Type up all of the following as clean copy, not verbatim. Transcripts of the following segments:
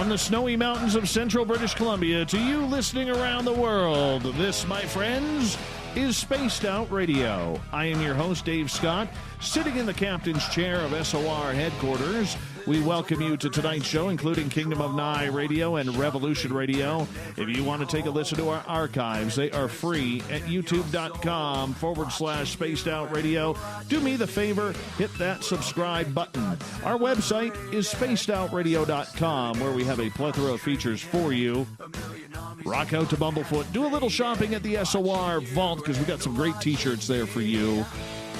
From the snowy mountains of central British Columbia to you listening around the world, this, my friends, is Spaced Out Radio. I am your host, Dave Scott, sitting in the captain's chair of SOR headquarters. We welcome you to tonight's show, including Kingdom of Nye Radio and Revolution Radio. If you want to take a listen to our archives, they are free at youtube.com/Spaced Out Radio. Do me the favor, hit that subscribe button. Our website is spacedoutradio.com, where we have a plethora of features for you. Rock out to Bumblefoot. Do a little shopping at the SOR Vault, because we got some great t-shirts there for you.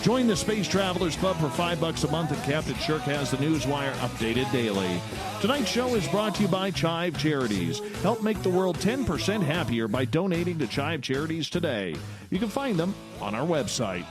Join the Space Travelers Club for $5 a month, and Captain Shirk has the Newswire updated daily. Tonight's show is brought to you by Chive Charities. Help make the world 10% happier by donating to Chive Charities today. You can find them on our website.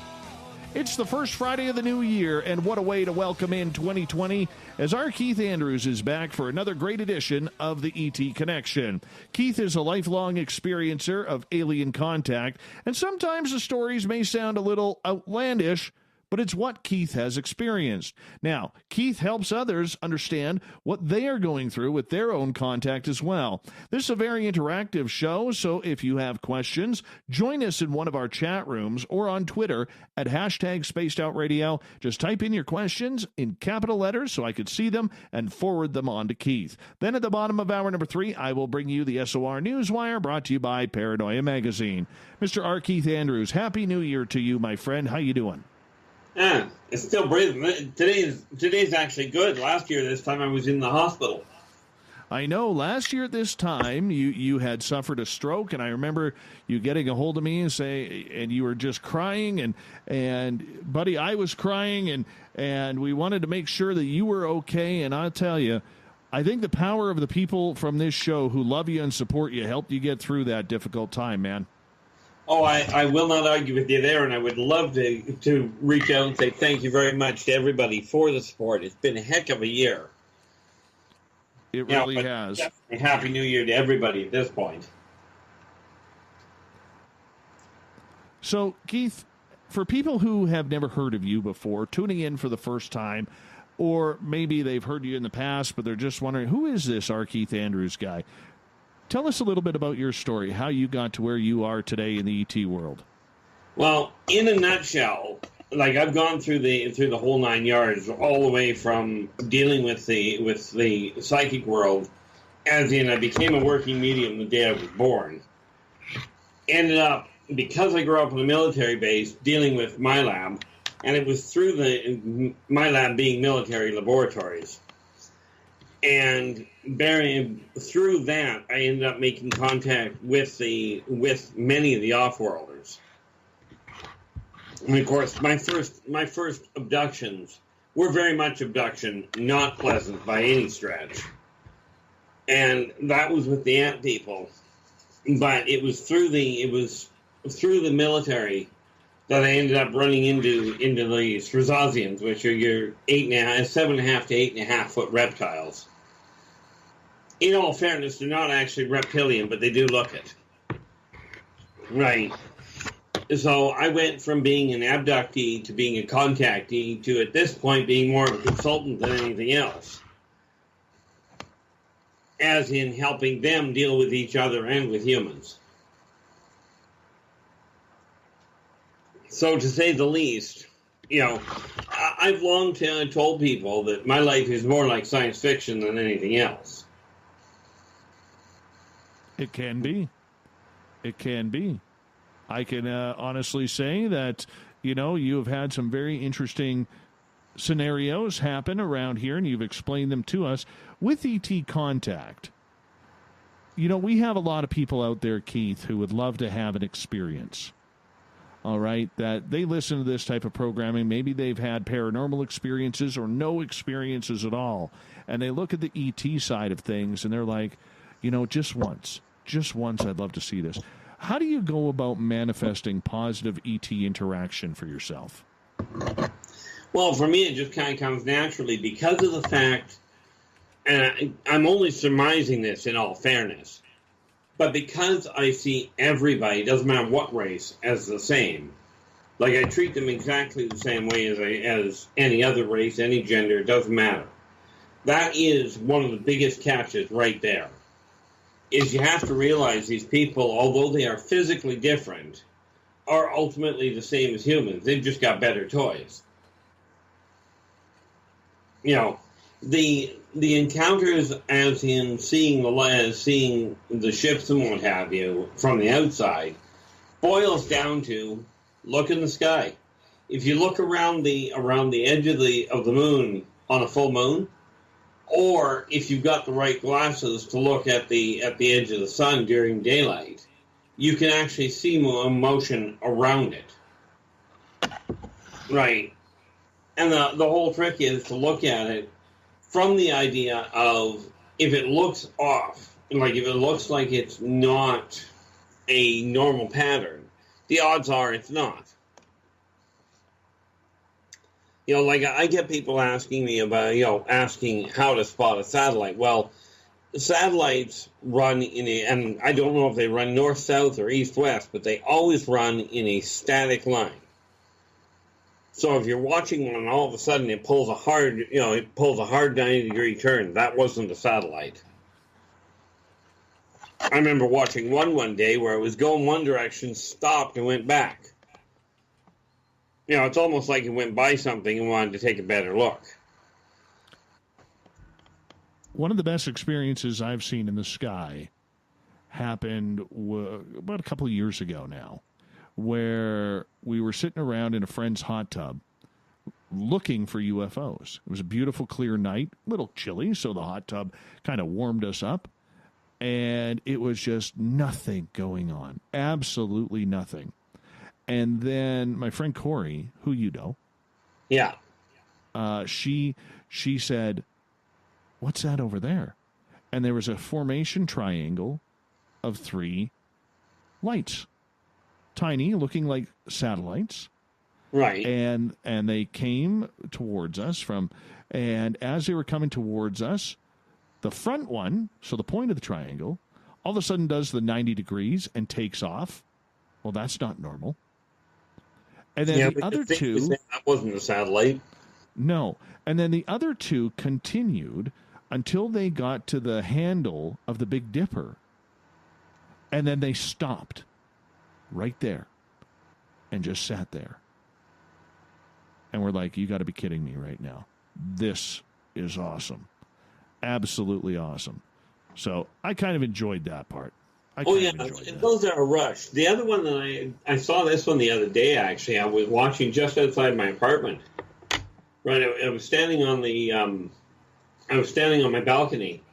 It's the first Friday of the new year, and what a way to welcome in 2020 as our Keith Andrews is back for another great edition of the ET Connection. Keith is a lifelong experiencer of alien contact, and sometimes the stories may sound a little outlandish, but it's what Keith has experienced. Now, Keith helps others understand what they are going through with their own contact as well. This is a very interactive show, so if you have questions, join us in one of our chat rooms or on Twitter at #SpacedOutRadio. Just type in your questions in capital letters so I could see them and forward them on to Keith. Then at the bottom of hour number 3, I will bring you the SOR Newswire, brought to you by Paranoia Magazine. Mr. R. Keith Andrews, Happy New Year to you, my friend. How you doing? Yeah, it's still breathing. Today's actually good. Last year, this time I was in the hospital. I know. Last year at this time, you had suffered a stroke, and I remember you getting a hold of me and you were just crying, and buddy, I was crying, and we wanted to make sure that you were okay. And I'll tell you, I think the power of the people from this show who love you and support you helped you get through that difficult time, man. Oh, I will not argue with you there, and I would love to reach out and say thank you very much to everybody for the support. It's been a heck of a year. It really has. Happy New Year to everybody at this point. So, Keith, for people who have never heard of you before, tuning in for the first time, or maybe they've heard you in the past, but they're just wondering, who is this R. Keith Andrews guy? Tell us a little bit about your story, how you got to where you are today in the ET world. Well, in a nutshell, like I've gone through the whole 9 yards, all the way from dealing with the psychic world, as in I became a working medium the day I was born. Ended up, because I grew up in a military base, dealing with my lab, and it was through my lab being military laboratories. And through that, I ended up making contact with many of the off-worlders. And of course, my first abductions were very much abduction, not pleasant by any stretch. And that was with the ant people. But it was through the military that I ended up running into the Strazazians, which are your 7.5 to 8.5 foot reptiles. In all fairness, they're not actually reptilian, but they do look it. Right. So I went from being an abductee to being a contactee to, at this point, being more of a consultant than anything else. As in helping them deal with each other and with humans. So to say the least, I've long told people that my life is more like science fiction than anything else. It can be. It can be. I can honestly say that, you have had some very interesting scenarios happen around here, and you've explained them to us. With ET contact, we have a lot of people out there, Keith, who would love to have an experience. All right, that they listen to this type of programming. Maybe they've had paranormal experiences or no experiences at all. And they look at the ET side of things and they're like, just once, I'd love to see this. How do you go about manifesting positive ET interaction for yourself? Well, for me, it just kind of comes naturally because of the fact, and I'm only surmising this in all fairness, but because I see everybody, doesn't matter what race, as the same, like I treat them exactly the same way as any other race, any gender, it doesn't matter. That is one of the biggest catches right there. Is you have to realize these people, although they are physically different, are ultimately the same as humans. They've just got better toys. You know, the encounters, as in seeing the ships and what have you from the outside, boils down to look in the sky. If you look around the edge of the moon on a full moon, or if you've got the right glasses to look at the edge of the sun during daylight, you can actually see motion around it. Right. And the whole trick is to look at it from the idea of, if it looks off, like if it looks like it's not a normal pattern, the odds are it's not. You know, like I get people asking me about, asking how to spot a satellite. Well, satellites run and I don't know if they run north-south or east-west, but they always run in a static line. So if you're watching one and all of a sudden it pulls a hard 90-degree turn, that wasn't a satellite. I remember watching one day where it was going one direction, stopped, and went back. You know, it's almost like it went by something and wanted to take a better look. One of the best experiences I've seen in the sky happened about a couple of years ago now, where we were sitting around in a friend's hot tub looking for UFOs. It was a beautiful, clear night, a little chilly, so the hot tub kind of warmed us up, and it was just nothing going on, absolutely nothing. And then my friend Corey, who you know, yeah, she said, "What's that over there?" And there was a formation triangle of 3 lights, tiny, looking like satellites, right? And they came towards us and as they were coming towards us, the front one, so the point of the triangle, all of a sudden does the 90 degrees and takes off. Well, that's not normal. And then the other two... That wasn't a satellite. No. And then the other 2 continued until they got to the handle of the Big Dipper. And then they stopped right there and just sat there. And we're like, you got to be kidding me right now. This is awesome. Absolutely awesome. So I kind of enjoyed that part. Those are a rush. The other one that I saw this one the other day, actually. I was watching just outside my apartment. Right, I was standing on my balcony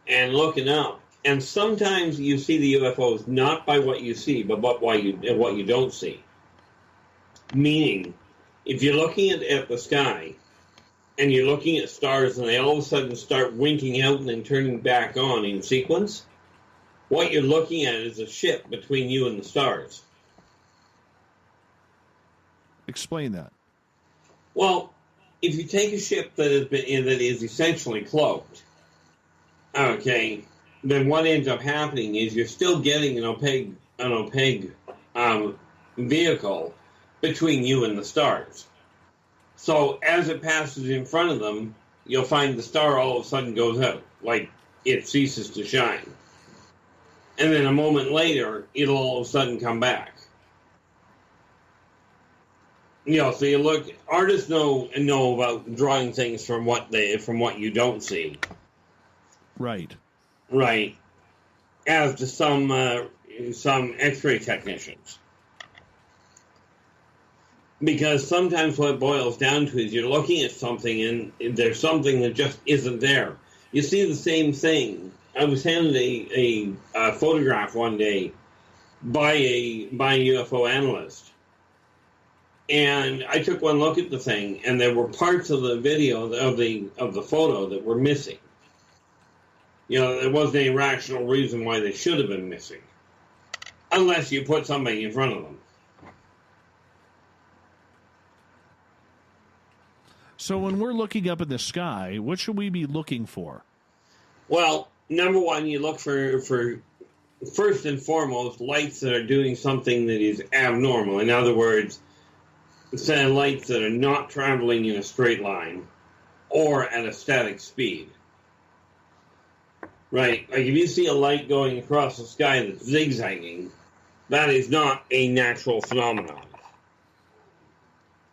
and looking up. And sometimes you see the UFOs not by what you see, but what you don't see. Meaning, if you're looking at the sky and you're looking at stars and they all of a sudden start winking out and then turning back on in sequence, what you're looking at is a ship between you and the stars. Explain that. Well, if you take a ship that is essentially cloaked, okay, then what ends up happening is you're still getting an opaque vehicle between you and the stars. So as it passes in front of them, you'll find the star all of a sudden goes out, like it ceases to shine. And then a moment later, it'll all of a sudden come back. So you look. Artists know about drawing things from what you don't see. Right. Right. As to some X-ray technicians, because sometimes what it boils down to is you're looking at something and there's something that just isn't there. You see the same thing. I was handed a photograph one day by a UFO analyst, and I took one look at the thing, and there were parts of the video of the photo that were missing. There wasn't any rational reason why they should have been missing, unless you put somebody in front of them. So when we're looking up in the sky, what should we be looking for? Well, number one, you look for first and foremost lights that are doing something that is abnormal. In other words, say lights that are not traveling in a straight line, or at a static speed. Right? Like if you see a light going across the sky that's zigzagging, that is not a natural phenomenon.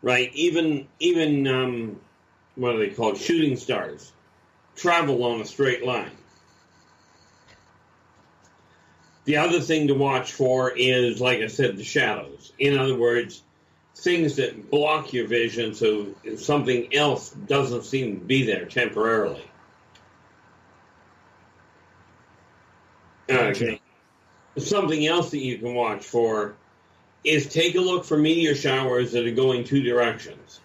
Right? Even what are they called? Shooting stars travel on a straight line. The other thing to watch for is, like I said, the shadows. In other words, things that block your vision so something else doesn't seem to be there temporarily. Okay. Something else that you can watch for is take a look for meteor showers that are going two directions.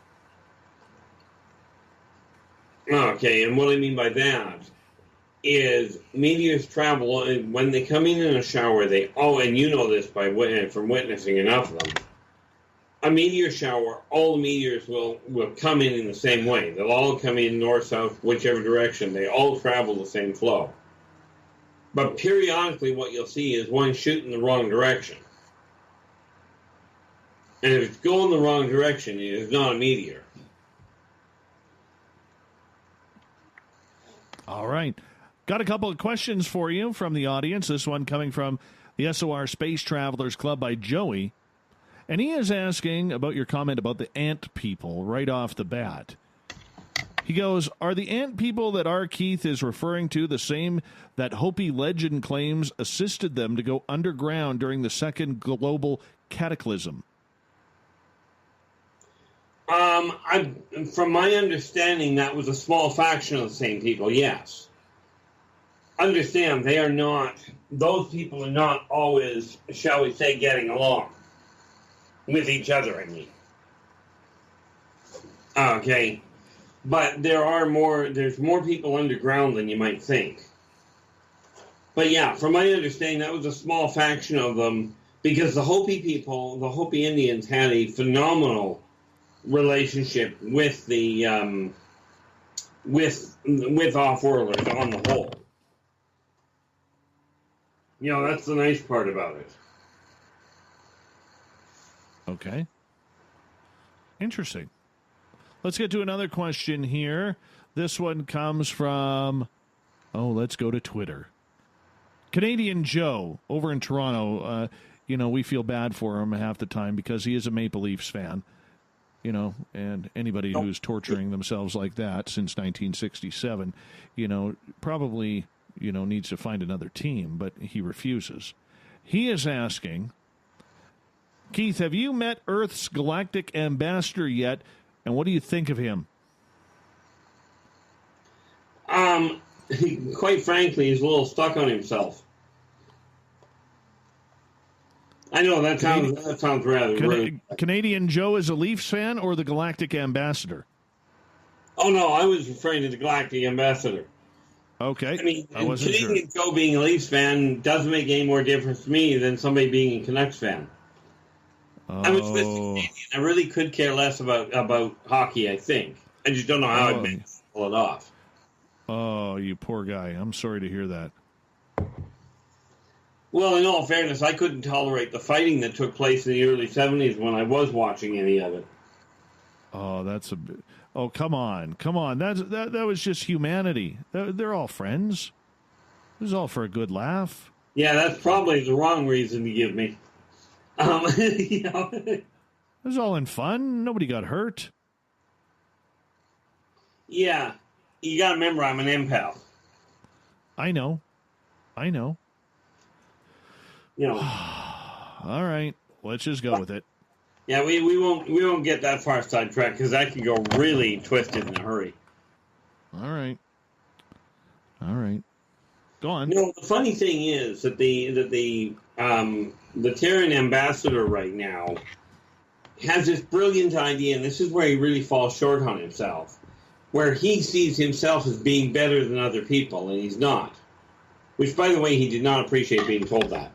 Okay, and what I mean by that is meteors travel, when they come in a shower, and you know this from witnessing enough of them, a meteor shower, all the meteors will come in the same way. They'll all come in north, south, whichever direction. They all travel the same flow. But periodically what you'll see is one shoot in the wrong direction. And if it's going the wrong direction, it is not a meteor. All right. Got a couple of questions for you from the audience. This one coming from the SOR Space Travelers Club by Joey. And he is asking about your comment about the ant people right off the bat. He goes, are the ant people that R. Keith is referring to the same that Hopi legend claims assisted them to go underground during the second global cataclysm? From my understanding, that was a small faction of the same people, yes. Understand, those people are not always, shall we say, getting along with each other, I mean. Okay. But there's more people underground than you might think. But yeah, from my understanding, that was a small faction of them, because the Hopi people, the Hopi Indians, had a phenomenal relationship with the with off-worlders on the whole. You know, that's the nice part about it. Okay. Interesting. Let's get to another question here. This one comes from, let's go to Twitter. Canadian Joe over in Toronto. We feel bad for him half the time because he is a Maple Leafs fan. And anybody who's torturing themselves like that since 1967, probably, needs to find another team, but he refuses. He is asking, Keith, have you met Earth's galactic ambassador yet? And what do you think of him? Quite frankly, he's a little stuck on himself. I know that sounds rather rude. Canadian Joe is a Leafs fan or the galactic ambassador? Oh no, I was referring to the galactic ambassador. Okay, I mean, wasn't Canadian Joe being a Leafs fan doesn't make any more difference to me than somebody being a Canucks fan. I was with Canadian. I really could care less about hockey, I think. I just don't know how I'd make pull it off. Oh, you poor guy. I'm sorry to hear that. Well, in all fairness, I couldn't tolerate the fighting that took place in the early 70s when I was watching any of it. Oh, that's a bit... Oh, come on. That was just humanity. They're all friends. It was all for a good laugh. Yeah, that's probably the wrong reason to give me. It was all in fun. Nobody got hurt. Yeah. You got to remember, I'm an empath. I know. All right. Let's just go with it. Yeah, we won't get that far sidetracked because that can go really twisted in a hurry. All right. Go on. No, the funny thing is that the Terran ambassador right now has this brilliant idea, and this is where he really falls short on himself, where he sees himself as being better than other people, and he's not. Which, by the way, he did not appreciate being told that.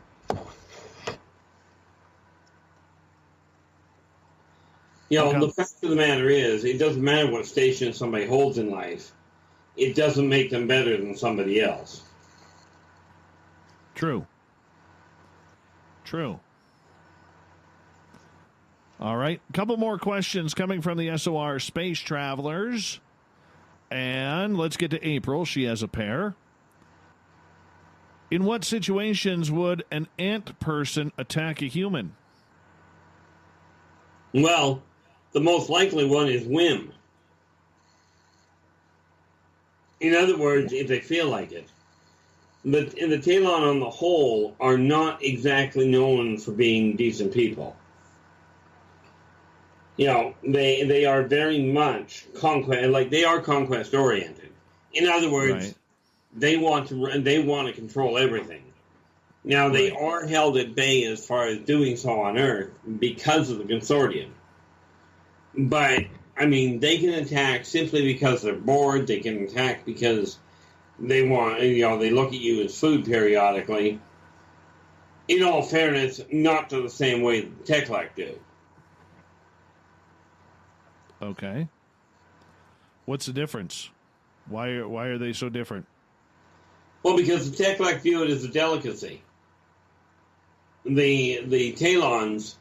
The fact of the matter is, it doesn't matter what station somebody holds in life. It doesn't make them better than somebody else. True. All right. A couple more questions coming from the SOR Space Travelers. And let's get to April. She has a pair. In what situations would an ant person attack a human? Well, the most likely one is whim. In other words, if they feel like it. But the Talon on the whole are not exactly known for being decent people. You know, they are very much conquest oriented. In other words, right. they want to control everything. Now they are held at bay as far as doing so on Earth because of the consortium. But I mean, they can attack simply because they're bored. They can attack because they want, they look at you as food periodically. In all fairness, not to the same way that Teclac do. Okay. What's the difference? Why are they so different? Well, because the Teclac view it as a delicacy. The Talons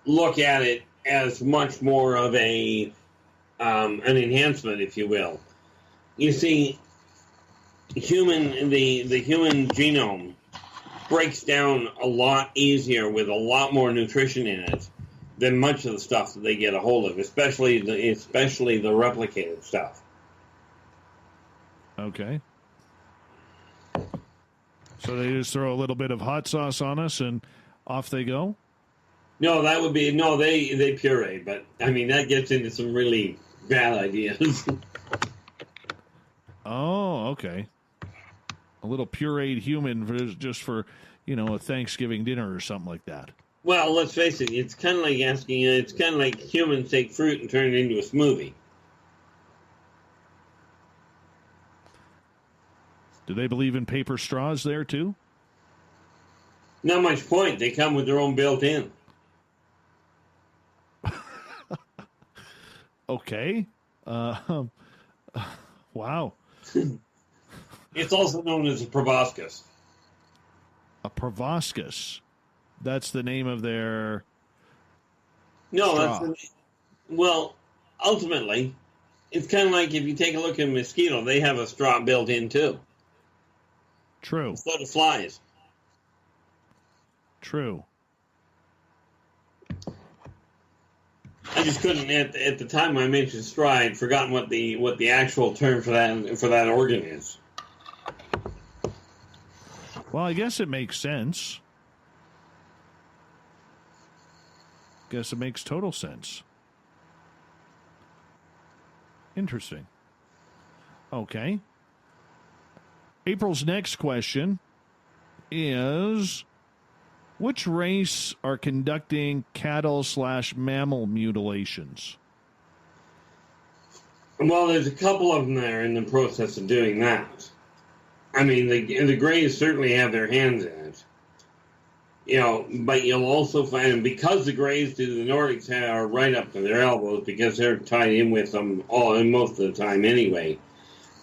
look at it as much more of an enhancement, if you will. You see, the human genome breaks down a lot easier with a lot more nutrition in it than much of the stuff that they get a hold of, especially the replicated stuff. Okay. So they just throw a little bit of hot sauce on us and off they go? No, they puree, but I mean that gets into some really bad ideas. Oh, okay. A little pureed human just for, a Thanksgiving dinner or something like that. Well, let's face it, it's kind of like it's kind of like humans take fruit and turn it into a smoothie. Do they believe in paper straws there, too? Not much point. They come with their own built-in. Okay. Wow. It's also known as a proboscis. A proboscis. That's the name of their No, straw. Well, ultimately, it's kind of like if you take a look at a mosquito, they have a straw built in too. True. So do flies. True. I just couldn't at the time I mentioned straw, I'd forgotten what the actual term for that organ is. Well, I guess it makes sense. Guess it makes total sense. Interesting. Okay. April's next question is, which race are conducting cattle/mammal mutilations? Well, there's a couple of them that are in the process of doing that. I mean, the Greys certainly have their hands in it. But you'll also find, because the Greys do, the Nordics are right up to their elbows because they're tied in with them most of the time anyway.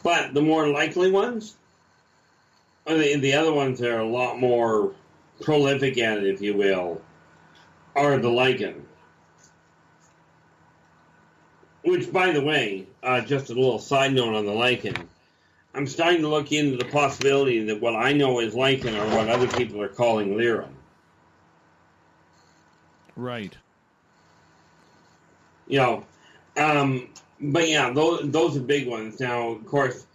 But the more likely ones, the other ones that are a lot more prolific at it, if you will, are the lichen. Which, by the way, just a little side note on the lichen, I'm starting to look into the possibility that what I know is lichen are what other people are calling lyra. Right. But yeah, those are big ones. Now, of course,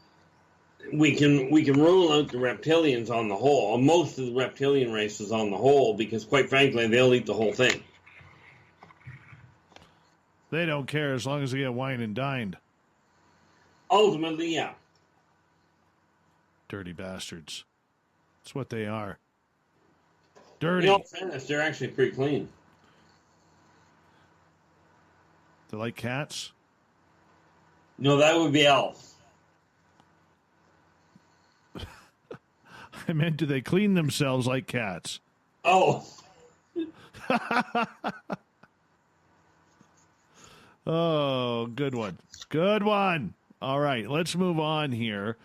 we can rule out the reptilians on the whole, most of the reptilian races on the whole, because quite frankly, they'll eat the whole thing. They don't care as long as they get wine and dined. Ultimately, yeah. Dirty bastards. That's what they are. Dirty. In all fairness, they're actually pretty clean. They're like cats? No, that would be elves. I meant, do they clean themselves like cats? Oh. Oh, good one. Good one. All right, let's move on here.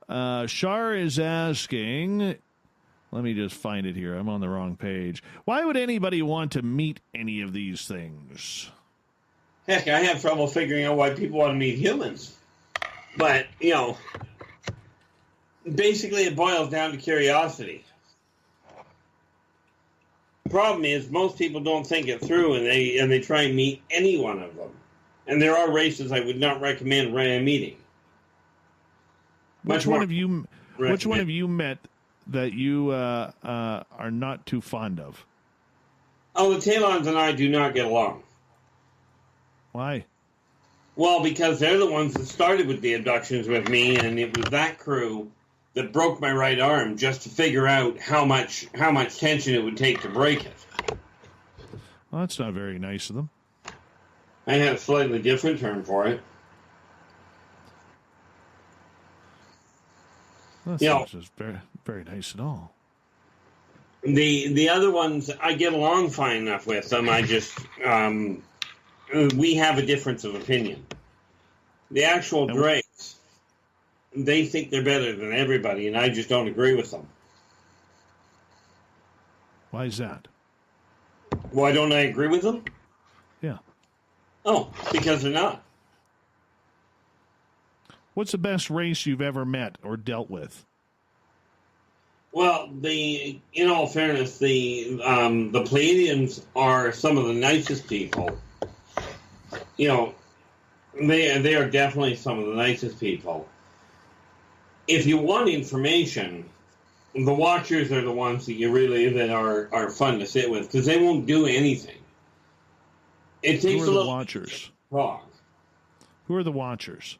Shar is asking, let me just find it here. I'm on the wrong page. Why would anybody want to meet any of these things? Heck, I have trouble figuring out why people want to meet humans. But, basically it boils down to curiosity. The problem is most people don't think it through, and they try and meet any one of them. And there are races I would not recommend meeting. Which one of you met that you are not too fond of? Oh, the Talons and I do not get along. Why? Well, because they're the ones that started with the abductions with me, and it was that crew that broke my right arm just to figure out how much tension it would take to break it. Well, that's not very nice of them. I had a slightly different term for it. That's not just very, very nice at all. The other ones, I get along fine enough with them. I just, we have a difference of opinion. The actual Drakes, they think they're better than everybody, and I just don't agree with them. Why is that? Why don't I agree with them? Yeah. Oh, because they're not. What's the best race you've ever met or dealt with? Well, in all fairness, the Pleiadians are some of the nicest people. They are definitely some of the nicest people. If you want information, the Watchers are the ones that are fun to sit with because they won't do anything. It takes a little Watchers. Talk. Who are the Watchers?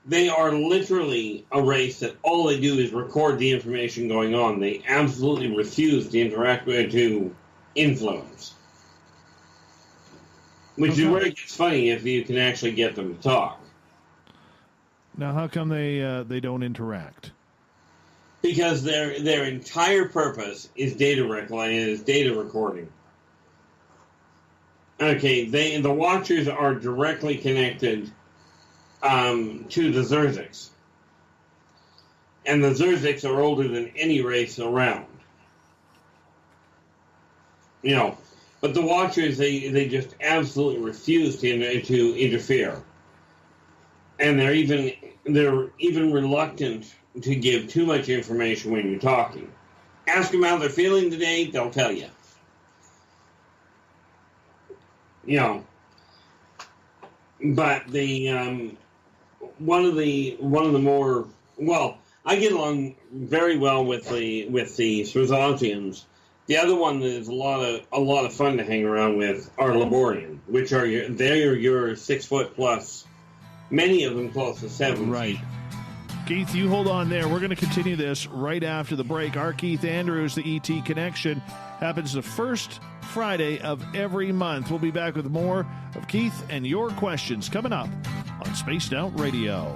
They are literally a race that all they do is record the information going on. They absolutely refuse to interact with, to influence. Which is where it gets funny if you can actually get them to talk. Now, how come they don't interact? Because their entire purpose is data recording. Okay, the Watchers are directly connected to the Zerziks. And the Zerziks are older than any race around. But the Watchers, they just absolutely refuse to interfere. And they're even reluctant to give too much information when you're talking. Ask them how they're feeling today, they'll tell you. But one of the more, I get along very well with the Swazians. The other one that is a lot of fun to hang around with are Laborian, which are your 6 foot plus, many of them close to 7 right. feet. Keith, you hold on there. We're going to continue this right after the break. Our Keith Andrews, the ET Connection, happens the first Friday of every month. We'll be back with more of Keith and your questions coming up on Spaced Out Radio.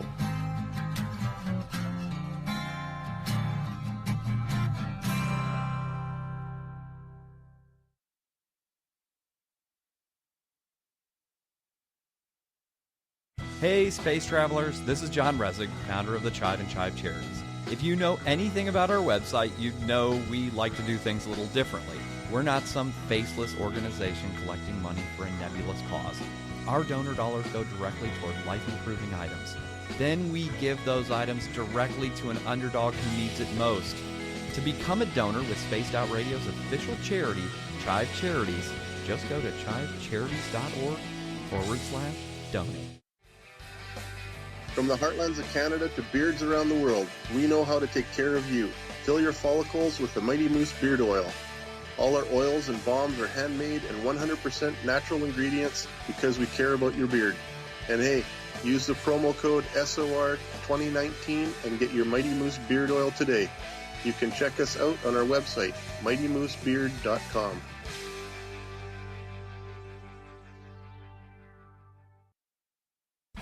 Hey, space travelers, this is John Resig, founder of the Chive and Chive Charities. If you know anything about our website, you'd know we like to do things a little differently. We're not some faceless organization collecting money for a nebulous cause. Our donor dollars go directly toward life-improving items. Then we give those items directly to an underdog who needs it most. To become a donor with Spaced Out Radio's official charity, Chive Charities, just go to chivecharities.org/donate. From the heartlands of Canada to beards around the world, we know how to take care of you. Fill your follicles with the Mighty Moose Beard Oil. All our oils and balms are handmade and 100% natural ingredients because we care about your beard. And hey, use the promo code SOR2019 and get your Mighty Moose Beard Oil today. You can check us out on our website, mightymoosebeard.com.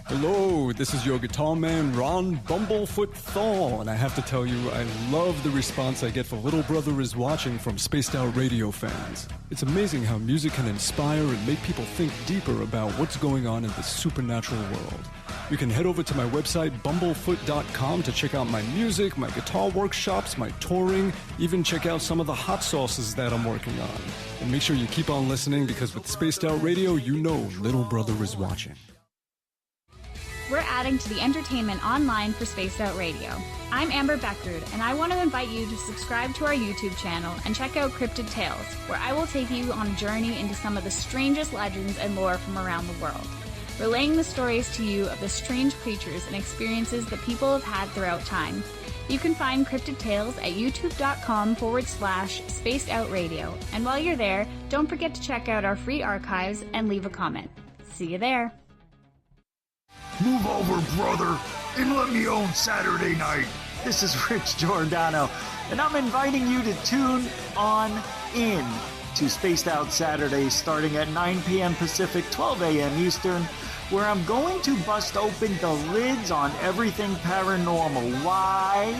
Hello, this is your guitar man, Ron Bumblefoot Thorne, and I have to tell you, I love the response I get for Little Brother is Watching from Spaced Out Radio fans. It's amazing how music can inspire and make people think deeper about what's going on in the supernatural world. You can head over to my website, bumblefoot.com, to check out my music, my guitar workshops, my touring, even check out some of the hot sauces that I'm working on. And make sure you keep on listening, because with Spaced Out Radio, you know Little Brother is watching. we're adding to the entertainment online for Spaced Out Radio. I'm Amber Beckrud, and I want to invite you to subscribe to our YouTube channel and check out Cryptid Tales, where I will take you on a journey into some of the strangest legends and lore from around the world, relaying the stories to you of the strange creatures and experiences that people have had throughout time. You can find Cryptid Tales at youtube.com/spacedoutradio. And while you're there, don't forget to check out our free archives and leave a comment. See you there. Move over, brother, and let me own Saturday night. This is Rich Giordano, and I'm inviting you to tune on in to Spaced Out Saturdays starting at 9 p.m. Pacific, 12 a.m. Eastern, where I'm going to bust open the lids on everything paranormal. Why?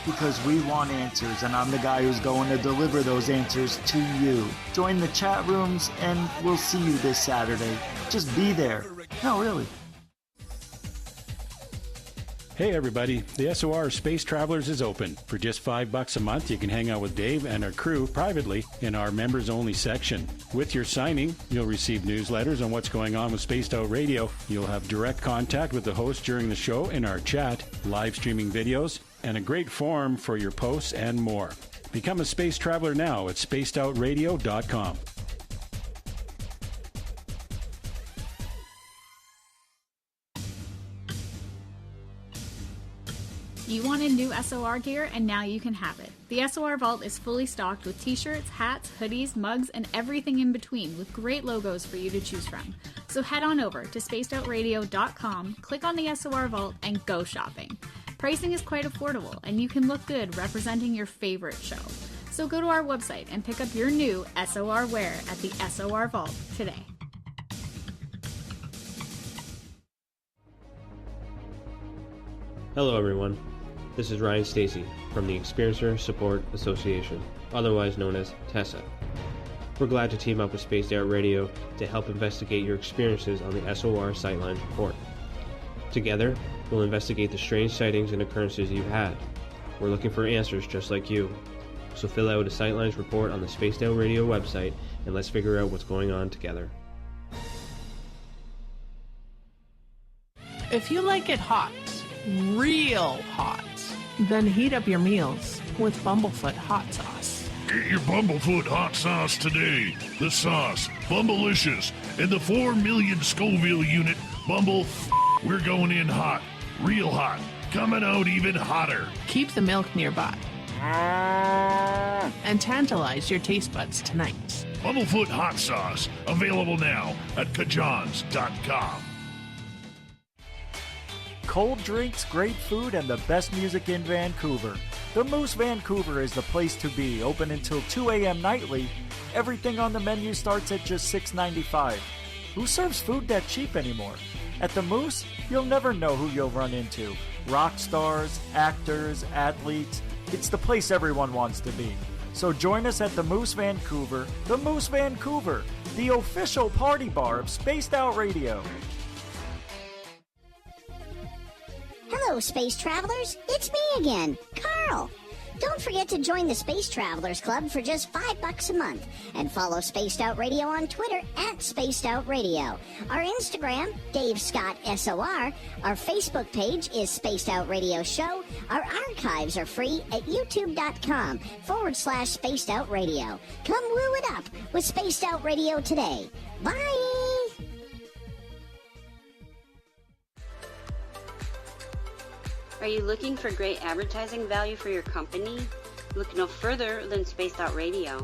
Because we want answers, and I'm the guy who's going to deliver those answers to you. Join the chat rooms, and we'll see you this Saturday. Just be there. No, really. Hey everybody, the SOR Space Travelers is open. For just $5 a month, you can hang out with Dave and our crew privately in our members-only section. With your signing, you'll receive newsletters on what's going on with Spaced Out Radio. You'll have direct contact with the host during the show in our chat, live streaming videos, and a great forum for your posts and more. Become a space traveler now at spacedoutradio.com. You wanted new SOR gear, and now you can have it. The SOR Vault is fully stocked with t-shirts, hats, hoodies, mugs, and everything in between, with great logos for you to choose from. So head on over to spacedoutradio.com, click on the SOR Vault, and go shopping. Pricing is quite affordable, and you can look good representing your favorite show. So go to our website and pick up your new SOR wear at the SOR Vault today. Hello everyone. This is Ryan Stacy from the Experiencer Support Association, otherwise known as TESSA. We're glad to team up with Spaced Out Radio to help investigate your experiences on the SOR Sightlines Report. Together, we'll investigate the strange sightings and occurrences you've had. We're looking for answers just like you. So fill out a Sightlines report on the Spaced Out Radio website and let's figure out what's going on together. If you like it hot, real hot, then heat up your meals with Bumblefoot hot sauce. Get your Bumblefoot hot sauce today. The sauce, Bumblicious, and the 4 million Scoville unit Bumble. We're going in hot, real hot, coming out even hotter. Keep the milk nearby and tantalize your taste buds tonight. Bumblefoot hot sauce, available now at kajans.com. Cold drinks, great food, and the best music in Vancouver. The Moose Vancouver is the place to be, open until 2 a.m. nightly. Everything on the menu starts at just $6.95. Who serves food that cheap anymore? At the Moose, you'll never know who you'll run into. Rock stars, actors, athletes. It's the place everyone wants to be. So join us at the Moose Vancouver, the official party bar of Spaced Out Radio. Hello, Space Travelers. It's me again, Carl. Don't forget to join the Space Travelers Club for just $5 a month and follow Spaced Out Radio on Twitter at Spaced Out Radio. Our Instagram, Dave Scott SOR. Our Facebook page is Spaced Out Radio Show. Our archives are free at youtube.com/Spaced Out Radio. Come woo it up with Spaced Out Radio today. Bye! Are you looking for great advertising value for your company? Look no further than Spaced Out Radio.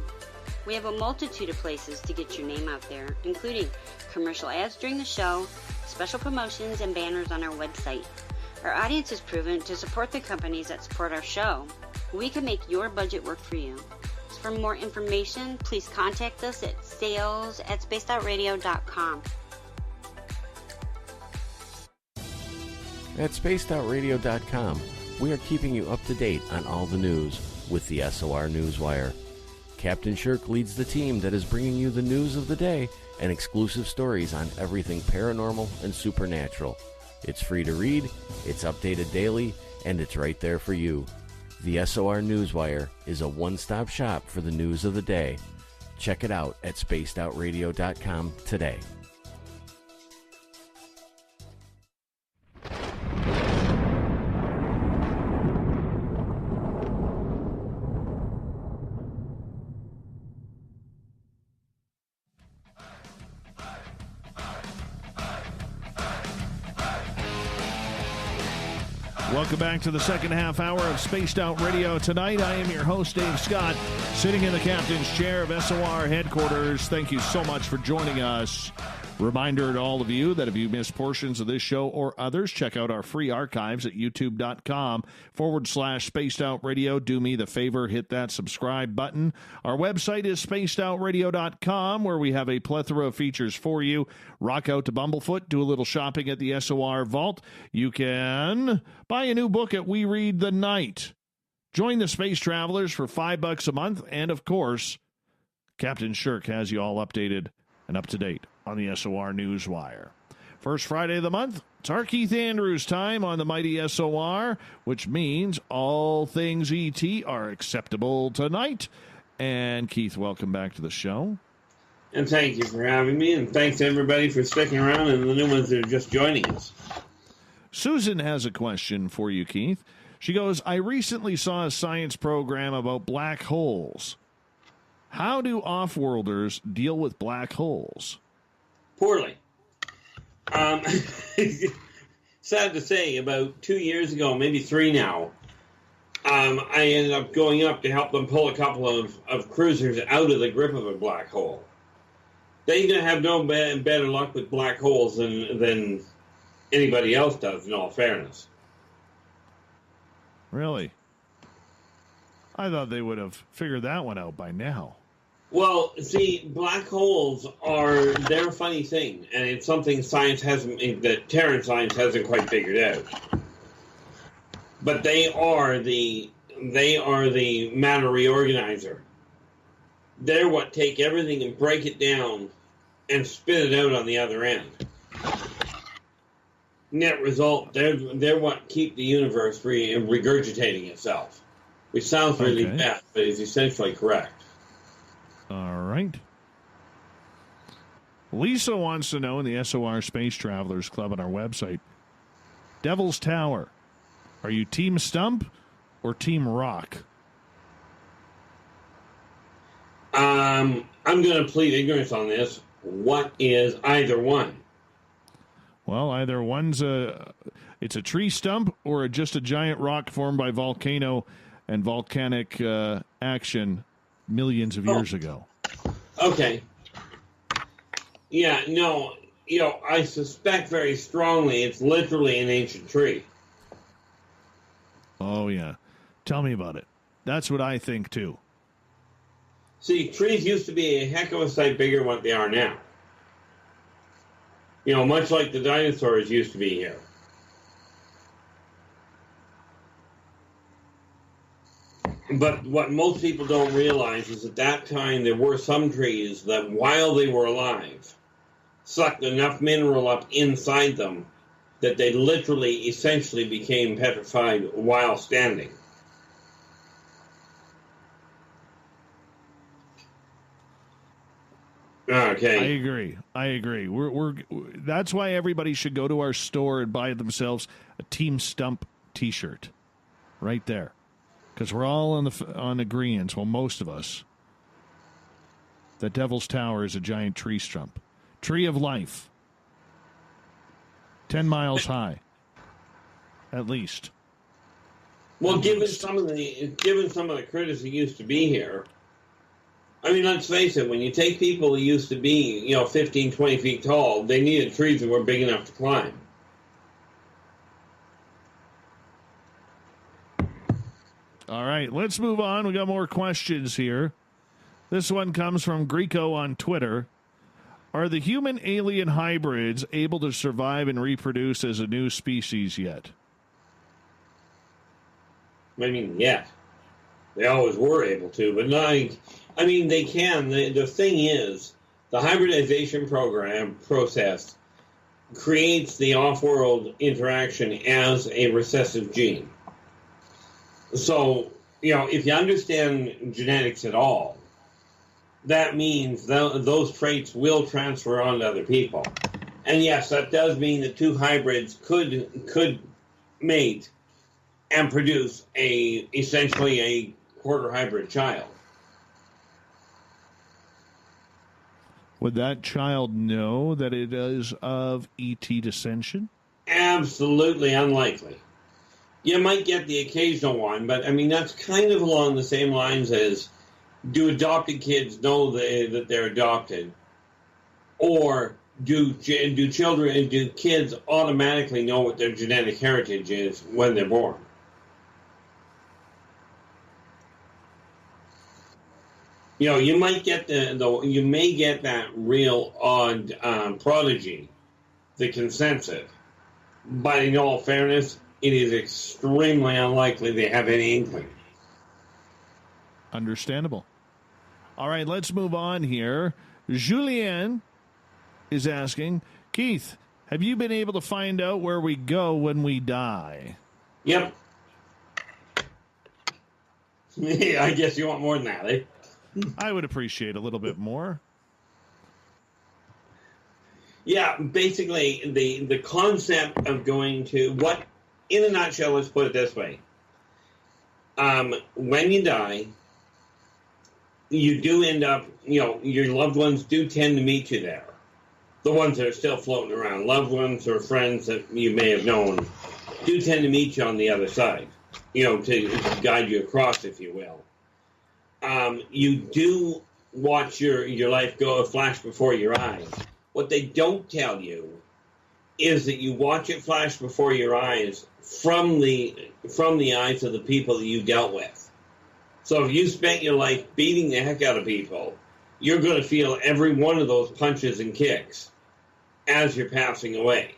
We have a multitude of places to get your name out there, including commercial ads during the show, special promotions, and banners on our website. Our audience is proven to support the companies that support our show. We can make your budget work for you. So for more information, please contact us at sales@spacedoutradio.com. At spacedoutradio.com, we are keeping you up to date on all the news with the SOR Newswire. Captain Shirk leads the team that is bringing you the news of the day and exclusive stories on everything paranormal and supernatural. It's free to read, it's updated daily, and it's right there for you. The SOR Newswire is a one-stop shop for the news of the day. Check it out at spacedoutradio.com today. Welcome back to the second half hour of Spaced Out Radio tonight. I am your host, Dave Scott, sitting in the captain's chair of SOR headquarters. Thank you so much for joining us. Reminder to all of you that if you missed portions of this show or others, check out our free archives at youtube.com/Spaced Out Radio. Do me the favor, hit that subscribe button. Our website is spacedoutradio.com, where we have a plethora of features for you. Rock out to Bumblefoot, do a little shopping at the SOR Vault. You can buy a new book at We Read the Night. Join the Space Travelers for $5 a month. And, of course, Captain Shirk has you all updated and up to date on the SOR Newswire. First Friday of the month, it's our Keith Andrews time on the mighty SOR, which means all things ET are acceptable tonight. And Keith, welcome back to the show. And thank you for having me, and thanks to everybody for sticking around and the new ones that are just joining us. Susan has a question for you, Keith. She goes, I recently saw a science program about black holes. How do off-worlders deal with black holes? Poorly. Sad to say, about 2 years ago, maybe 3 now, I ended up going up to help them pull a couple of cruisers out of the grip of a black hole. They have no better luck with black holes than anybody else does, in all fairness. Really? I thought they would have figured that one out by now. Well, see, black holes they're a funny thing, and it's something that Terran science hasn't quite figured out. But they are the matter reorganizer. They're what take everything and break it down and spit it out on the other end. Net result, they're what keep the universe regurgitating itself, which sounds really bad, but is essentially correct. All right. Lisa wants to know in the SOR Space Travelers Club on our website, Devil's Tower, are you Team Stump or Team Rock? I'm going to plead ignorance on this. What is either one? Well, either one's it's a tree stump or just a giant rock formed by volcano and volcanic action millions of years ago. Okay. Yeah, no, I suspect very strongly it's literally an ancient tree. Oh, yeah. Tell me about it. That's what I think, too. See, trees used to be a heck of a sight bigger than what they are now. Much like the dinosaurs used to be here. But what most people don't realize is at that time there were some trees that, while they were alive, sucked enough mineral up inside them that they literally, essentially became petrified while standing. Okay. I agree. We're that's why everybody should go to our store and buy themselves a Team Stump T-shirt, right there, because we're all on agreement. Well, most of us. That Devil's Tower is a giant tree stump, tree of life, 10 miles high, at least. Well, given some of the critters who used to be here. I mean, let's face it, when you take people who used to be, 15, 20 feet tall, they needed trees that were big enough to climb. All right, let's move on. We got more questions here. This one comes from Greco on Twitter. Are the human-alien hybrids able to survive and reproduce as a new species yet? I mean, yeah. They always were able to, but not... I mean, they can. The thing is, the hybridization process creates the off-world interaction as a recessive gene. So, if you understand genetics at all, that means those traits will transfer on to other people. And yes, that does mean that two hybrids could mate and produce essentially a quarter hybrid child. Would that child know that it is of ET descension? Absolutely unlikely. You might get the occasional one, but I mean, that's kind of along the same lines as, do adopted kids know that they're adopted? Or do kids automatically know what their genetic heritage is when they're born? You know, you might get you may get that real odd prodigy that can sense it. But in all fairness, it is extremely unlikely they have any inkling. Understandable. All right, let's move on here. Julien is asking, Keith, have you been able to find out where we go when we die? Yep. I guess you want more than that, eh? I would appreciate a little bit more. Yeah, basically, the concept of going to, what, in a nutshell, let's put it this way. When you die, you do end up, you know, your loved ones do tend to meet you there. The ones that are still floating around, loved ones or friends that you may have known, do tend to meet you on the other side, you know, to guide you across, if you will. You do watch your life go flash before your eyes. What they don't tell you is that you watch it flash before your eyes from the eyes of the people that you dealt with. So if you spent your life beating the heck out of people, you're going to feel every one of those punches and kicks as you're passing away.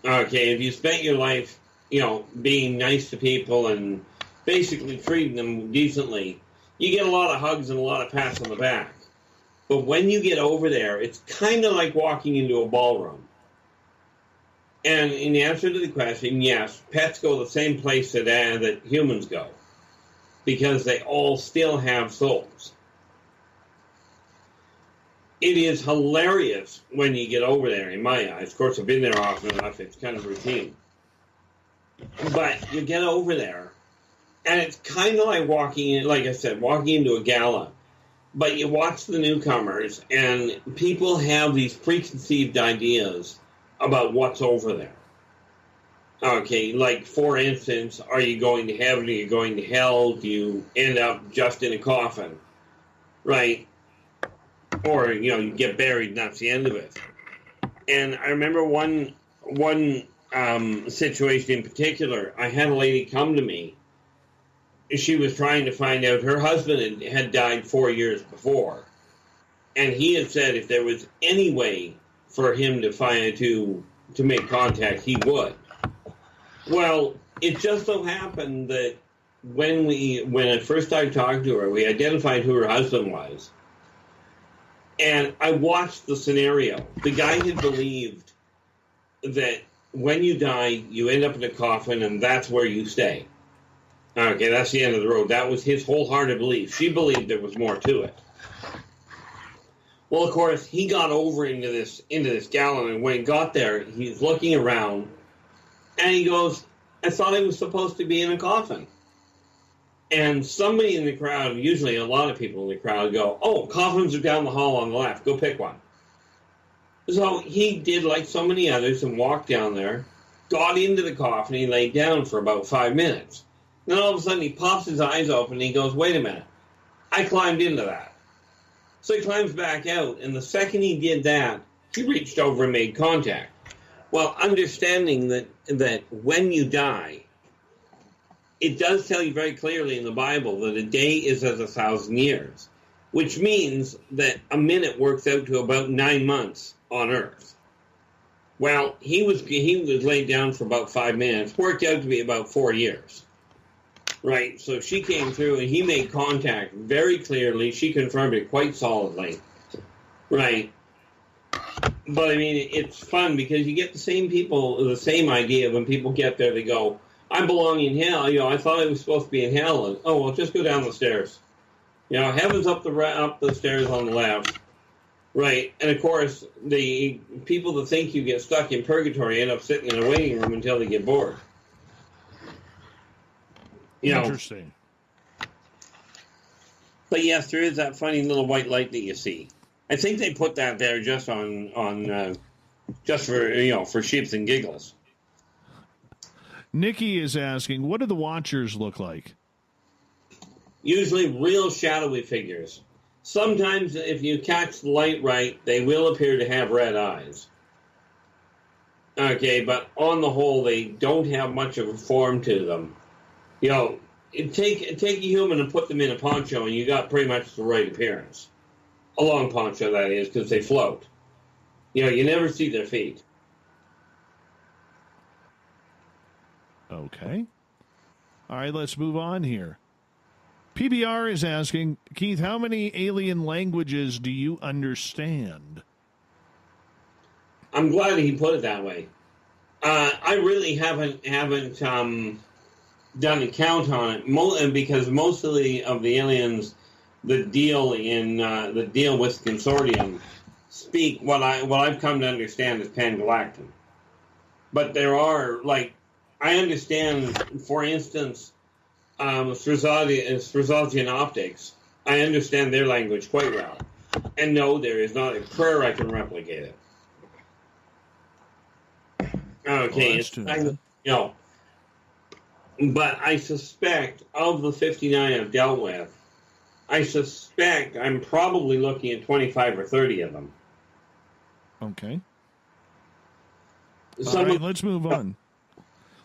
Okay, if you spent your life, you know, being nice to people and basically treating them decently, you get a lot of hugs and a lot of pats on the back. But when you get over there, it's kind of like walking into a ballroom. And in answer to the question, yes, pets go the same place that humans go, because they all still have souls. It is hilarious when you get over there, in my eyes. Of course, I've been there often enough, it's kind of routine. But you get over there, and it's kind of like walking into a gala. But you watch the newcomers, and people have these preconceived ideas about what's over there. Okay, like, for instance, are you going to heaven? Are you going to hell? Do you end up just in a coffin? Right? Or, you know, you get buried and that's the end of it. And I remember one situation in particular. I had a lady come to me. She was trying to find out, her husband had died 4 years before, and he had said if there was any way for him to make contact, he would. Well, it just so happened that when I first started talking to her, we identified who her husband was, and I watched the scenario. The guy had believed that when you die, you end up in a coffin, and that's where you stay. Okay, that's the end of the road. That was his wholehearted belief. She believed there was more to it. Well, of course, he got over into this gallon, and when he got there, he's looking around, and he goes, I thought I was supposed to be in a coffin. And somebody in the crowd, usually a lot of people in the crowd, go, oh, coffins are down the hall on the left. Go pick one. So he did like so many others and walked down there, got into the coffin, he laid down for about 5 minutes. Then all of a sudden he pops his eyes open and he goes, wait a minute, I climbed into that. So he climbs back out, and the second he did that, he reached over and made contact. Well, understanding that when you die, it does tell you very clearly in the Bible that a day is as 1,000 years, which means that a minute works out to about 9 months on Earth. Well, he was laid down for about 5 minutes, worked out to be about 4 years. Right, so she came through and he made contact very clearly. She confirmed it quite solidly. Right. But, I mean, it's fun because you get the same people, the same idea when people get there. They go, I belong in hell. You know, I thought I was supposed to be in hell. And, oh, well, just go down the stairs. You know, heaven's up the stairs on the left. Right, and of course, the people that think you get stuck in purgatory end up sitting in a waiting room until they get bored. You know, interesting. But yes, there is that funny little white light that you see. I think they put that there just just for, you know, for sheeps and giggles. Nikki is asking, what do the Watchers look like? Usually real shadowy figures. Sometimes, if you catch the light right, they will appear to have red eyes. Okay, but on the whole, they don't have much of a form to them. You know, take a human and put them in a poncho, and you got pretty much the right appearance. A long poncho, that is, because they float. You know, you never see their feet. Okay. All right, let's move on here. PBR is asking, Keith, how many alien languages do you understand? I'm glad he put it that way. I really haven't done a count on it, because most of the aliens that deal with the consortium speak what I've come to understand as Pan-Galactic. But there are, like, I understand, for instance, Strazazian optics. I understand their language quite well. And no, there is not a prayer I can replicate it. Okay, but I suspect of the 59 I've dealt with, I suspect I'm probably looking at 25 or 30 of them. Okay. All right, let's move on.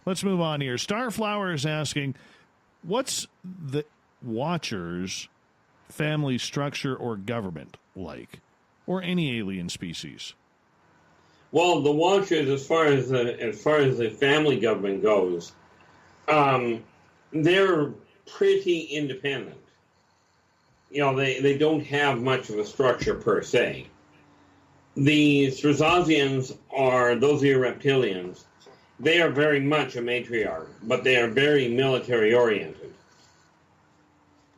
Let's move on here. Starflower is asking, what's the Watchers' family structure or government like? Or any alien species? Well, the Watchers, as far as the family government goes, they're pretty independent. You know, they don't have much of a structure per se. The Strazazians those are your reptilians. They are very much a matriarch, but they are very military oriented.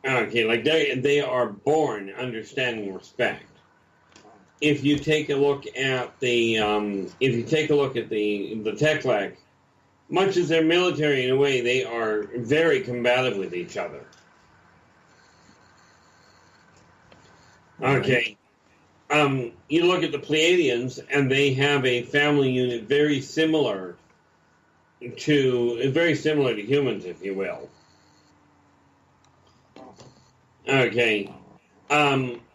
Okay, like they are born understanding respect. If you take a look at the Teklek, much as they're military in a way, they are very combative with each other. Okay. You look at the Pleiadians, and they have a family unit very similar to humans, if you will. Okay.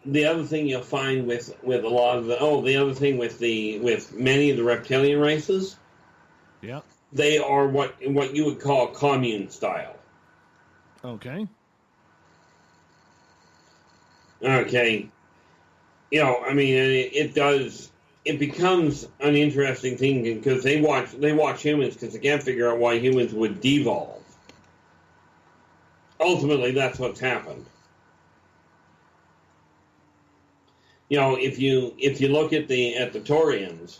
The other thing you'll find with a lot of with many of the reptilian races, yeah, they are what you would call commune style. Okay. Okay. You know, I mean, it becomes an interesting thing because they watch humans because they can't figure out why humans would devolve. Ultimately, that's what's happened. You know, if you look at the Taurians,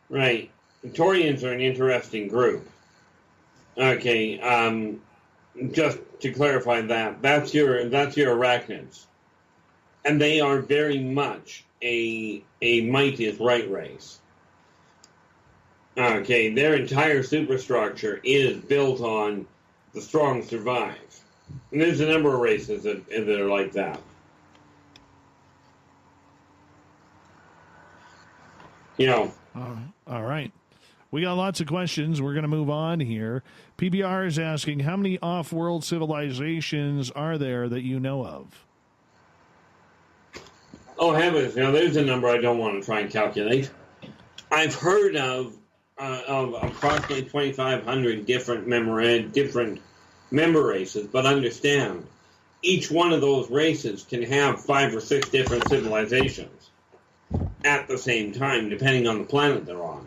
right? The Taurians are an interesting group. Okay, just to clarify that's your arachnids. And they are very much a might is right race. Okay, their entire superstructure is built on the strong survive. And there's a number of races that are like that. You know. All right. We got lots of questions. We're going to move on here. PBR is asking, how many off-world civilizations are there that you know of? Oh, heavens. Now, there's a number I don't want to try and calculate. I've heard of approximately 2,500 different member races, but understand, each one of those races can have 5 or 6 different civilizations at the same time, depending on the planet they're on.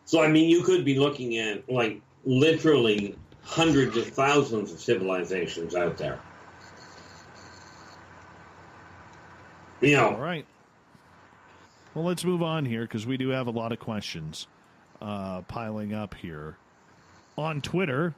So, I mean, you could be looking at, like, literally hundreds of thousands of civilizations out there. You know. All right. Well, let's move on here because we do have a lot of questions piling up here. On Twitter,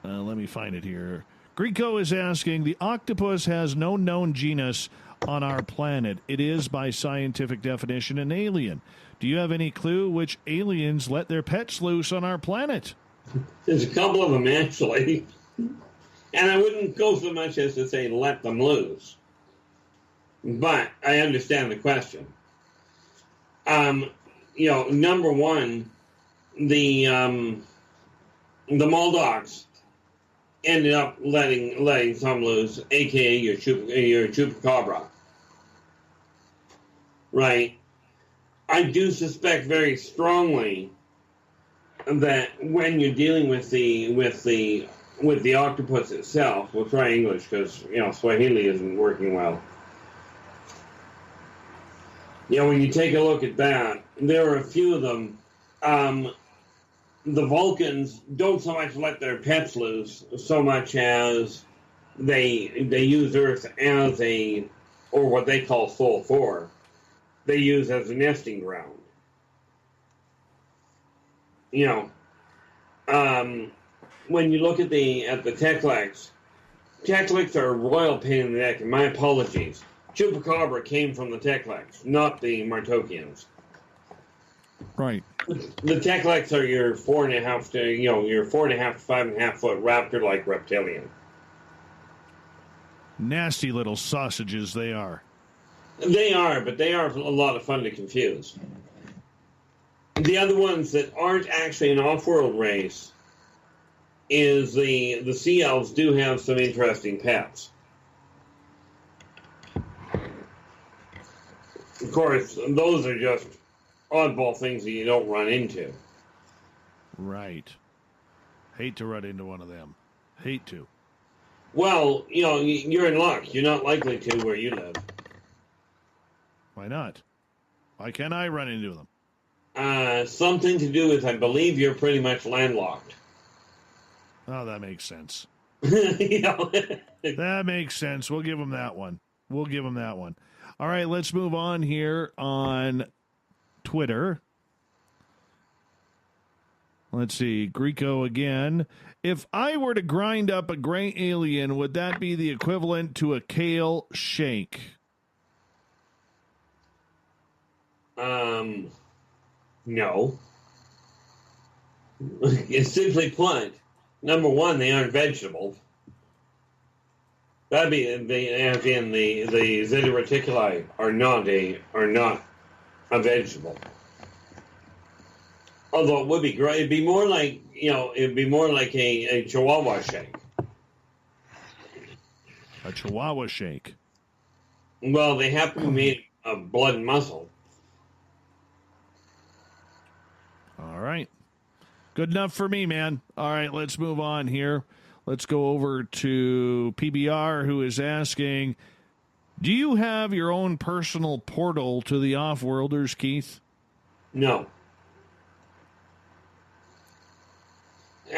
let me find it here. Greco is asking, the octopus has no known genus on our planet. It is, by scientific definition, an alien. Do you have any clue which aliens let their pets loose on our planet? There's a couple of them, actually. And I wouldn't go so much as to say let them loose. But I understand the question. Number one, the Moldocs ended up letting some loose, aka your chupacabra. Right? I do suspect very strongly that when you're dealing with the octopus itself, we'll try English because Swahili isn't working well. When you take a look at that, there are a few of them. The Vulcans don't so much let their pets loose, so much as they use Earth as or what they call Sol 4. They use as a nesting ground. When you look at the Teklex are a royal pain in the neck, and my apologies. Chupacabra came from the Teklex, not the Martokians. Right. The Teklex are your 4.5 to 5.5 foot raptor-like reptilian. Nasty little sausages they are. They are, but they are a lot of fun to confuse. The other ones that aren't actually an off-world race is the sea elves do have some interesting pets. Of course, those are just oddball things that you don't run into. Right. Hate to run into one of them. Hate to. Well, you're in luck. You're not likely to where you live. Why not? Why can't I run into them? Something to do with, I believe, you're pretty much landlocked. Oh, that makes sense. That makes sense. We'll give them that one. All right, let's move on here on Twitter. Let's see. Greco again. If I were to grind up a gray alien, would that be the equivalent to a kale shake? No. It's simply put, number one, they aren't vegetables. That'd be as in the Zeta reticuli are not a vegetable. Although it would be great, it'd be more like a Chihuahua shake. A Chihuahua shake. Well, they have to be made of blood and muscle. All right. Good enough for me, man. All right, let's move on here. Let's go over to PBR, who is asking, do you have your own personal portal to the off-worlders, Keith? No.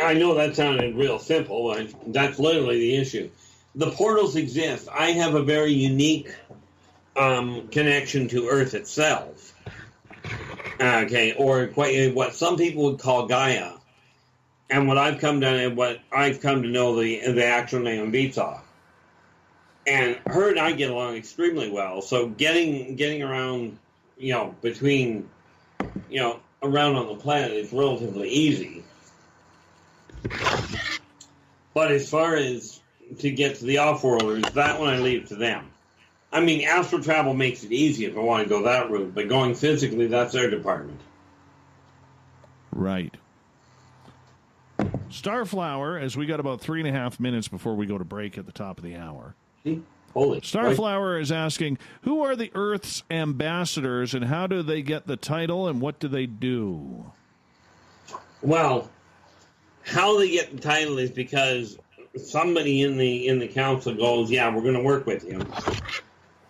I know that sounded real simple, but that's literally the issue. The portals exist. I have a very unique connection to Earth itself. Okay, or what some people would call Gaia. And what I've come to know the actual name Vitsa. And her and I get along extremely well. So getting around, between, around on the planet is relatively easy. But as far as to get to the off-worlders, that one I leave to them. I mean, astral travel makes it easy if I want to go that route, but going physically, that's their department. Right. Starflower, as we got about 3.5 minutes before we go to break at the top of the hour. Starflower is asking, who are the Earth's ambassadors and how do they get the title and what do they do? Well, how they get the title is because somebody in the council goes, yeah, we're going to work with you.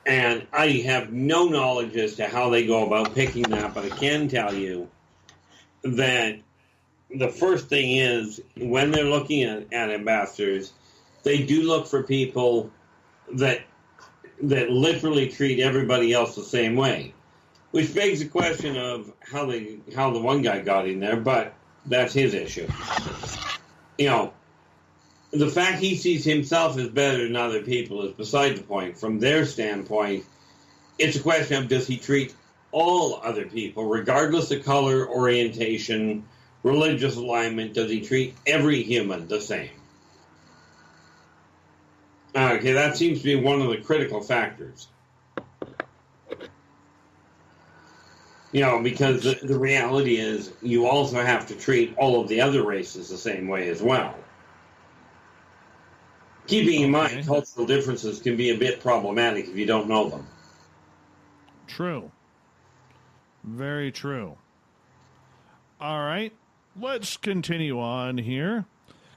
And I have no knowledge as to how they go about picking that, but I can tell you that the first thing is, when they're looking at ambassadors, they do look for people that literally treat everybody else the same way. Which begs the question of how the one guy got in there, but that's his issue. The fact he sees himself as better than other people is beside the point. From their standpoint, it's a question of, does he treat all other people, regardless of color, orientation, religious alignment, does he treat every human the same? Okay, that seems to be one of the critical factors. Because the reality is you also have to treat all of the other races the same way as well. Keeping in mind, cultural differences can be a bit problematic if you don't know them. True. Very true. All right, let's continue on here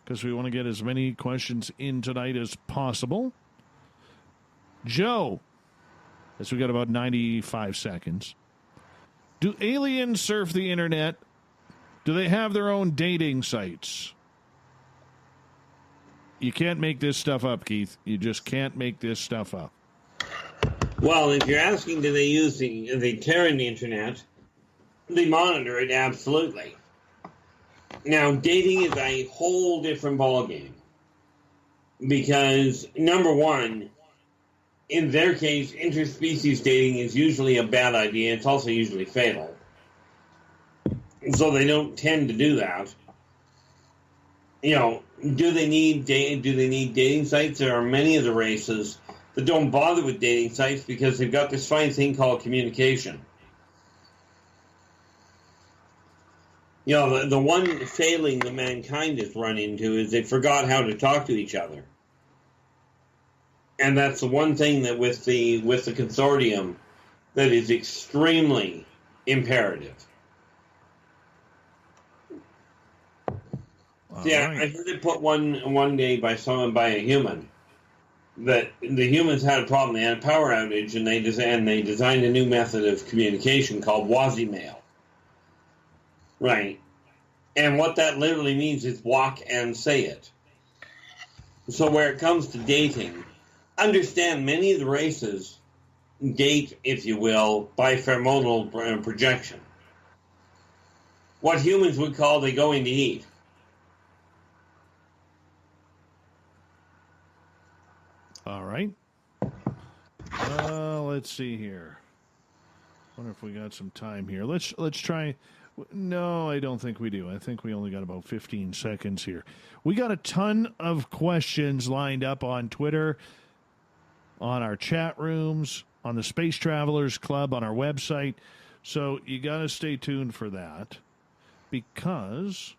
because we want to get as many questions in tonight as possible. Joe, as we got about 95 seconds. Do aliens surf the internet? Do they have their own dating sites? You can't make this stuff up, Keith. You just can't make this stuff up. Well, if you're asking do they use the Terran internet, they monitor it, absolutely. Now, dating is a whole different ballgame. Because, number one, in their case, interspecies dating is usually a bad idea. It's also usually fatal. So they don't tend to do that. Do they need dating sites? There are many of the races that don't bother with dating sites because they've got this fine thing called communication. The one failing that mankind has run into is they forgot how to talk to each other. And that's the one thing that with the consortium that is extremely imperative. I heard it put one day by a human that the humans had a problem. They had a power outage, and they designed a new method of communication called Wazimail. Right. And what that literally means is walk and say it. So where it comes to dating, understand many of the races date, if you will, by pheromonal projection. What humans would call they going to eat. All right. Let's see here. Wonder if we got some time here. Let's try. No, I don't think we do. I think we only got about 15 seconds here. We got a ton of questions lined up on Twitter, on our chat rooms, on the Space Travelers Club, on our website. So you got to stay tuned for that because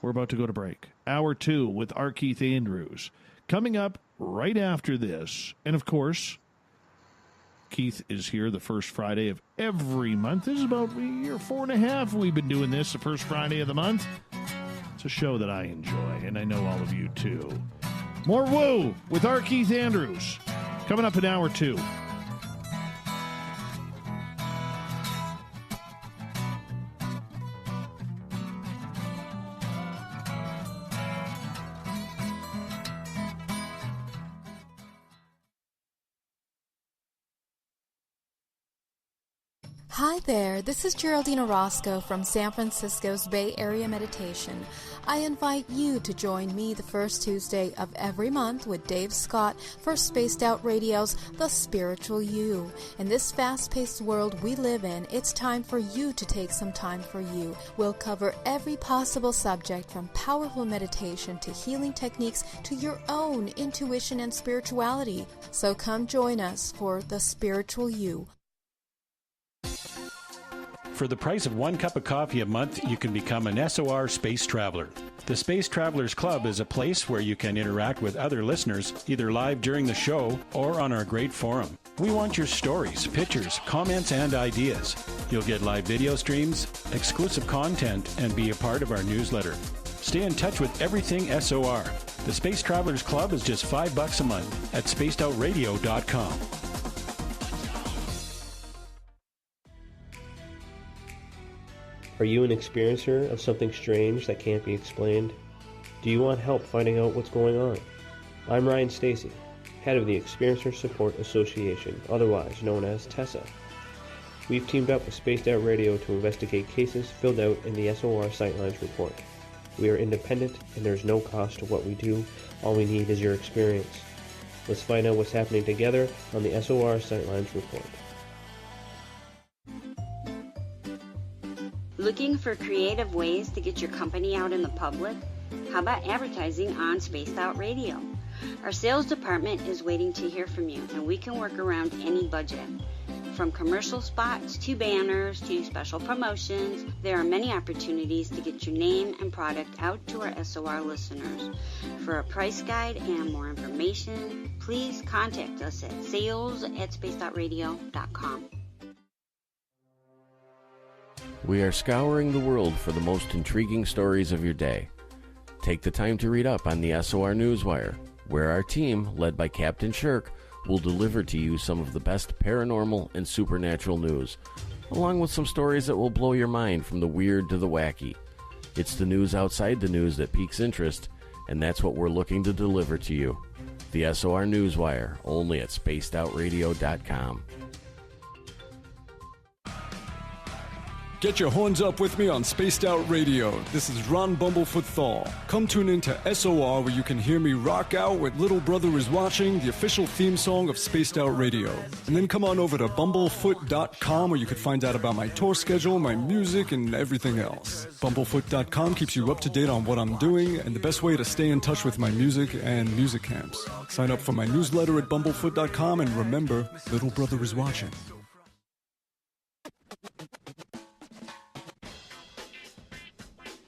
we're about to go to break. Hour 2 with R. Keith Andrews. Coming up right after this. And, of course, Keith is here the first Friday of every month. This is about a year, 4.5 we've been doing this, the first Friday of the month. It's a show that I enjoy, and I know all of you, too. More Woo with R. Keith Andrews. Coming up in Hour 2. Hi there, this is Geraldine Orozco from San Francisco's Bay Area Meditation. I invite you to join me the first Tuesday of every month with Dave Scott for Spaced Out Radio's The Spiritual You. In this fast-paced world we live in, it's time for you to take some time for you. We'll cover every possible subject from powerful meditation to healing techniques to your own intuition and spirituality. So come join us for The Spiritual You. For the price of 1 cup of coffee a month, you can become an SOR Space Traveler. The Space Travelers Club is a place where you can interact with other listeners, either live during the show or on our great forum. We want your stories, pictures, comments, and ideas. You'll get live video streams, exclusive content, and be a part of our newsletter. Stay in touch with everything SOR. The Space Travelers Club is just $5 a month at spacedoutradio.com. Are you an experiencer of something strange that can't be explained? Do you want help finding out what's going on? I'm Ryan Stacy, head of the Experiencer Support Association, otherwise known as TESSA. We've teamed up with Spaced Out Radio to investigate cases filled out in the SOR Sightlines report. We are independent and there's no cost to what we do. All we need is your experience. Let's find out what's happening together on the SOR Sightlines report. Looking for creative ways to get your company out in the public? How about advertising on Spaced Out Radio? Our sales department is waiting to hear from you, and we can work around any budget. From commercial spots to banners to special promotions, there are many opportunities to get your name and product out to our SOR listeners. For a price guide and more information, please contact us at sales@spacedoutradio.com. We are scouring the world for the most intriguing stories of your day. Take the time to read up on the SOR Newswire, where our team, led by Captain Shirk, will deliver to you some of the best paranormal and supernatural news, along with some stories that will blow your mind from the weird to the wacky. It's the news outside the news that piques interest, and that's what we're looking to deliver to you. The SOR Newswire, only at spacedoutradio.com. Get your horns up with me on Spaced Out Radio. This is Ron Bumblefoot Thal. Come tune in to SOR, where you can hear me rock out with Little Brother is Watching, the official theme song of Spaced Out Radio. And then come on over to bumblefoot.com, where you can find out about my tour schedule, my music, and everything else. Bumblefoot.com keeps you up to date on what I'm doing and the best way to stay in touch with my music and music camps. Sign up for my newsletter at bumblefoot.com, and remember, Little Brother is Watching.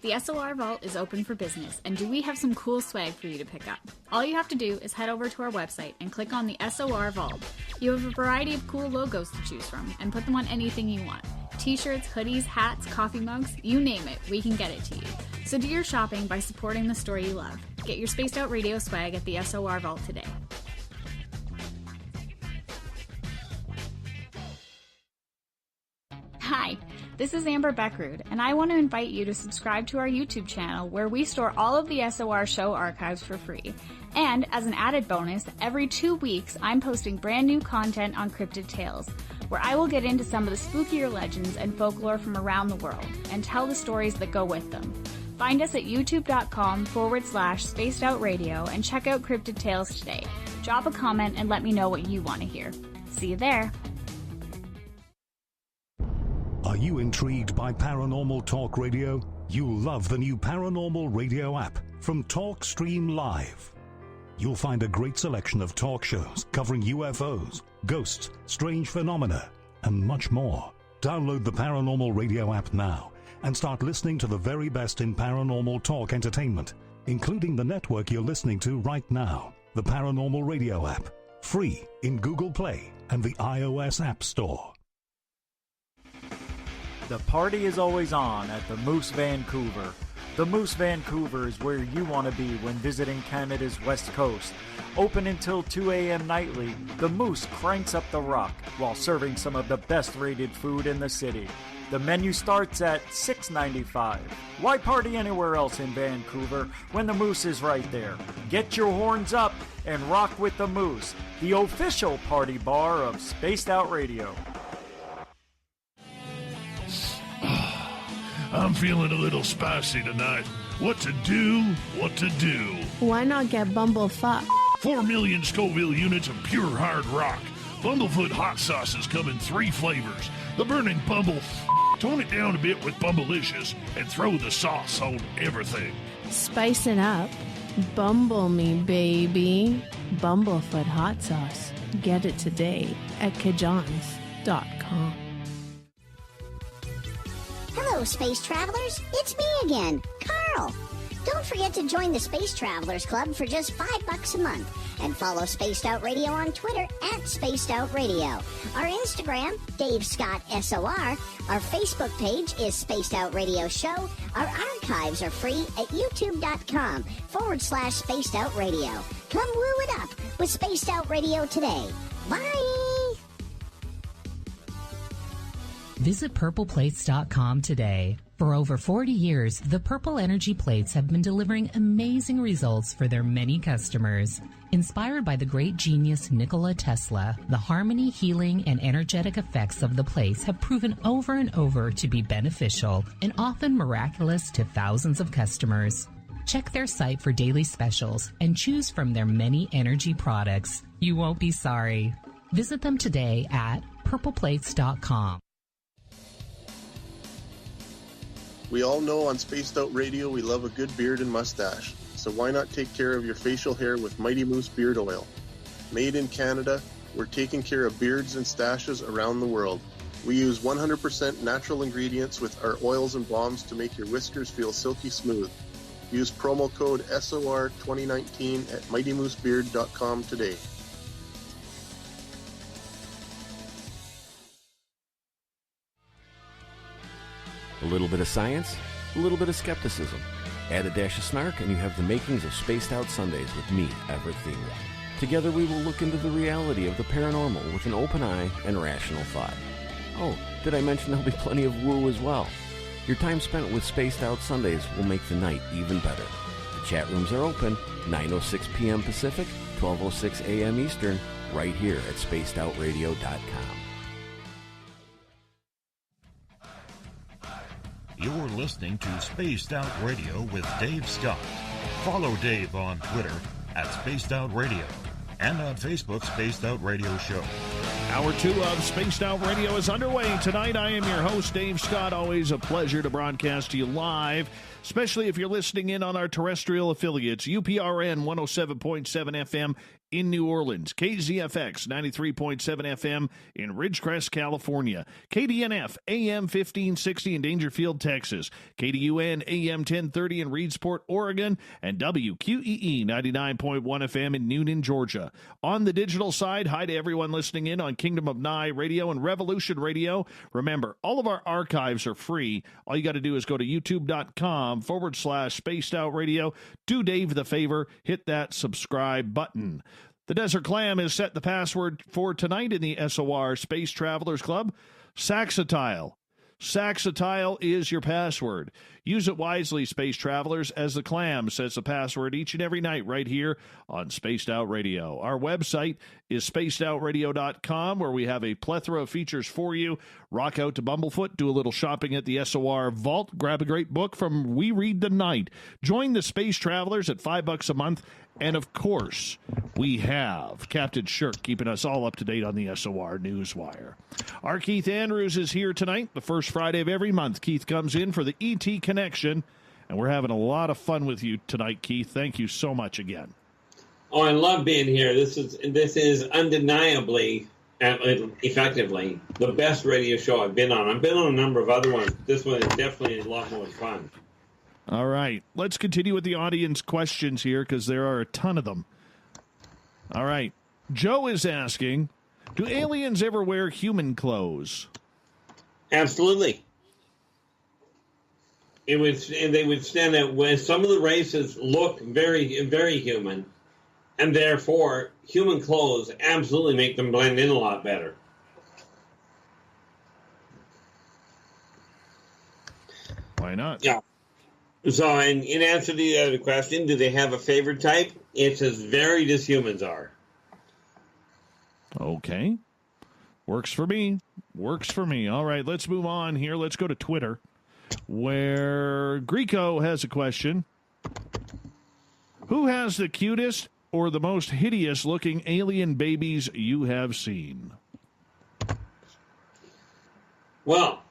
The SOR Vault is open for business, and do we have some cool swag for you to pick up? All you have to do is head over to our website and click on the SOR Vault. You have a variety of cool logos to choose from, and put them on anything you want. T-shirts, hoodies, hats, coffee mugs, you name it, we can get it to you. So do your shopping by supporting the store you love. Get your Spaced Out Radio swag at the SOR Vault today. Hi, this is Amber Beckrud, and I want to invite you to subscribe to our YouTube channel, where we store all of the SOR show archives for free. And as an added bonus, every 2 weeks I'm posting brand new content on Cryptid Tales, where I will get into some of the spookier legends and folklore from around the world, and tell the stories that go with them. Find us at youtube.com/spacedoutradio and check out Cryptid Tales today. Drop a comment and let me know what you want to hear. See you there. Are you intrigued by Paranormal Talk Radio? You'll love the new Paranormal Radio app from TalkStream Live. You'll find a great selection of talk shows covering UFOs, ghosts, strange phenomena, and much more. Download the Paranormal Radio app now and start listening to the very best in paranormal talk entertainment, including the network you're listening to right now, the Paranormal Radio app, free in Google Play and the iOS App Store. The party is always on at the Moose Vancouver. The Moose Vancouver is where you want to be when visiting Canada's West Coast. Open until 2 a.m. nightly, the Moose cranks up the rock while serving some of the best rated food in the city. The menu starts at $6.95. Why party anywhere else in Vancouver when the Moose is right there? Get your horns up and rock with the Moose, the official party bar of Spaced Out Radio. I'm feeling a little spicy tonight. What to do? What to do? Why not get Bumblefuck? 4 million Scoville units of pure hard rock. Bumblefoot hot sauces come in 3 flavors. The burning Bumble. Tone it down a bit with Bumblicious and throw the sauce on everything. Spice it up. Bumble me, baby. Bumblefoot hot sauce. Get it today at kajans.com. Hello, space travelers. It's me again, Carl. Don't forget to join the Space Travelers Club for just $5 a month. And follow Spaced Out Radio on Twitter at Spaced Out Radio. Our Instagram, Dave Scott SOR. Our Facebook page is Spaced Out Radio Show. Our archives are free at youtube.com/Spaced Out Radio. Come woo it up with Spaced Out Radio today. Bye! Visit purpleplates.com today. For over 40 years, the Purple Energy Plates have been delivering amazing results for their many customers. Inspired by the great genius Nikola Tesla, the harmony, healing, and energetic effects of the plates have proven over and over to be beneficial and often miraculous to thousands of customers. Check their site for daily specials and choose from their many energy products. You won't be sorry. Visit them today at purpleplates.com. We all know on Spaced Out Radio we love a good beard and mustache, so why not take care of your facial hair with Mighty Moose Beard Oil? Made in Canada, We're taking care of beards and stashes around the world. We use 100% natural ingredients with our oils and balms to make your whiskers feel silky smooth. Use promo code SOR2019 at MightyMooseBeard.com today. A little bit of science, a little bit of skepticism. Add a dash of snark and you have the makings of Spaced Out Sundays with me, Everett Thieme. Together we will look into the reality of the paranormal with an open eye and rational thought. Oh, did I mention there'll be plenty of woo as well? Your time spent with Spaced Out Sundays will make the night even better. The chat rooms are open, 9:06 p.m. Pacific, 12:06 a.m. Eastern, right here at spacedoutradio.com. You're listening to Spaced Out Radio with Dave Scott. Follow Dave on Twitter at Spaced Out Radio and on Facebook, Spaced Out Radio Show. Hour 2 of Spaced Out Radio is underway. Tonight, I am your host, Dave Scott. Always a pleasure to broadcast to you live, especially if you're listening in on our terrestrial affiliates, UPRN 107.7 FM in New Orleans, KZFX 93.7 FM in Ridgecrest, California, KDNF AM 1560 in Dangerfield, Texas, KDUN AM 1030 in Reedsport, Oregon, and WQEE 99.1 FM in Noonan, Georgia. On the digital side, hi to everyone listening in on Kingdom of Nye Radio and Revolution Radio. Remember, all of our archives are free. All you got to do is go to youtube.com/Spaced Out Radio. Do Dave the favor, hit that subscribe button. The Desert Clam has set the password for tonight in the SOR Space Travelers Club. Saxatile. Saxatile is your password. Use it wisely, Space Travelers, as the Clam sets the password each and every night right here on Spaced Out Radio. Our website is spacedoutradio.com, where we have a plethora of features for you. Rock out to Bumblefoot, do a little shopping at the SOR Vault, grab a great book from We Read the Night. Join the Space Travelers at $5 a month. And, of course, we have Captain Shirk keeping us all up to date on the SOR Newswire. Our Keith Andrews is here tonight, the first Friday of every month. Keith comes in for the ET Connection, and we're having a lot of fun with you tonight, Keith. Thank you so much again. Oh, I love being here. This is undeniably, effectively, the best radio show I've been on. I've been on a number of other ones. This one is definitely a lot more fun. All right, let's continue with the audience questions here because there are a ton of them. All right, Joe is asking, do aliens ever wear human clothes? Absolutely. They would stand out when some of the races look very, very human, and therefore human clothes absolutely make them blend in a lot better. Why not? Yeah. So, in answer to the other question, do they have a favorite type? It's as varied as humans are. Okay. Works for me. Works for me. All right, let's move on here. Let's go to Twitter, where Greco has a question. Who has the cutest or the most hideous-looking alien babies you have seen? Well,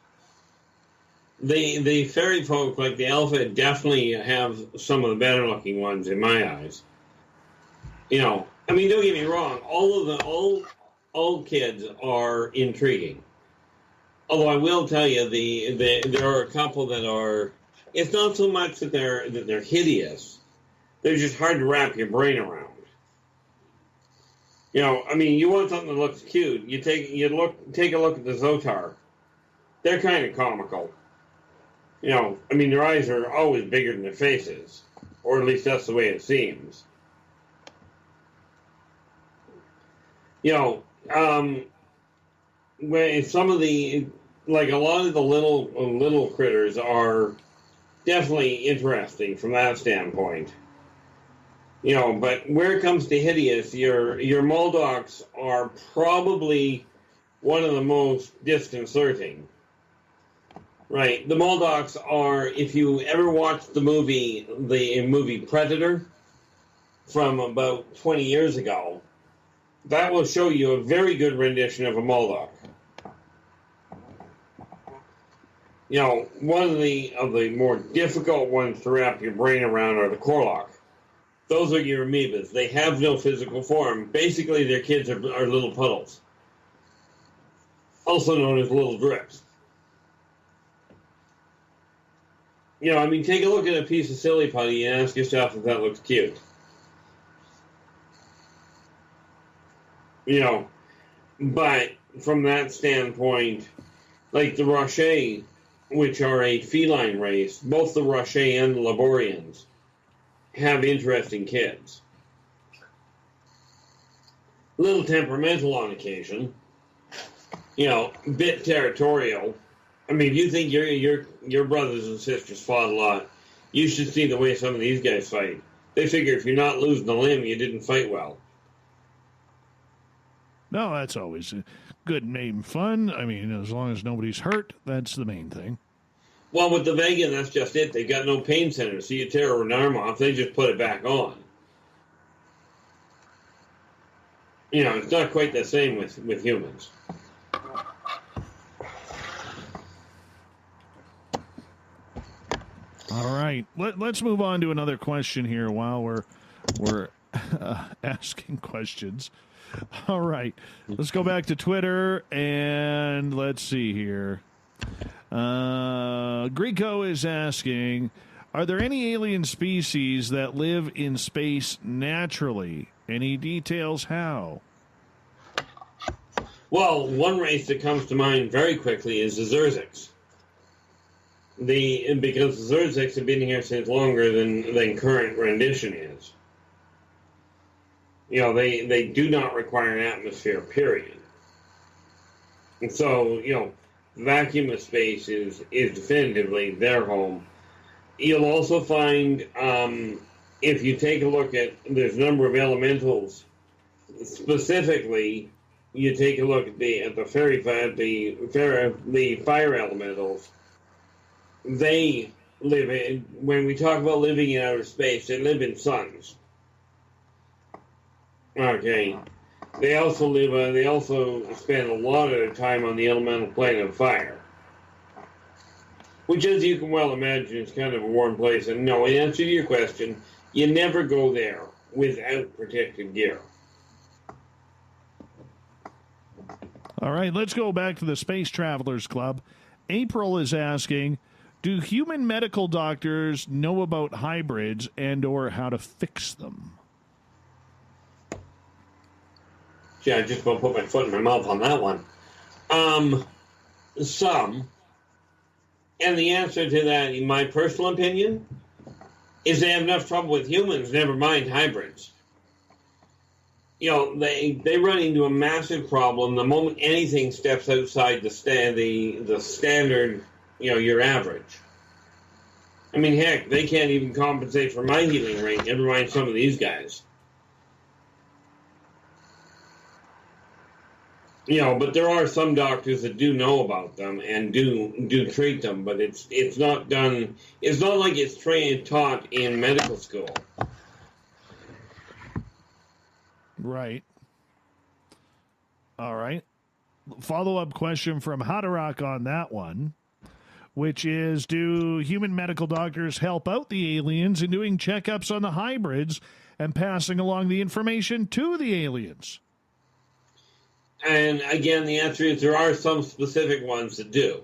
the fairy folk, like the alpha, definitely have some of the better-looking ones in my eyes. You know, I mean, don't get me wrong. All of the old kids are intriguing. Although I will tell you, there are a couple that are. It's not so much that they're hideous; they're just hard to wrap your brain around. You know, I mean, you want something that looks cute. Take a look at the Zotar. They're kind of comical. You know, I mean, their eyes are always bigger than their faces, or at least that's the way it seems. You know, when some of the, like a lot of the little critters are definitely interesting from that standpoint. You know, but where it comes to hideous, your Moldocs are probably one of the most disconcerting. Right. The Moldocs are, if you ever watched the movie Predator from about 20 years ago, that will show you a very good rendition of a Moldoc. You know, one of the more difficult ones to wrap your brain around are the Korlok. Those are your amoebas. They have no physical form. Basically, their kids are little puddles, also known as little drips. You know, I mean, take a look at a piece of silly putty and ask yourself if that looks cute. You know, but from that standpoint, like the Rocher, which are a feline race, both the Rocher and the Laborians have interesting kids. A little temperamental on occasion, you know, a bit territorial. I mean, if you think your brothers and sisters fought a lot, you should see the way some of these guys fight. They figure if you're not losing a limb, you didn't fight well. No, that's always a good name fun. I mean, as long as nobody's hurt, that's the main thing. Well, with the Vegan, that's just it. They've got no pain center, so you tear an arm off, they just put it back on. You know, it's not quite the same with humans. All right, let's move on to another question here while we're asking questions. All right, let's go back to Twitter and let's see here. Greco is asking, are there any alien species that live in space naturally? Any details how? Well, one race that comes to mind very quickly is the Zerziks. Because the Zerziks have been here since longer than current rendition is. You know, they do not require an atmosphere, period. And so, you know, vacuum of space is definitively their home. You'll also find, if you take a look at, there's a number of elementals. Specifically, you take a look at the fire elementals. They live in, when we talk about living in outer space, they live in suns. Okay. They also they also spend a lot of their time on the elemental plane of fire. Which, as you can well imagine, is kind of a warm place. And no, in answer to your question, you never go there without protective gear. All right, let's go back to the Space Travelers Club. April is asking, do human medical doctors know about hybrids and or how to fix them? Yeah, I just about put my foot in my mouth on that one. Some. And the answer to that, in my personal opinion, is they have enough trouble with humans, never mind hybrids. You know, they run into a massive problem the moment anything steps outside the standard, you know, your average. I mean, heck, they can't even compensate for my healing rate, never mind some of these guys. You know, but there are some doctors that do know about them and do treat them, but it's not done. It's not like it's taught in medical school. Right. All right. Follow-up question from Hadarok on that one, which is, do human medical doctors help out the aliens in doing checkups on the hybrids and passing along the information to the aliens? And again, the answer is there are some specific ones that do.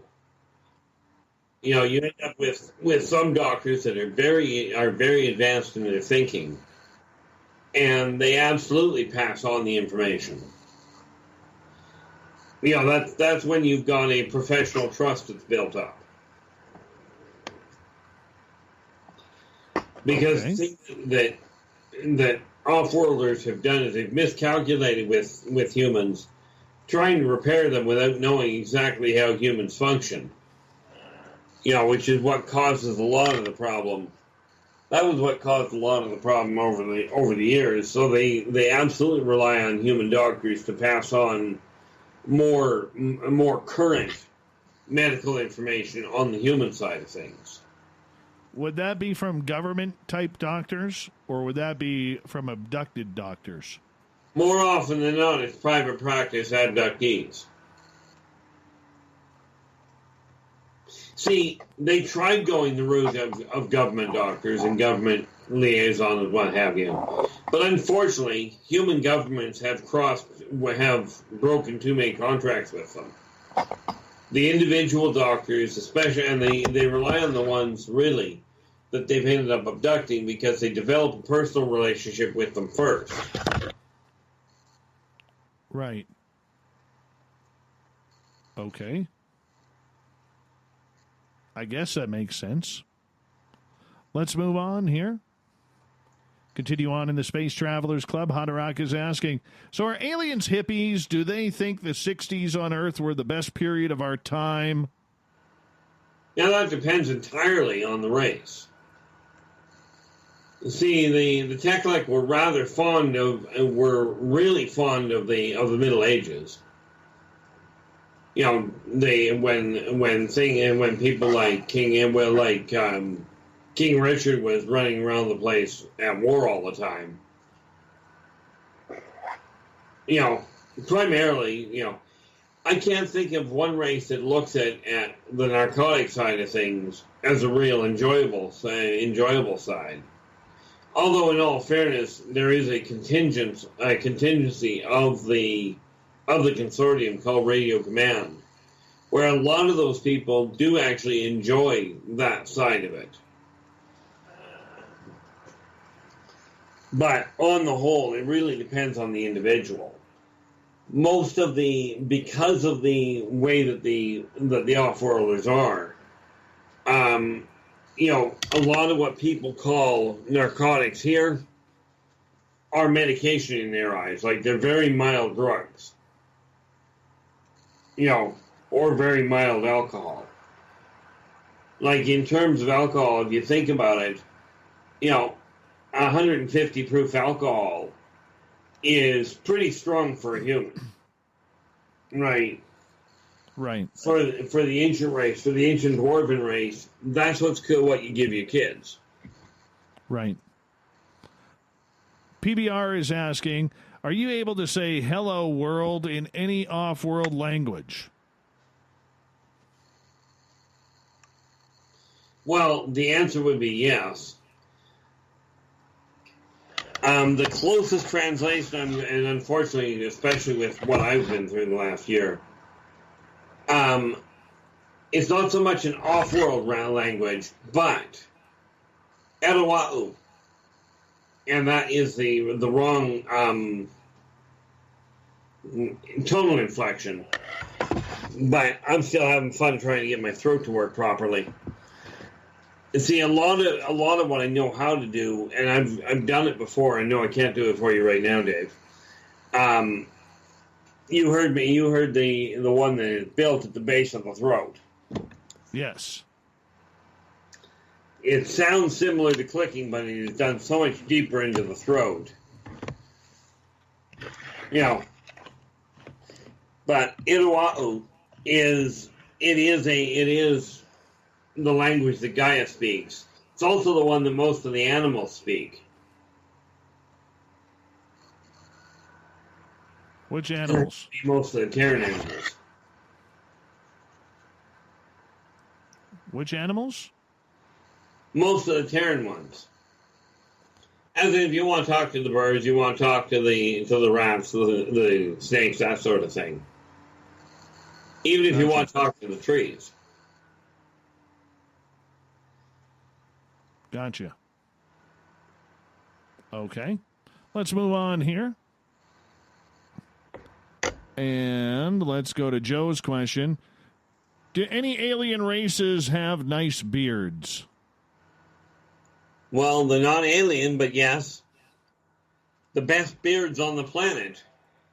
You know, you end up with some doctors that are very advanced in their thinking, and they absolutely pass on the information. You know, that's when you've got a professional trust that's built up. Because the thing that off-worlders have done is they've miscalculated with humans, trying to repair them without knowing exactly how humans function. You know, which is what causes a lot of the problem. That was what caused a lot of the problem over the years. So they absolutely rely on human doctors to pass on more current medical information on the human side of things. Would that be from government-type doctors, or would that be from abducted doctors? More often than not, it's private practice abductees. See, they tried going the route of government doctors and government liaisons and what have you. But unfortunately, human governments have broken too many contracts with them. The individual doctors, especially, and they rely on the ones, really, that they've ended up abducting because they develop a personal relationship with them first. Right. Okay. I guess that makes sense. Let's move on here. Continue on in the Space Travelers Club. Hadarok is asking, so are aliens hippies? Do they think the 60s on Earth were the best period of our time? Now, that depends entirely on the race. See, the Teklik were really fond of the Middle Ages. You know, when people like King Richard was running around the place at war all the time. You know, primarily, you know, I can't think of one race that looks at the narcotic side of things as a real enjoyable side. Although, in all fairness, there is a contingency of the consortium called Radio Command, where a lot of those people do actually enjoy that side of it. But on the whole, it really depends on the individual. Because of the way that the off-worlders are, you know, a lot of what people call narcotics here are medication in their eyes. Like, they're very mild drugs. You know, or very mild alcohol. Like, in terms of alcohol, if you think about it, you know, 150 proof alcohol is pretty strong for a human. Right. Right. For the ancient race, for the ancient dwarven race, that's what you give your kids. Right. PBR is asking, are you able to say hello world in any off-world language? Well, the answer would be yes. The closest translation, and unfortunately, especially with what I've been through the last year, it's not so much an off-world language, but Etowa'u. And that is the wrong tonal inflection. But I'm still having fun trying to get my throat to work properly. See, a lot of what I know how to do, and I've done it before. I know I can't do it for you right now, Dave. You heard me. You heard the one that is built at the base of the throat. Yes. It sounds similar to clicking, but it is done so much deeper into the throat. You know. But Etowa'u is the language that Gaia speaks. It's also the one that most of the animals speak. Which animals? Most of the Terran animals. Which animals? Most of the Terran ones. As in, if you want to talk to the birds, you want to talk to the rats, the snakes, that sort of thing. Even if you want to talk to the trees. Gotcha. Okay. Let's move on here. And let's go to Joe's question. Do any alien races have nice beards? Well, they're not alien, but yes. The best beards on the planet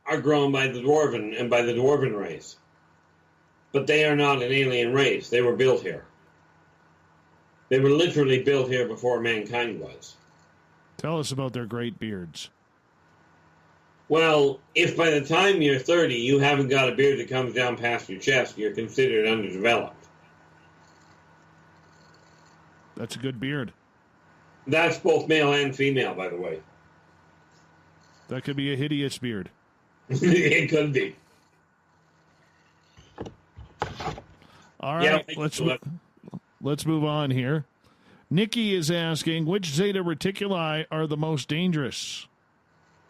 are grown by the dwarven race. But they are not an alien race. They were built here. They were literally built here before mankind was. Tell us about their great beards. Well, if by the time you're 30 you haven't got a beard that comes down past your chest, you're considered underdeveloped. That's a good beard. That's both male and female, by the way. That could be a hideous beard. It could be. All right, let's move on here. Nikki is asking, which Zeta Reticuli are the most dangerous?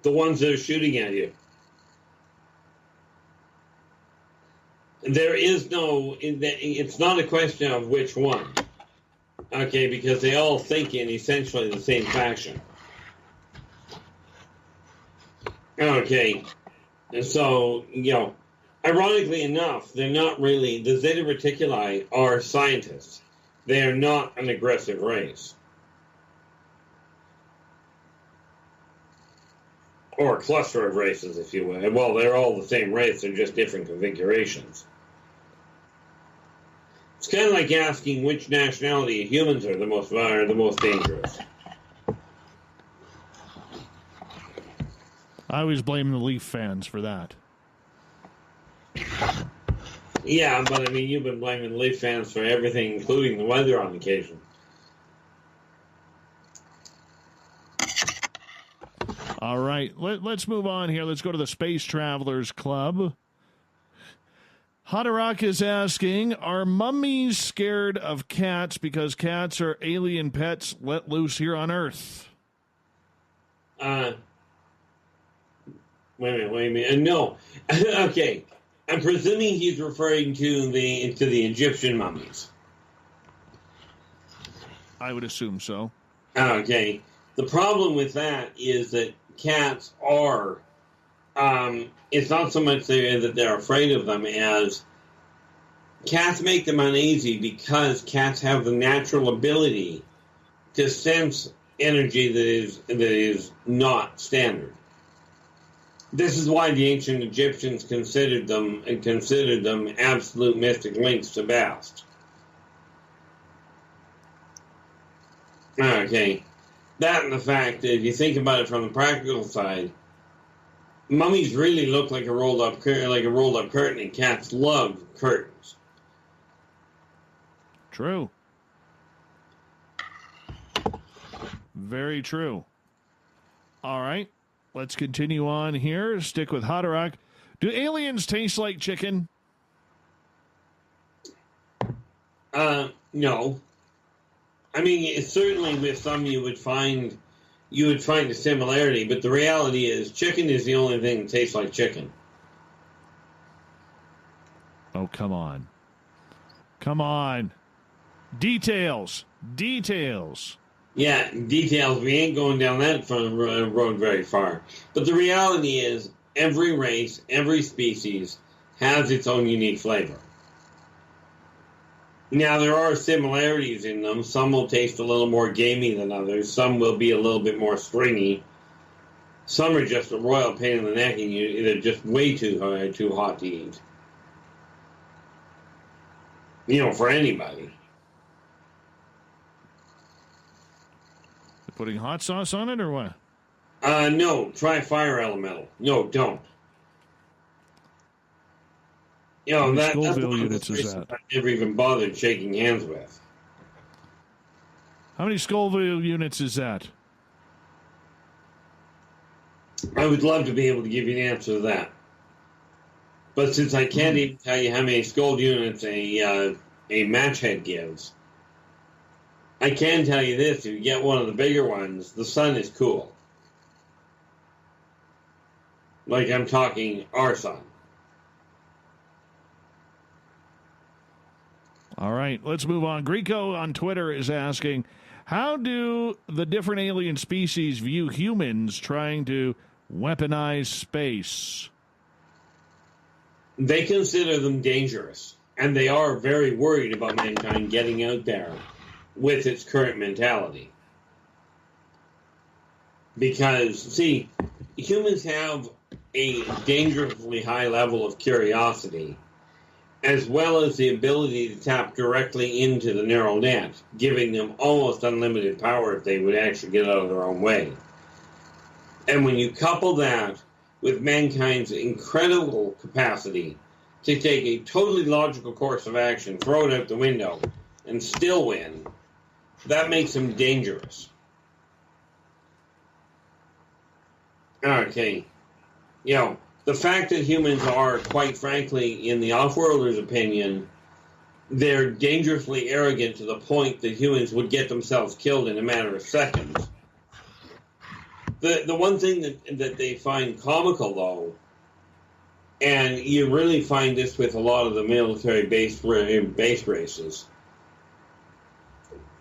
The ones that are shooting at you. There is no, it's not a question of which one. Okay, because they all think in essentially the same fashion. Okay, and so, ironically enough, they're not really, the Zeta Reticuli are scientists. They are not an aggressive race. Or a cluster of races, if you will. Well, they're all the same race, they're just different configurations. It's kind of like asking which nationality of humans are the most dangerous. I always blame the Leaf fans for that. Yeah, but I mean, you've been blaming Leaf fans for everything, including the weather on occasion. All right, let's move on here. Let's go to the Space Travelers Club. Hadarak is asking, are mummies scared of cats because cats are alien pets let loose here on Earth? Wait a minute. No. Okay. I'm presuming he's referring to the Egyptian mummies. I would assume so. Okay. The problem with that is that cats are, it's not so much that they're afraid of them as cats make them uneasy because cats have the natural ability to sense energy that is not standard. This is why the ancient Egyptians considered them absolute mystic links to Bast. Okay. That and the fact that if you think about it from the practical side, mummies really look like a rolled up curtain, and cats love curtains. True. Very true. All right. Let's continue on here. Stick with Hadarak. Do aliens taste like chicken? No. I mean, certainly with some you would find a similarity, but the reality is chicken is the only thing that tastes like chicken. Oh, come on. Come on. Details. Yeah, details. We ain't going down that road very far. But the reality is, every race, every species has its own unique flavor. Now, there are similarities in them. Some will taste a little more gamey than others. Some will be a little bit more stringy. Some are just a royal pain in the neck, and they're just way too hot to eat. For anybody. Putting hot sauce on it or what? No. Try fire elemental. No, don't. How many that's Scoville one units of the is that? I never even bothered shaking hands with. How many Scoville units is that? I would love to be able to give you an answer to that. But since I can't even tell you how many Scoville units a match head gives, I can tell you this: if you get one of the bigger ones, the sun is cool. Like I'm talking our sun. All right, let's move on. Greco on Twitter is asking, how do the different alien species view humans trying to weaponize space? They consider them dangerous, and they are very worried about mankind getting out there with its current mentality. Because, see, humans have a dangerously high level of curiosity, as well as the ability to tap directly into the neural net, giving them almost unlimited power if they would actually get out of their own way. And when you couple that with mankind's incredible capacity to take a totally logical course of action, throw it out the window, and still win, that makes them dangerous. Okay. The fact that humans are, quite frankly, in the off-worlders' opinion, they're dangerously arrogant to the point that humans would get themselves killed in a matter of seconds. The one thing that they find comical, though, and you really find this with a lot of the military-based races,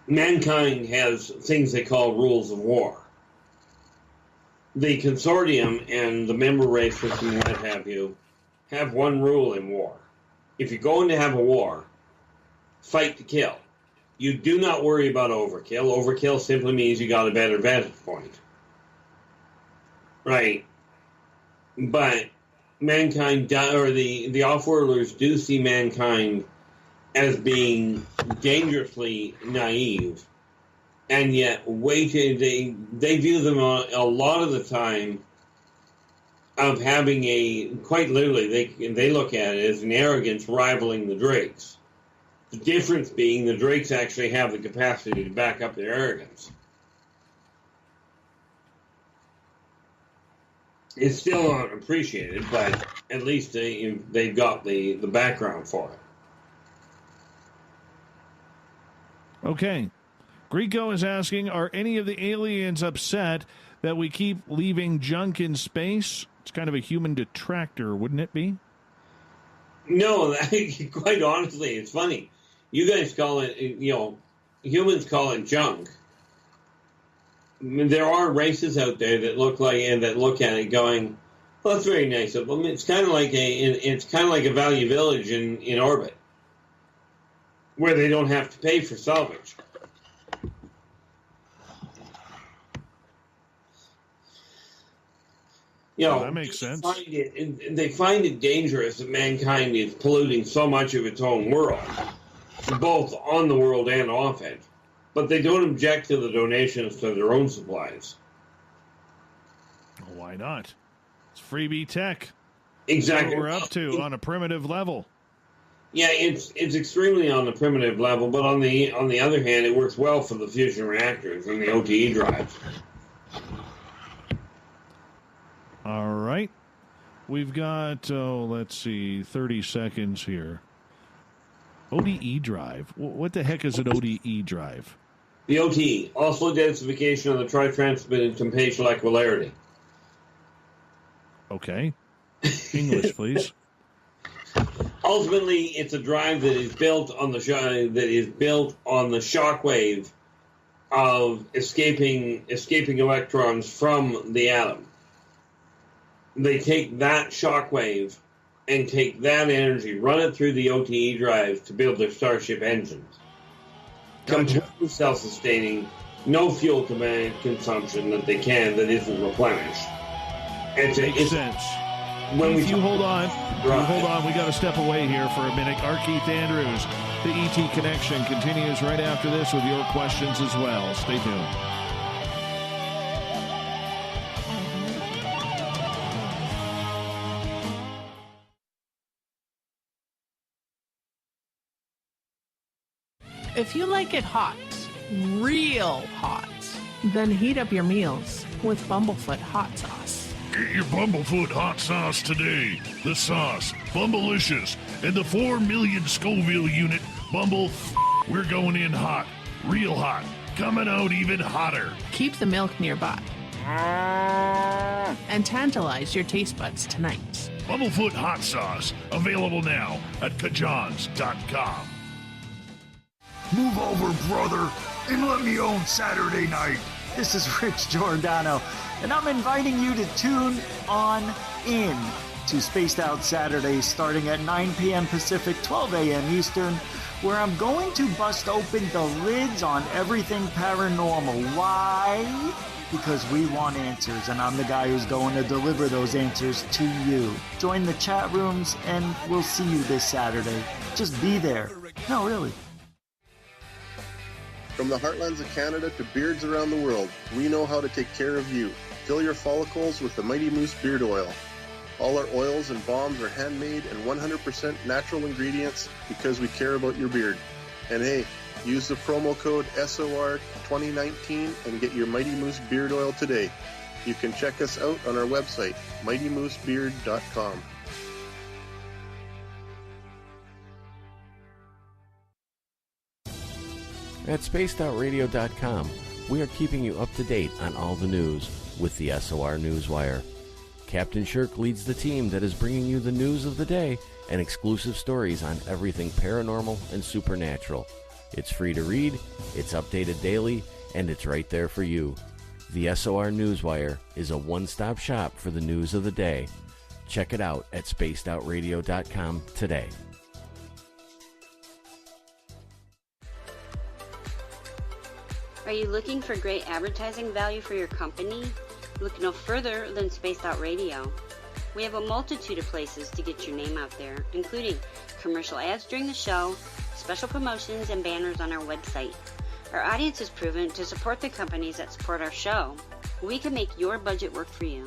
mankind has things they call rules of war. The consortium and the member races and what have you have one rule in war. If you're going to have a war, fight to kill. You do not worry about overkill. Overkill simply means you got a better vantage point. Right. But mankind, or the Offworlders do see mankind as being dangerously naive, and yet they view them a lot of the time of having quite literally, they look at it as an arrogance rivaling the Drakes. The difference being the Drakes actually have the capacity to back up their arrogance. It's still not appreciated, but at least they've got the background for it. Okay. Greco is asking, are any of the aliens upset that we keep leaving junk in space? It's kind of a human detractor, wouldn't it be? No, quite honestly, it's funny. You guys call it, humans call it junk. I mean, there are races out there that look at it going, well, that's very nice of them. It's kind of like a Value Village in orbit, where they don't have to pay for salvage. That makes sense. They find it dangerous that mankind is polluting so much of its own world, both on the world and off it. But they don't object to the donations to their own supplies. Why not? It's freebie tech. Exactly. That's what we're up to on a primitive level. Yeah, it's extremely on the primitive level, but on the other hand, it works well for the fusion reactors and the OTE drives. All right. We've got, 30 seconds here. ODE drive. What the heck is an ODE drive? The OTE, also densification of the tri-transmitted temperature equilarity. Okay. English, please. Ultimately, it's a drive that is built on the shockwave of escaping electrons from the atom. They take that shockwave and take that energy, run it through the OTE drive to build their Starship engines. Completely self-sustaining, no fuel consumption that isn't replenished. Makes sense. Keith, you hold on. We got to step away here for a minute. Our Keith Andrews, the ET Connection, continues right after this with your questions as well. Stay tuned. If you like it hot, real hot, then heat up your meals with Bumblefoot hot sauce. Get your Bumblefoot hot sauce today. The sauce, Bumblicious, and the 4 million Scoville unit Bumble. We're going in hot, real hot, coming out even hotter. Keep the milk nearby and tantalize your taste buds tonight. Bumblefoot hot sauce, available now at kajans.com. Move over, brother, and let me own Saturday night. This is Rich Giordano, and I'm inviting you to tune on in to Spaced Out Saturdays starting at 9 p.m. Pacific, 12 a.m. Eastern, where I'm going to bust open the lids on everything paranormal. Why? Because we want answers, and I'm the guy who's going to deliver those answers to you. Join the chat rooms, and we'll see you this Saturday. Just be there. No, really. From the heartlands of Canada to beards around the world, we know how to take care of you. Fill your follicles with the Mighty Moose Beard Oil. All our oils and balms are handmade and 100% natural ingredients because we care about your beard. And hey, use the promo code SOR2019 and get your Mighty Moose Beard Oil today. You can check us out on our website, mightymoosebeard.com. At spacedoutradio.com, we are keeping you up to date on all the news with the SOR Newswire. Captain Shirk leads the team that is bringing you the news of the day and exclusive stories on everything paranormal and supernatural. It's free to read, it's updated daily, and it's right there for you. The SOR Newswire is a one-stop shop for the news of the day. Check it out at spacedoutradio.com today. Are you looking for great advertising value for your company? Look no further than Spaced Out Radio. We have a multitude of places to get your name out there, including commercial ads during the show, special promotions, and banners on our website. Our audience is proven to support the companies that support our show. We can make your budget work for you.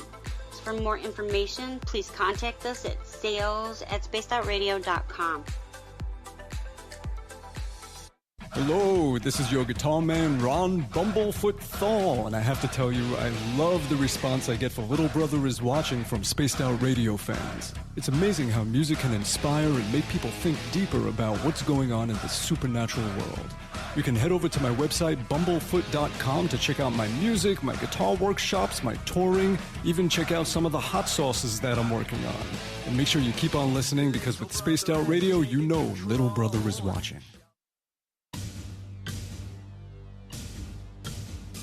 So for more information, please contact us at sales@spacedoutradio.com. Hello, this is your guitar man, Ron Bumblefoot Thal, and I have to tell you, I love the response I get for Little Brother is Watching from Spaced Out Radio fans. It's amazing how music can inspire and make people think deeper about what's going on in the supernatural world. You can head over to my website, bumblefoot.com, to check out my music, my guitar workshops, my touring, even check out some of the hot sauces that I'm working on. And make sure you keep on listening, because with Spaced Out Radio, you know Little Brother is watching.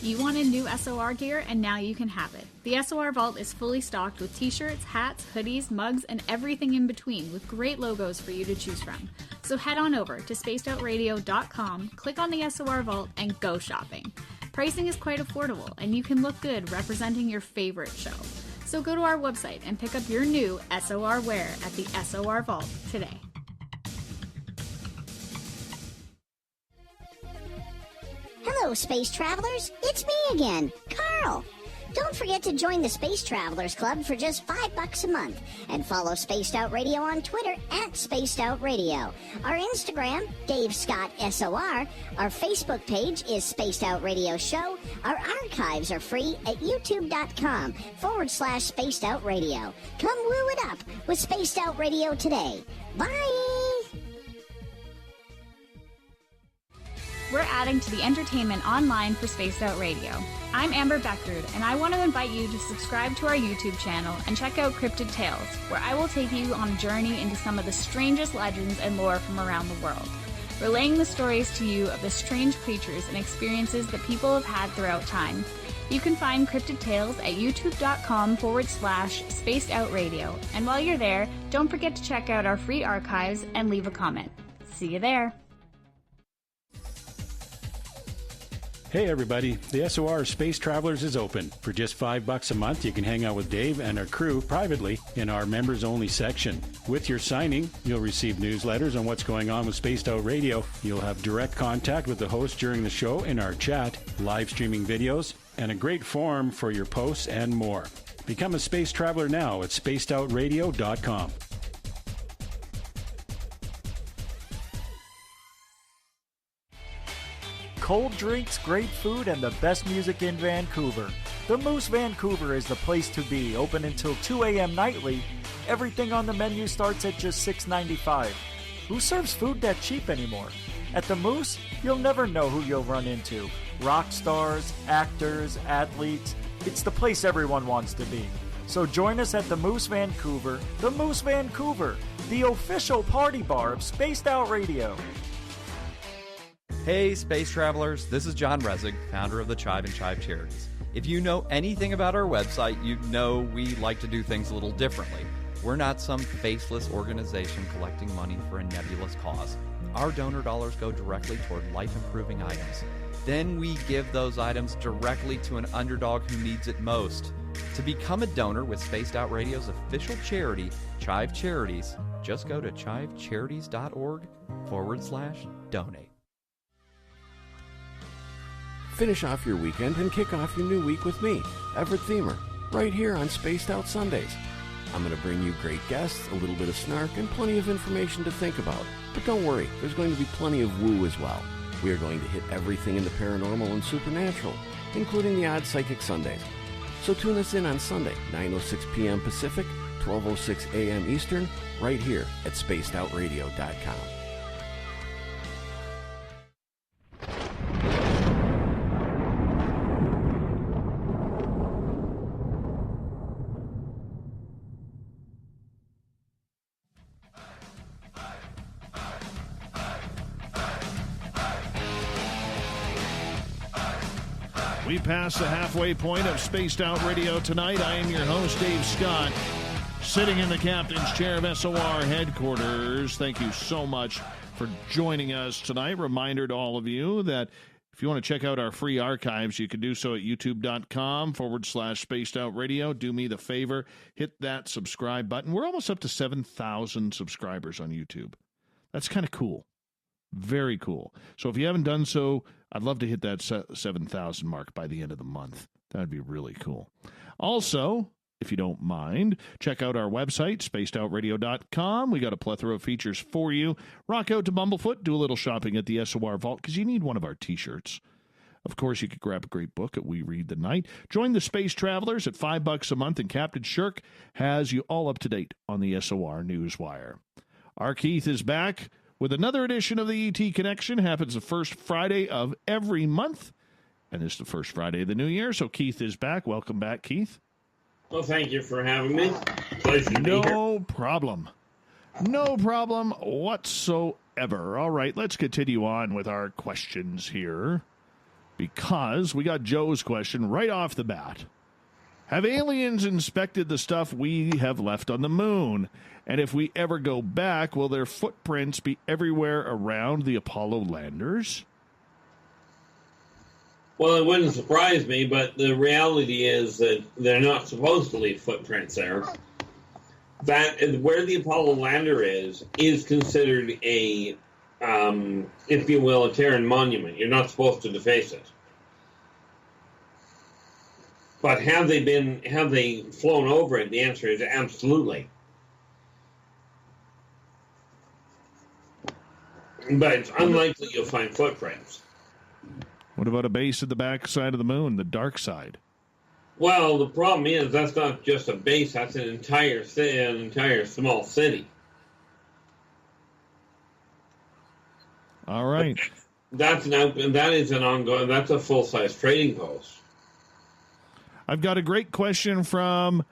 You wanted new SOR gear, and now you can have it. The SOR Vault is fully stocked with t-shirts, hats, hoodies, mugs, and everything in between, with great logos for you to choose from. So head on over to spacedoutradio.com, click on the SOR Vault, and go shopping. Pricing is quite affordable, and you can look good representing your favorite show. So go to our website and pick up your new SOR wear at the SOR Vault today. Hello, Space Travelers. It's me again, Carl. Don't forget to join the Space Travelers Club for just $5 a month, and follow Spaced Out Radio on Twitter at Spaced Out Radio. Our Instagram, Dave Scott SOR. Our Facebook page is Spaced Out Radio Show. Our archives are free at youtube.com/Spaced Out Radio. Come woo it up with Spaced Out Radio today. Bye! We're adding to the entertainment online for Spaced Out Radio. I'm Amber Beckrud, and I want to invite you to subscribe to our YouTube channel and check out Cryptid Tales, where I will take you on a journey into some of the strangest legends and lore from around the world, relaying the stories to you of the strange creatures and experiences that people have had throughout time. You can find Cryptid Tales at youtube.com/Spaced Out Radio, and while you're there, don't forget to check out our free archives and leave a comment. See you there. Hey everybody, the SOR Space Travelers is open. For just $5 a month, you can hang out with Dave and our crew privately in our members-only section. With your signing, you'll receive newsletters on what's going on with Spaced Out Radio. You'll have direct contact with the host during the show in our chat, live streaming videos, and a great forum for your posts and more. Become a Space Traveler now at spacedoutradio.com. Cold drinks, great food, and the best music in Vancouver. The Moose Vancouver is the place to be, open until 2 a.m. nightly. Everything on the menu starts at just $6.95. Who serves food that cheap anymore? At the Moose, you'll never know who you'll run into. Rock stars, actors, athletes. It's the place everyone wants to be. So join us at the Moose Vancouver, the official party bar of Spaced Out Radio. Hey, space travelers, this is John Resig, founder of the Chive and Chive Charities. If you know anything about our website, you know we like to do things a little differently. We're not some faceless organization collecting money for a nebulous cause. Our donor dollars go directly toward life-improving items. Then we give those items directly to an underdog who needs it most. To become a donor with Spaced Out Radio's official charity, Chive Charities, just go to chivecharities.org/donate. Finish off your weekend and kick off your new week with me, Everett Thiemer, right here on Spaced Out Sundays. I'm going to bring you great guests, a little bit of snark, and plenty of information to think about. But don't worry, there's going to be plenty of woo as well. We are going to hit everything in the paranormal and supernatural, including the odd psychic Sundays. So tune us in on Sunday, 9:06 p.m. Pacific, 12:06 a.m. Eastern, right here at spacedoutradio.com. We passed the halfway point of Spaced Out Radio tonight. I am your host, Dave Scott, sitting in the captain's chair of SOR headquarters. Thank you so much for joining us tonight. Reminder to all of you that if you want to check out our free archives, you can do so at youtube.com/Spaced Out Radio. Do me the favor, hit that subscribe button. We're almost up to 7,000 subscribers on YouTube. That's kind of cool. Very cool. So if you haven't done so, I'd love to hit that 7,000 mark by the end of the month. That would be really cool. Also, if you don't mind, check out our website, spacedoutradio.com. We got a plethora of features for you. Rock out to Bumblefoot, do a little shopping at the SOR Vault because you need one of our T-shirts. Of course, you could grab a great book at We Read the Night. Join the Space Travelers at $5 a month, and Captain Shirk has you all up to date on the SOR Newswire. Our Keith is back with another edition of the ET Connection. Happens the first Friday of every month, and this is the first Friday of the new year. So Keith is back. Welcome back, Keith. Well, thank you for having me. Pleasure to be here. No problem. No problem whatsoever. All right, let's continue on with our questions here because we got Joe's question right off the bat. Have aliens inspected the stuff we have left on the moon? And if we ever go back, will their footprints be everywhere around the Apollo landers? Well, it wouldn't surprise me, but the reality is that they're not supposed to leave footprints there. That where the Apollo lander is considered a, if you will, a Terran monument. You're not supposed to deface it. But have they flown over it? The answer is absolutely. But it's unlikely you'll find footprints. What about a base at the back side of the moon, the dark side? Well, the problem is that's not just a base. That's an entire small city. All right. That's a full-size trading post. I've got a great question from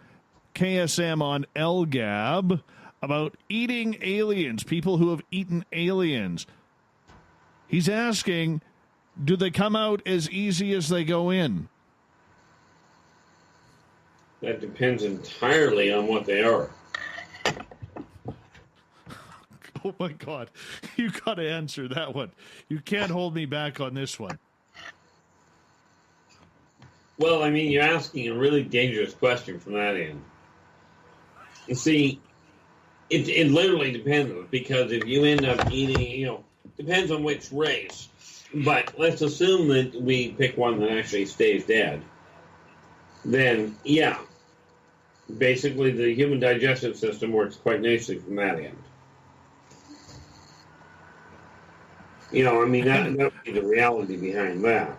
KSM on LGAB about eating aliens, people who have eaten aliens. He's asking, do they come out as easy as they go in? That depends entirely on what they are. Oh, my God. You got to answer that one. You can't hold me back on this one. Well, I mean, you're asking a really dangerous question from that end. You see, it literally depends, because if you end up eating, depends on which race. But let's assume that we pick one that actually stays dead. Then, yeah, basically the human digestive system works quite nicely from that end. That would be the reality behind that.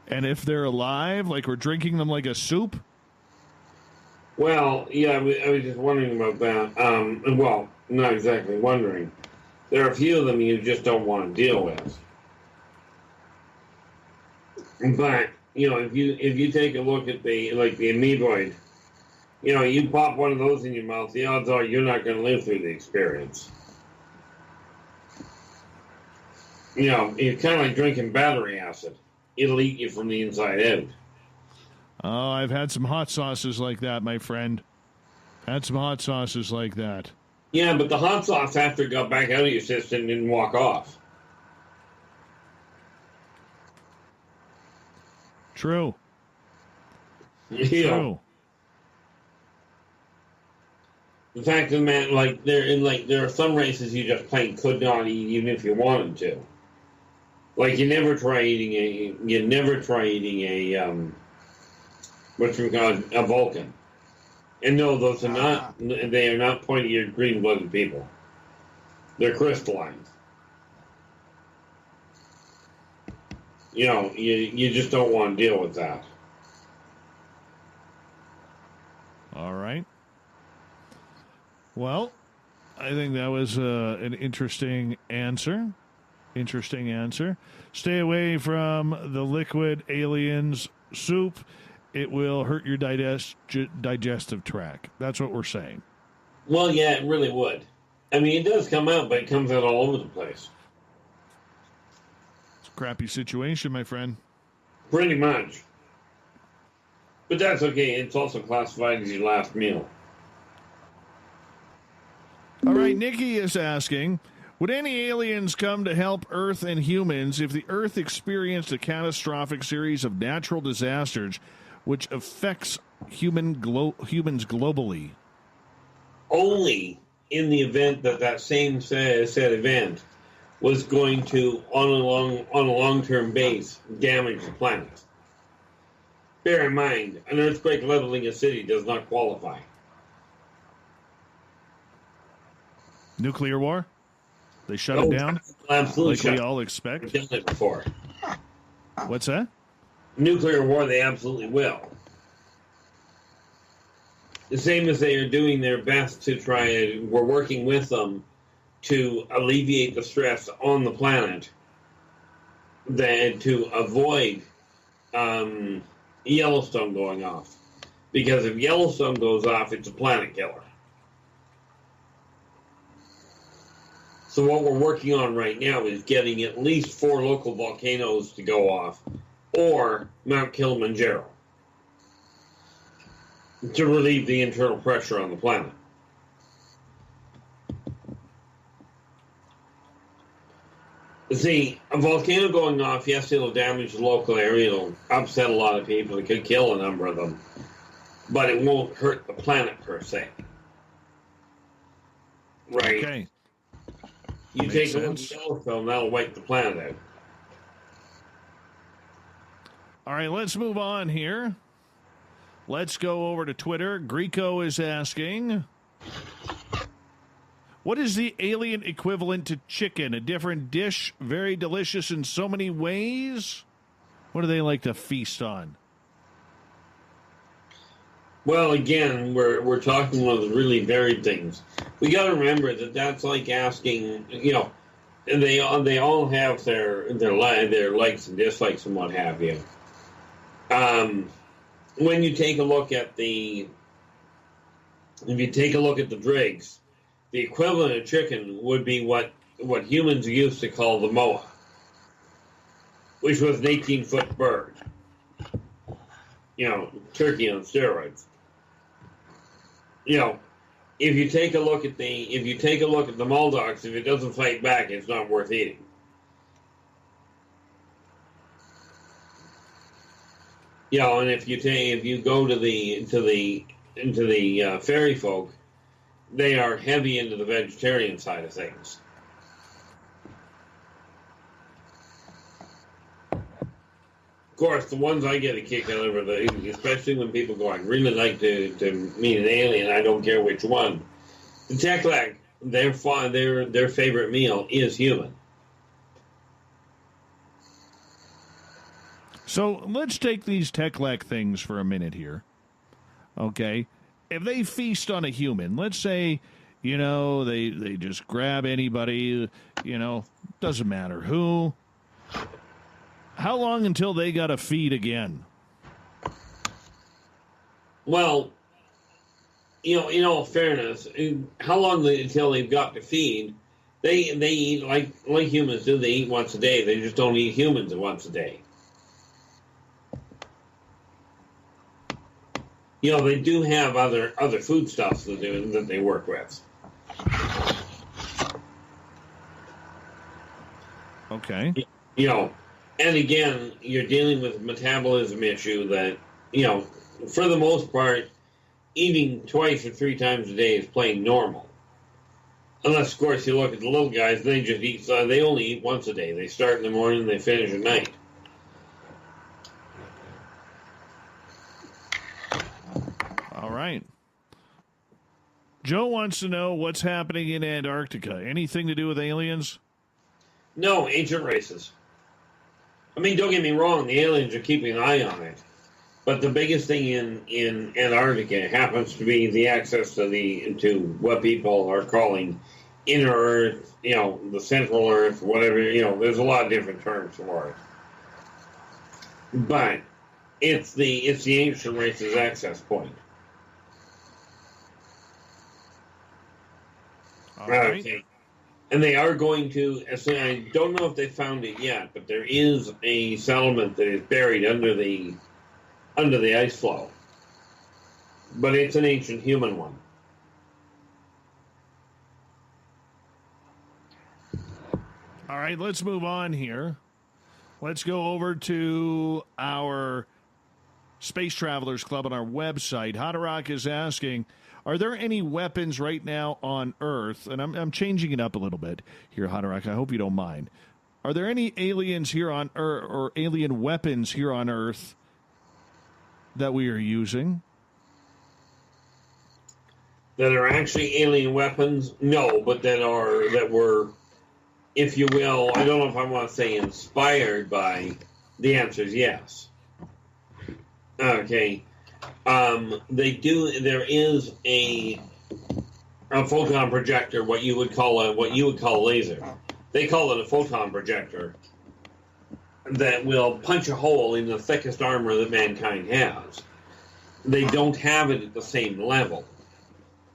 And if they're alive, like we're drinking them like a soup? Well, yeah, I was just wondering about that. Well, not exactly wondering. There are a few of them you just don't want to deal with. But, if you take a look at the amoeboid, you pop one of those in your mouth, the odds are you're not going to live through the experience. It's kind of like drinking battery acid. It'll eat you from the inside out. Oh, I've had some hot sauces like that, my friend. Had some hot sauces like that. Yeah, but the hot sauce, after it got back out of your system, didn't walk off. True. True. The fact of the matter, there are some races you just plain could not eat, even if you wanted to. Like you never try eating a a Vulcan. And no, those are not. They are not pointy-eared, green-blooded people. They're crystalline. You just don't want to deal with that. All right. Well, I think that was an interesting answer. Interesting answer. Stay away from the liquid aliens soup. It will hurt your digestive tract. That's what we're saying. Well, yeah, it really would. I mean, it does come out, but it comes out all over the place. It's a crappy situation, my friend. Pretty much. But that's okay. It's also classified as your last meal. All right, Nikki is asking, would any aliens come to help Earth and humans if the Earth experienced a catastrophic series of natural disasters which affects humans globally? Only in the event that same said event was going to, on a long-term base, damage the planet. Bear in mind, an earthquake leveling a city does not qualify. Nuclear war? They shut it down? Absolutely. Like we all expect? We've done it before. What's that? Nuclear war, they absolutely will. The same as they are doing their best to try, we're working with them to alleviate the stress on the planet, then to avoid Yellowstone going off. Because if Yellowstone goes off, it's a planet killer. So what we're working on right now is getting at least 4 local volcanoes to go off, or Mount Kilimanjaro, to relieve the internal pressure on the planet. See, a volcano going off, yes, it'll damage the local area, it'll upset a lot of people, it could kill a number of them, but it won't hurt the planet per se. Right? Okay. You Makes take a look sense. at Yellowstone, that'll wipe the planet out. All right, let's move on here. Let's go over to Twitter. Greco is asking, what is the alien equivalent to chicken? A different dish, very delicious in so many ways? What do they like to feast on? Well, again, we're talking about really varied things. We got to remember that that's like asking, and they all have their likes and dislikes and what have you. When you take a look at the dregs, the equivalent of chicken would be what humans used to call the moa, which was an 18-foot bird. Turkey on steroids. If you take a look at the Moldocs, if it doesn't fight back, it's not worth eating. And if you go into the fairy folk, they are heavy into the vegetarian side of things. Of course, the ones I get a kick out of are especially when people go, I'd really like to meet an alien, I don't care which one. The Teklak, their favorite meal is human. So let's take these Teklak things for a minute here. Okay? If they feast on a human, let's say, they just grab anybody, doesn't matter who. How long until they got to feed again? Well, in all fairness, how long until they've got to feed? They eat like humans do. They eat once a day. They just don't eat humans once a day. They do have other foodstuffs that they work with. Okay. And again, you're dealing with a metabolism issue that, for the most part, eating twice or 3 times a day is plain normal. Unless, of course, you look at the little guys, they just eat. They only eat once a day. They start in the morning, and they finish at night. All right. Joe wants to know what's happening in Antarctica. Anything to do with aliens? No, ancient races. I mean, don't get me wrong, the aliens are keeping an eye on it. But the biggest thing in Antarctica happens to be the access to what people are calling inner Earth, the central Earth, whatever, there's a lot of different terms for it. But it's the ancient race's access point. All right. Okay. And they are going to, I don't know if they found it yet, but there is a settlement that is buried under the ice flow. But it's an ancient human one. All right, let's move on here. Let's go over to our Space Travelers Club on our website. Hadarok is asking, are there any weapons right now on Earth? And I'm changing it up a little bit here, Hadarok. I hope you don't mind. Are there any aliens here on Earth or alien weapons here on Earth that we are using? That are actually alien weapons? No, but that were, if you will, I don't know if I want to say inspired by. The answer is yes. Okay. There is a photon projector, what you would call a laser. They call it a photon projector that will punch a hole in the thickest armor that mankind has. They don't have it at the same level,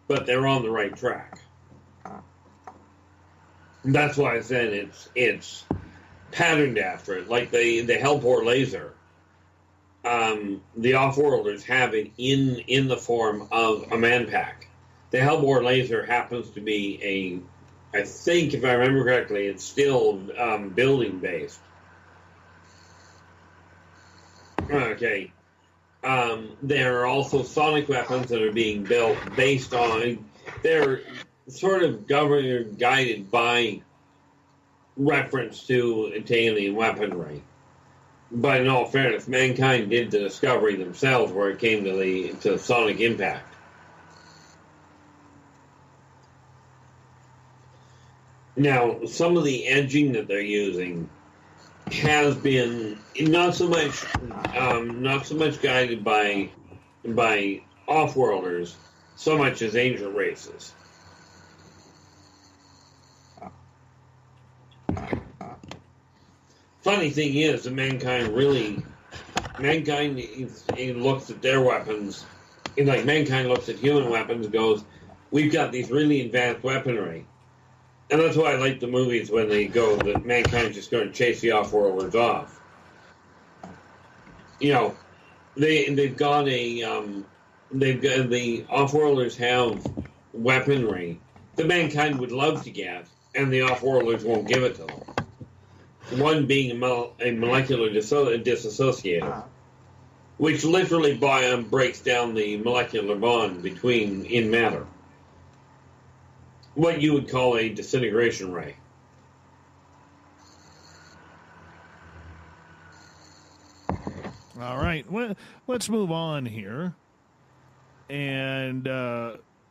but they're on the right track. That's why I said it's patterned after it, like the Hellbore laser. The off-worlders have it in the form of a man-pack. The Hellbore laser happens to be I think if I remember correctly, it's still building-based. Okay. There are also sonic weapons that are being built based on, they're sort of governed or guided by reference to alien weaponry. But in all fairness, mankind did the discovery themselves where it came to the sonic impact. Now, some of the edging that they're using has been not so much guided by off-worlders, so much as ancient races. Funny thing is that mankind looks at their weapons, like mankind looks at human weapons and goes, we've got these really advanced weaponry. And that's why I like the movies when they go that mankind's just going to chase the off-worlders off. You know, the off-worlders have weaponry that mankind would love to get, and the off-worlders won't give it to them. One being a molecular disassociator, which literally breaks down the molecular bond in matter. What you would call a disintegration ray. All right, well, let's move on here. And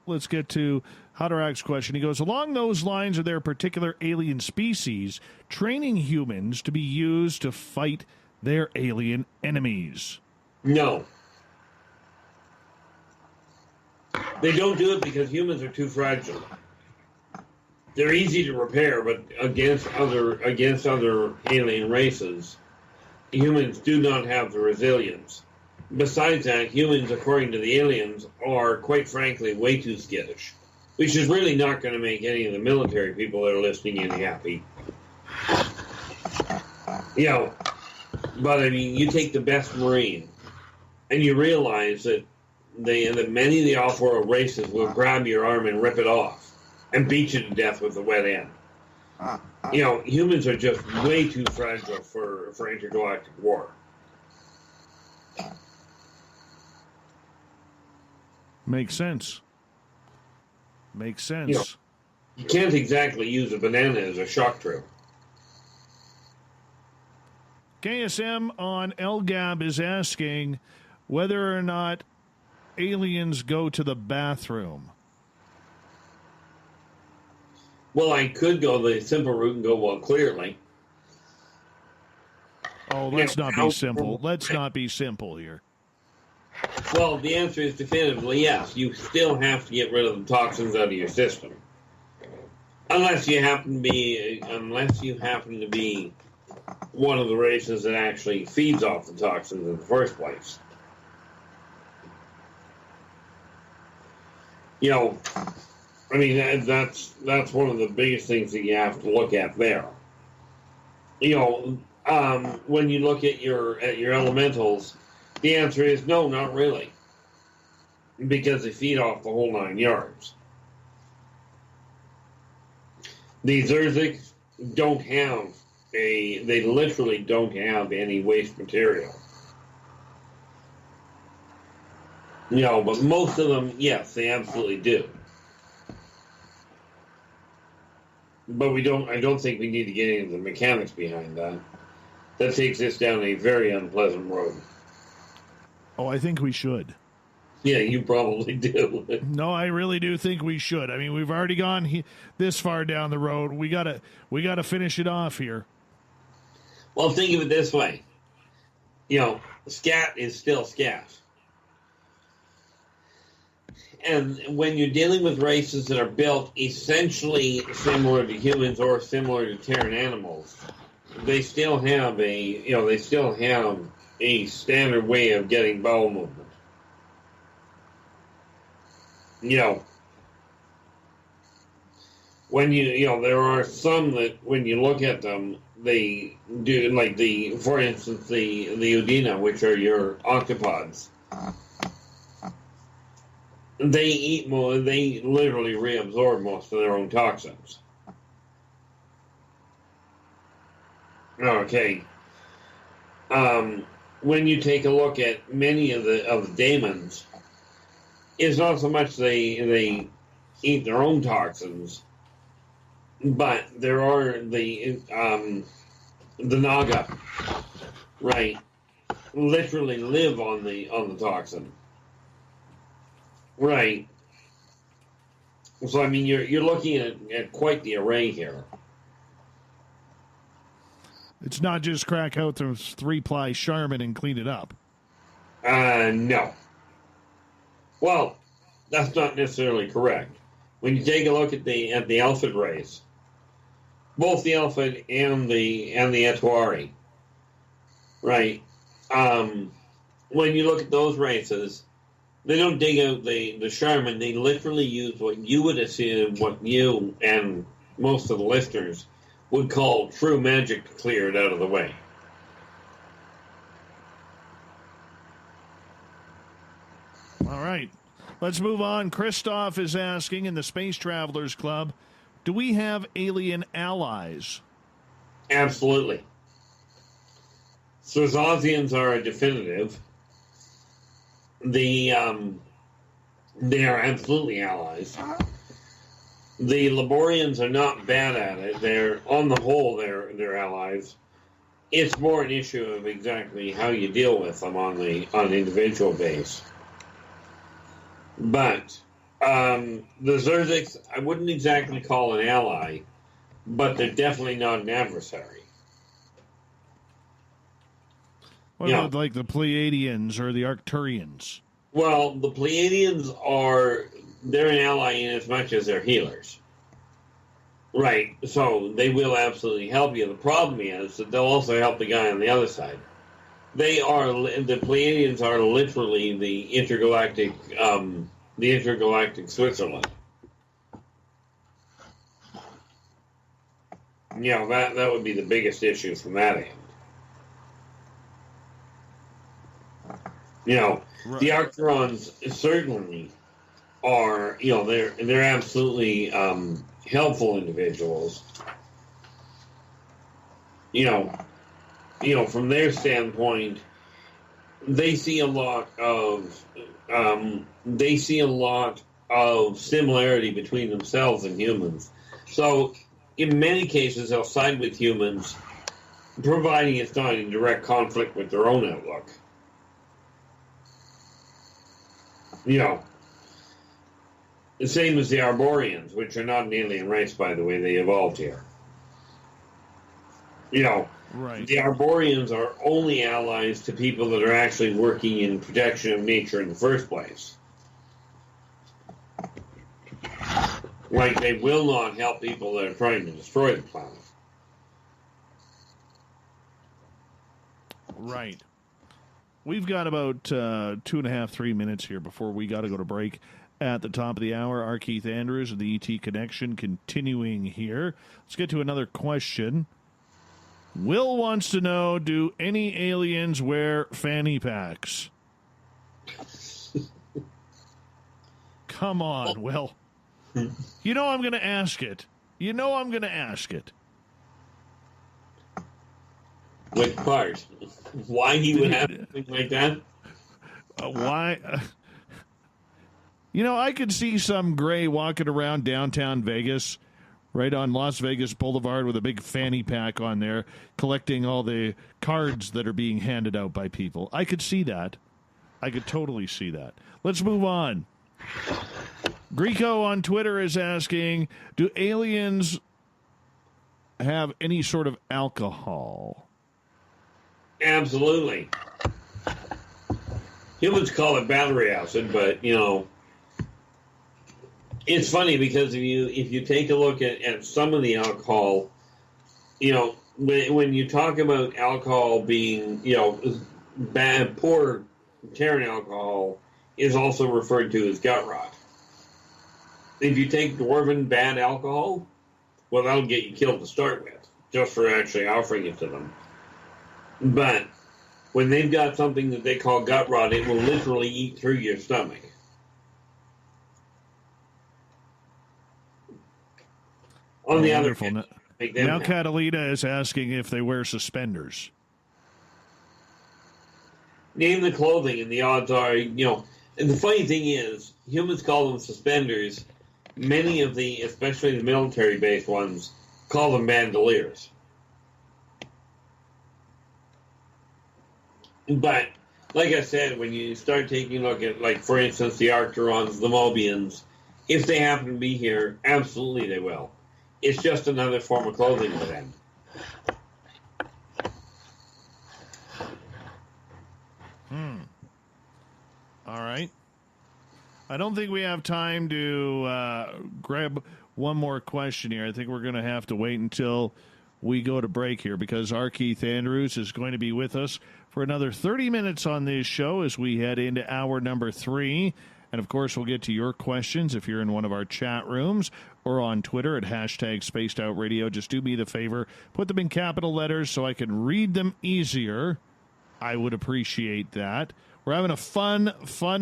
let's get to Hadarok's question. He goes, along those lines, are there particular alien species training humans to be used to fight their alien enemies? No. They don't do it because humans are too fragile. They're easy to repair, but against other alien races, humans do not have the resilience. Besides that, humans, according to the aliens, are, quite frankly, way too skittish, which is really not going to make any of the military people that are listening in happy. You know, but I mean, you take the best Marine, and you realize that many of the off-world races will grab your arm and rip it off and beat you to death with a wet end. You know, humans are just way too fragile for intergalactic war. Makes sense. Makes sense. You know, you can't exactly use a banana as a shock drill. KSM on LGAB is asking whether or not aliens go to the bathroom. Well, I could go the simple route and go, well, clearly. Oh, let's not be simple. Let's not be simple here. Well, the answer is definitively yes. You still have to get rid of the toxins out of your system. Unless you happen to be one of the races that actually feeds off the toxins in the first place. You know, I mean, that's one of the biggest things that you have to look at there. When you look at your elementals, the answer is no, not really, because they feed off the whole 9 yards. These Urziks don't have they literally don't have any waste material. But most of them, yes, they absolutely do. But I don't think we need to get into the mechanics behind that. That takes us down a very unpleasant road. Oh, I think we should. Yeah, you probably do. No, I really do think we should. I mean, we've already gone this far down the road. We gotta finish it off here. Well, think of it this way. Scat is still scat. And when you're dealing with races that are built essentially similar to humans or similar to Terran animals, they still have a standard way of getting bowel movement. When there are some that when you look at them, they do, like for instance, the Udina, which are your octopods. They eat more. They literally reabsorb most of their own toxins. Okay. When you take a look at many of the daemons, it's not so much they eat their own toxins, but there are the Naga, right? Literally live on the toxin. Right. So, I mean, you're looking at quite the array here. It's not just crack out those 3-ply Charmin and clean it up. No. Well, that's not necessarily correct. When you take a look at the Alphid race, both the Alphid and the Etwari, right? When you look at those races, they don't dig out the Charmin. They literally use what you would assume, what you and most of the listeners would call true magic to clear it out of the way. All right. Let's move on. Christoph is asking in the Space Travelers Club, do we have alien allies? Absolutely. Swazians are a definitive. They are absolutely allies. The Laborians are not bad at it. They're, on the whole, they're allies. It's more an issue of exactly how you deal with them on an individual base. But the Zerziks, I wouldn't exactly call an ally, but they're definitely not an adversary. What about like the Pleiadians or the Arcturians? Well, the Pleiadians they're an ally in as much as they're healers. Right, so they will absolutely help you. The problem is that they'll also help the guy on the other side. The Pleiadians are literally the intergalactic Switzerland. That would be the biggest issue from that end. Right. The Arcturons certainly are, they're absolutely helpful individuals. From their standpoint, they see a lot of similarity between themselves and humans. So, in many cases, they'll side with humans, providing it's not in direct conflict with their own outlook. The same as the Arborians, which are not an alien race, by the way, they evolved here. Right. The Arborians are only allies to people that are actually working in protection of nature in the first place. Like, they will not help people that are trying to destroy the planet. Right. We've got about 2.5, 3 minutes here before we got to go to break. at the top of the hour. Our Keith Andrews of the ET Connection continuing here. Let's get to another question. Will wants to know, do any aliens wear fanny packs? Come on, Will. You know I'm going to ask it. Which part? Why he would have something like that? Why? I could see some gray walking around downtown Vegas, right on Las Vegas Boulevard with a big fanny pack on there, collecting all the cards that are being handed out by people. I could see that. I could totally see that. Let's move on. Greco on Twitter is asking, do aliens have any sort of alcohol? Absolutely. Humans call it battery acid, but, it's funny because if you take a look at some of the alcohol, when you talk about alcohol being, bad, poor Terran alcohol is also referred to as gut rot. If you take dwarven bad alcohol, well, that'll get you killed to start with, just for actually offering it to them. But when they've got something that they call gut rot, it will literally eat through your stomach. On the other hand, now Catalina is asking if they wear suspenders. Name the clothing, and the odds are, and the funny thing is, humans call them suspenders. Many of the, especially the military-based ones, call them bandoliers. But, like I said, when you start taking a look at, like, for instance, the Arcturons, the Mobians, if they happen to be here, absolutely they will. It's just another form of clothing for them. All right. I don't think we have time to grab one more question here. I think we're going to have to wait until we go to break here because our Keith Andrews is going to be with us for another 30 minutes on this show as we head into hour number 3. And, of course, we'll get to your questions if you're in one of our chat rooms or on Twitter at #SpacedOutRadio. Just do me the favor, put them in capital letters so I can read them easier. I would appreciate that. We're having a fun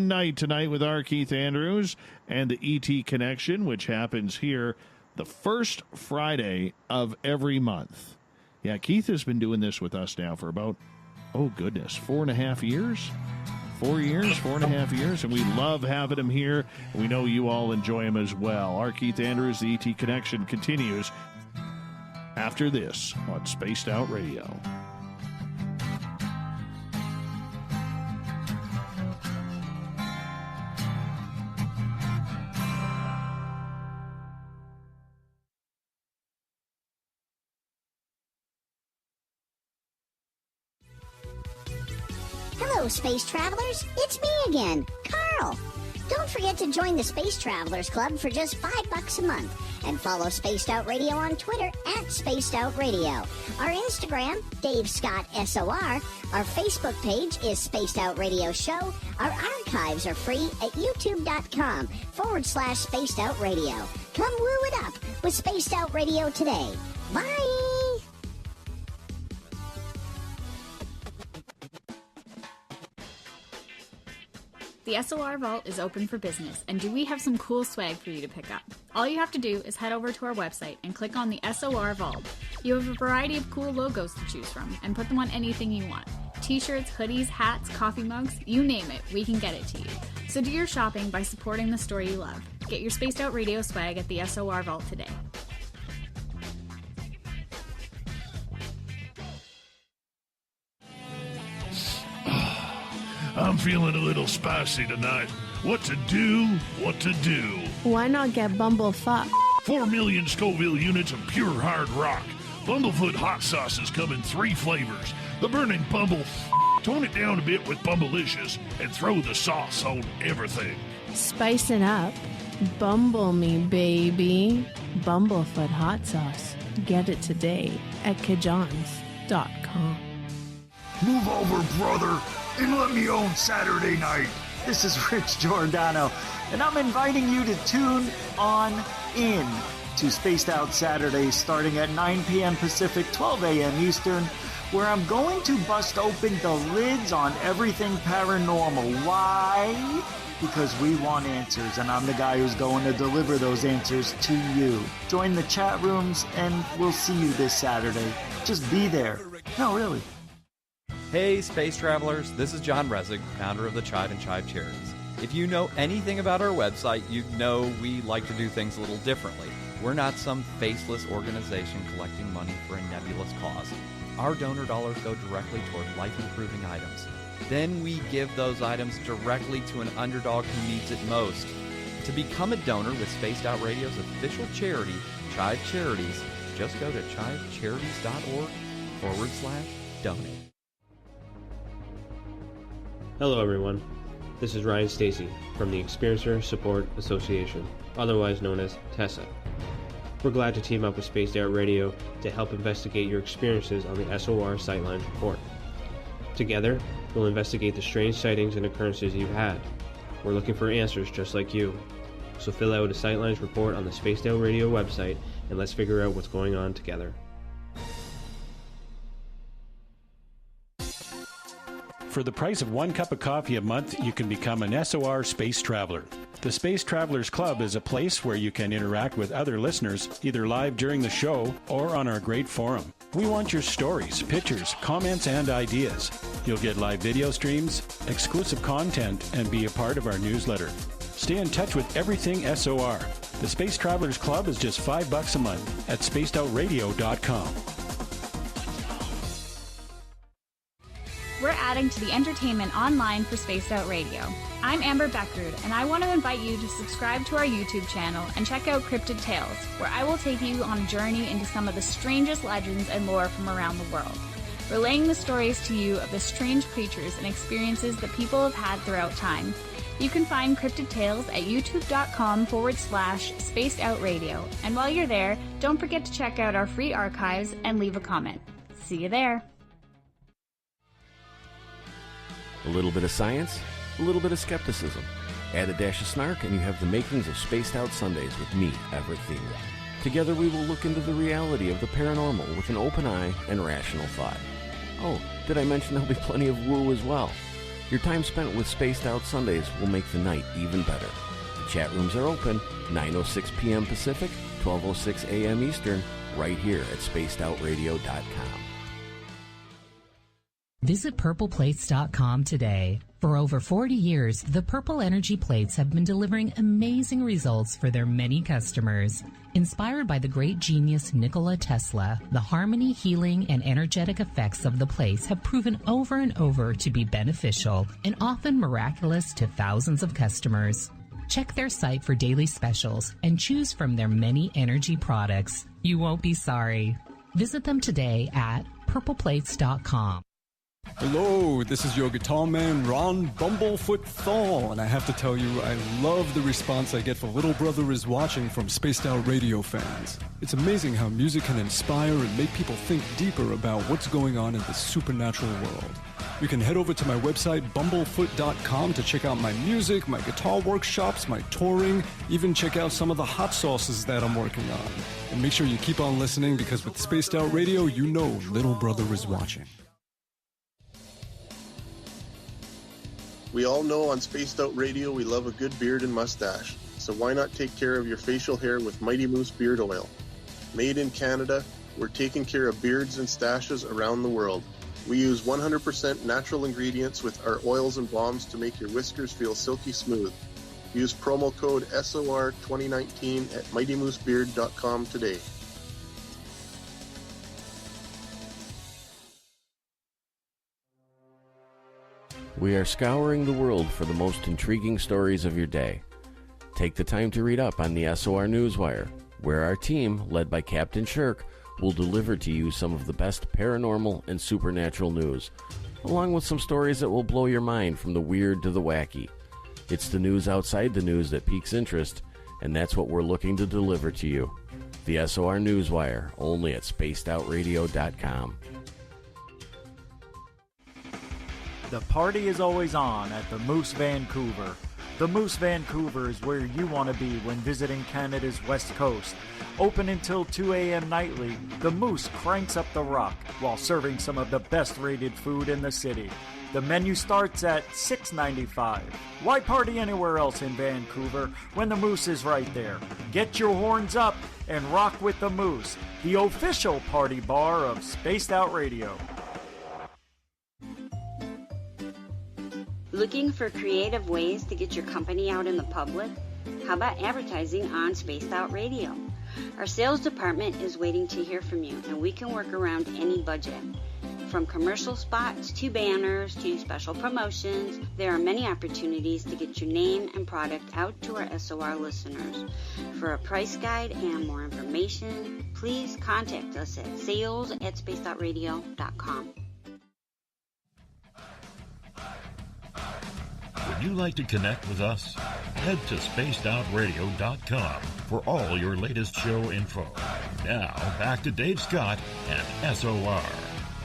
night tonight with our Keith Andrews and the ET Connection, which happens here the first Friday of every month. Yeah, Keith has been doing this with us now for about, 4.5 years? 4.5 years, and we love having him here. And we know you all enjoy him as well. Our Keith Andrews, the ET Connection, continues after this on Spaced Out Radio. Hello, space travelers. It's me again, Carl. Don't forget to join the Space Travelers Club for just $5 a month and follow Spaced Out Radio on Twitter at Spaced Out Radio. Our Instagram, Dave Scott SOR. Our Facebook page is Spaced Out Radio Show. Our archives are free at youtube.com/Spaced Out Radio. Come woo it up with Spaced Out Radio today. Bye! The SOR Vault is open for business, and do we have some cool swag for you to pick up? All you have to do is head over to our website and click on the SOR Vault. You have a variety of cool logos to choose from, and put them on anything you want. T-shirts, hoodies, hats, coffee mugs, you name it, we can get it to you. So do your shopping by supporting the store you love. Get your Spaced Out Radio swag at the SOR Vault today. I'm feeling a little spicy tonight. What to do? Why not get Bumblefuck? 4 million Scoville units of pure hard rock. Bumblefoot hot sauces come in 3 flavors. The burning Bumble. Tone it down a bit with Bumblicious and throw the sauce on everything. Spice it up. Bumble me, baby. Bumblefoot hot sauce. Get it today at kajans.com. Move over, brother, and let me own Saturday night. This is Rich Giordano, and I'm inviting you to tune on in to Spaced Out Saturdays starting at 9 p.m. Pacific, 12 a.m. Eastern, where I'm going to bust open the lids on everything paranormal. Why? Because we want answers, and I'm the guy who's going to deliver those answers to you. Join the chat rooms, and we'll see you this Saturday. Just be there. No, really. Hey, space travelers, this is John Resig, founder of the Chide and Chive Charities. If you know anything about our website, you know we like to do things a little differently. We're not some faceless organization collecting money for a nebulous cause. Our donor dollars go directly toward life-improving items. Then we give those items directly to an underdog who needs it most. To become a donor with Spaced Out Radio's official charity, Chive Charities, just go to chivecharities.org/donate. Hello everyone, this is Ryan Stacy from the Experiencer Support Association, otherwise known as TESSA. We're glad to team up with Spaced Out Radio to help investigate your experiences on the SOR Sightlines Report. Together, we'll investigate the strange sightings and occurrences you've had. We're looking for answers just like you. So fill out a Sightlines report on the Spaced Out Radio website and let's figure out what's going on together. For the price of 1 cup of coffee a month, you can become an SOR Space Traveler. The Space Travelers Club is a place where you can interact with other listeners, either live during the show or on our great forum. We want your stories, pictures, comments, and ideas. You'll get live video streams, exclusive content, and be a part of our newsletter. Stay in touch with everything SOR. The Space Travelers Club is just $5 a month at spacedoutradio.com. We're adding to the entertainment online for Spaced Out Radio. I'm Amber Beckrud, and I want to invite you to subscribe to our YouTube channel and check out Cryptid Tales, where I will take you on a journey into some of the strangest legends and lore from around the world, relaying the stories to you of the strange creatures and experiences that people have had throughout time. You can find Cryptid Tales at youtube.com/Spaced Out Radio, and while you're there, don't forget to check out our free archives and leave a comment. See you there. A little bit of science, a little bit of skepticism. Add a dash of snark and you have the makings of Spaced Out Sundays with me, Everett Thiemann. Together we will look into the reality of the paranormal with an open eye and rational thought. Oh, did I mention there'll be plenty of woo as well? Your time spent with Spaced Out Sundays will make the night even better. The chat rooms are open, 9:06 p.m. Pacific, 12:06 a.m. Eastern, right here at spacedoutradio.com. Visit purpleplates.com today. For over 40 years, the Purple Energy Plates have been delivering amazing results for their many customers. Inspired by the great genius Nikola Tesla, the harmony, healing, and energetic effects of the plates have proven over and over to be beneficial and often miraculous to thousands of customers. Check their site for daily specials and choose from their many energy products. You won't be sorry. Visit them today at purpleplates.com. Hello, this is your guitar man, Ron Bumblefoot Thorne, and I have to tell you, I love the response I get for Little Brother is Watching from Spaced Out Radio fans. It's amazing how music can inspire and make people think deeper about what's going on in the supernatural world. You can head over to my website, bumblefoot.com, to check out my music, my guitar workshops, my touring, even check out some of the hot sauces that I'm working on. And make sure you keep on listening, because with Spaced Out Radio, you know Little Brother is watching. We all know on Spaced Out Radio we love a good beard and mustache, so why not take care of your facial hair with Mighty Moose Beard Oil? Made in Canada, we're taking care of beards and stashes around the world. We use 100% natural ingredients with our oils and balms to make your whiskers feel silky smooth. Use promo code SOR2019 at MightyMooseBeard.com today. We are scouring the world for the most intriguing stories of your day. Take the time to read up on the SOR Newswire, where our team, led by Captain Shirk, will deliver to you some of the best paranormal and supernatural news, along with some stories that will blow your mind from the weird to the wacky. It's the news outside the news that piques interest, and that's what we're looking to deliver to you. The SOR Newswire, only at spacedoutradio.com. The party is always on at the Moose Vancouver. The Moose Vancouver is where you want to be when visiting Canada's West Coast. Open until 2 a.m. nightly, the Moose cranks up the rock while serving some of the best rated food in the city. The menu starts at $6.95. Why party anywhere else in Vancouver when the Moose is right there? Get your horns up and rock with the Moose, the official party bar of Spaced Out Radio. Looking for creative ways to get your company out in the public? How about advertising on Spaced Out Radio? Our sales department is waiting to hear from you, and we can work around any budget. From commercial spots to banners to special promotions, there are many opportunities to get your name and product out to our SOR listeners. For a price guide and more information, please contact us at sales@spacedoutradio.com. Would you like to connect with us? Head to spacedoutradio.com for all your latest show info. Now, back to Dave Scott and SOR.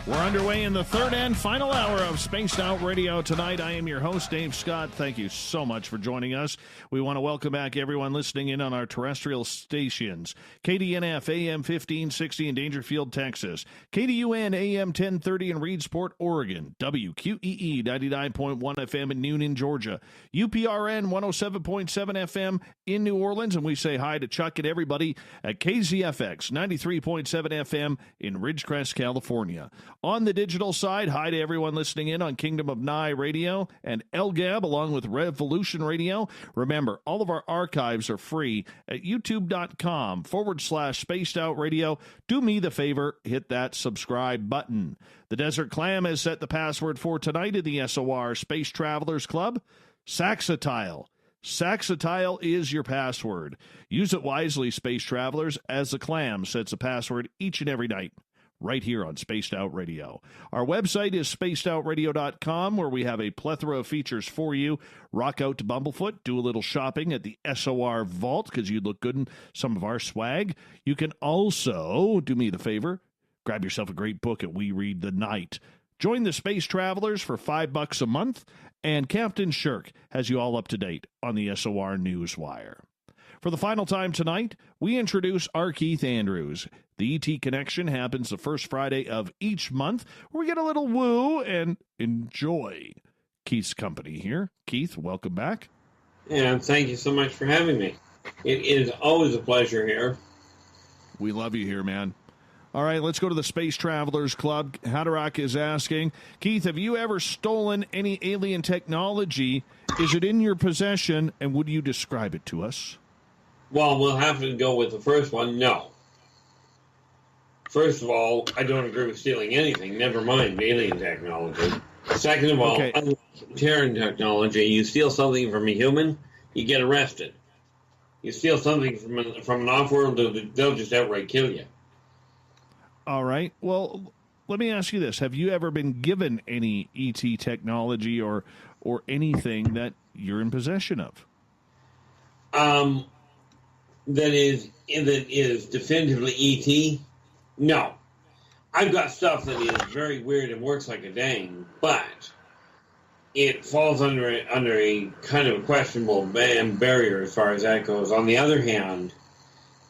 We're underway in the third and final hour of Spaced Out Radio tonight. I am your host, Dave Scott. Thank you so much for joining us. We want to welcome back everyone listening in on our terrestrial stations. KDNF AM 1560 in Dangerfield, Texas. KDUN AM 1030 in Reedsport, Oregon. WQEE 99.1 FM in Noonan, Georgia. UPRN 107.7 FM in New Orleans. And we say hi to Chuck and everybody at KZFX 93.7 FM in Ridgecrest, California. On the digital side, hi to everyone listening in on Kingdom of Nye Radio and LGAB along with Revolution Radio. Remember, all of our archives are free at youtube.com/Spaced Out Radio. Do me the favor, hit that subscribe button. The Desert Clam has set the password for tonight in the SOR Space Travelers Club. Saxatile. Saxatile is your password. Use it wisely, Space Travelers, as the Clam sets a password each and every night, right here on Spaced Out Radio. Our website is spacedoutradio.com, where we have a plethora of features for you. Rock out to Bumblefoot, do a little shopping at the SOR Vault, because you look good in some of our swag. You can also, do me the favor, grab yourself a great book at We Read the Night. Join the Space Travelers for $5 a month, and Captain Shirk has you all up to date on the SOR Newswire. For the final time tonight, we introduce our Keith Andrews. The ET Connection happens the first Friday of each month, where we get a little woo and enjoy Keith's company here. Keith, welcome back. And thank you so much for having me. It is always a pleasure here. We love you here, man. All right, let's go to the Space Travelers Club. Haderach is asking, Keith, have you ever stolen any alien technology? Is it in your possession, and would you describe it to us? Well, we'll have to go with the first one. No. First of all, I don't agree with stealing anything. Never mind alien technology. Second of all, unlike Terran technology, you steal something from a human, you get arrested. You steal something from an off-world, they'll just outright kill you. All right. Well, let me ask you this. Have you ever been given any ET technology or anything that you're in possession of? That is definitively ET? No. I've got stuff that is very weird and works like a dang, but it falls under a kind of a questionable barrier as far as that goes. On the other hand,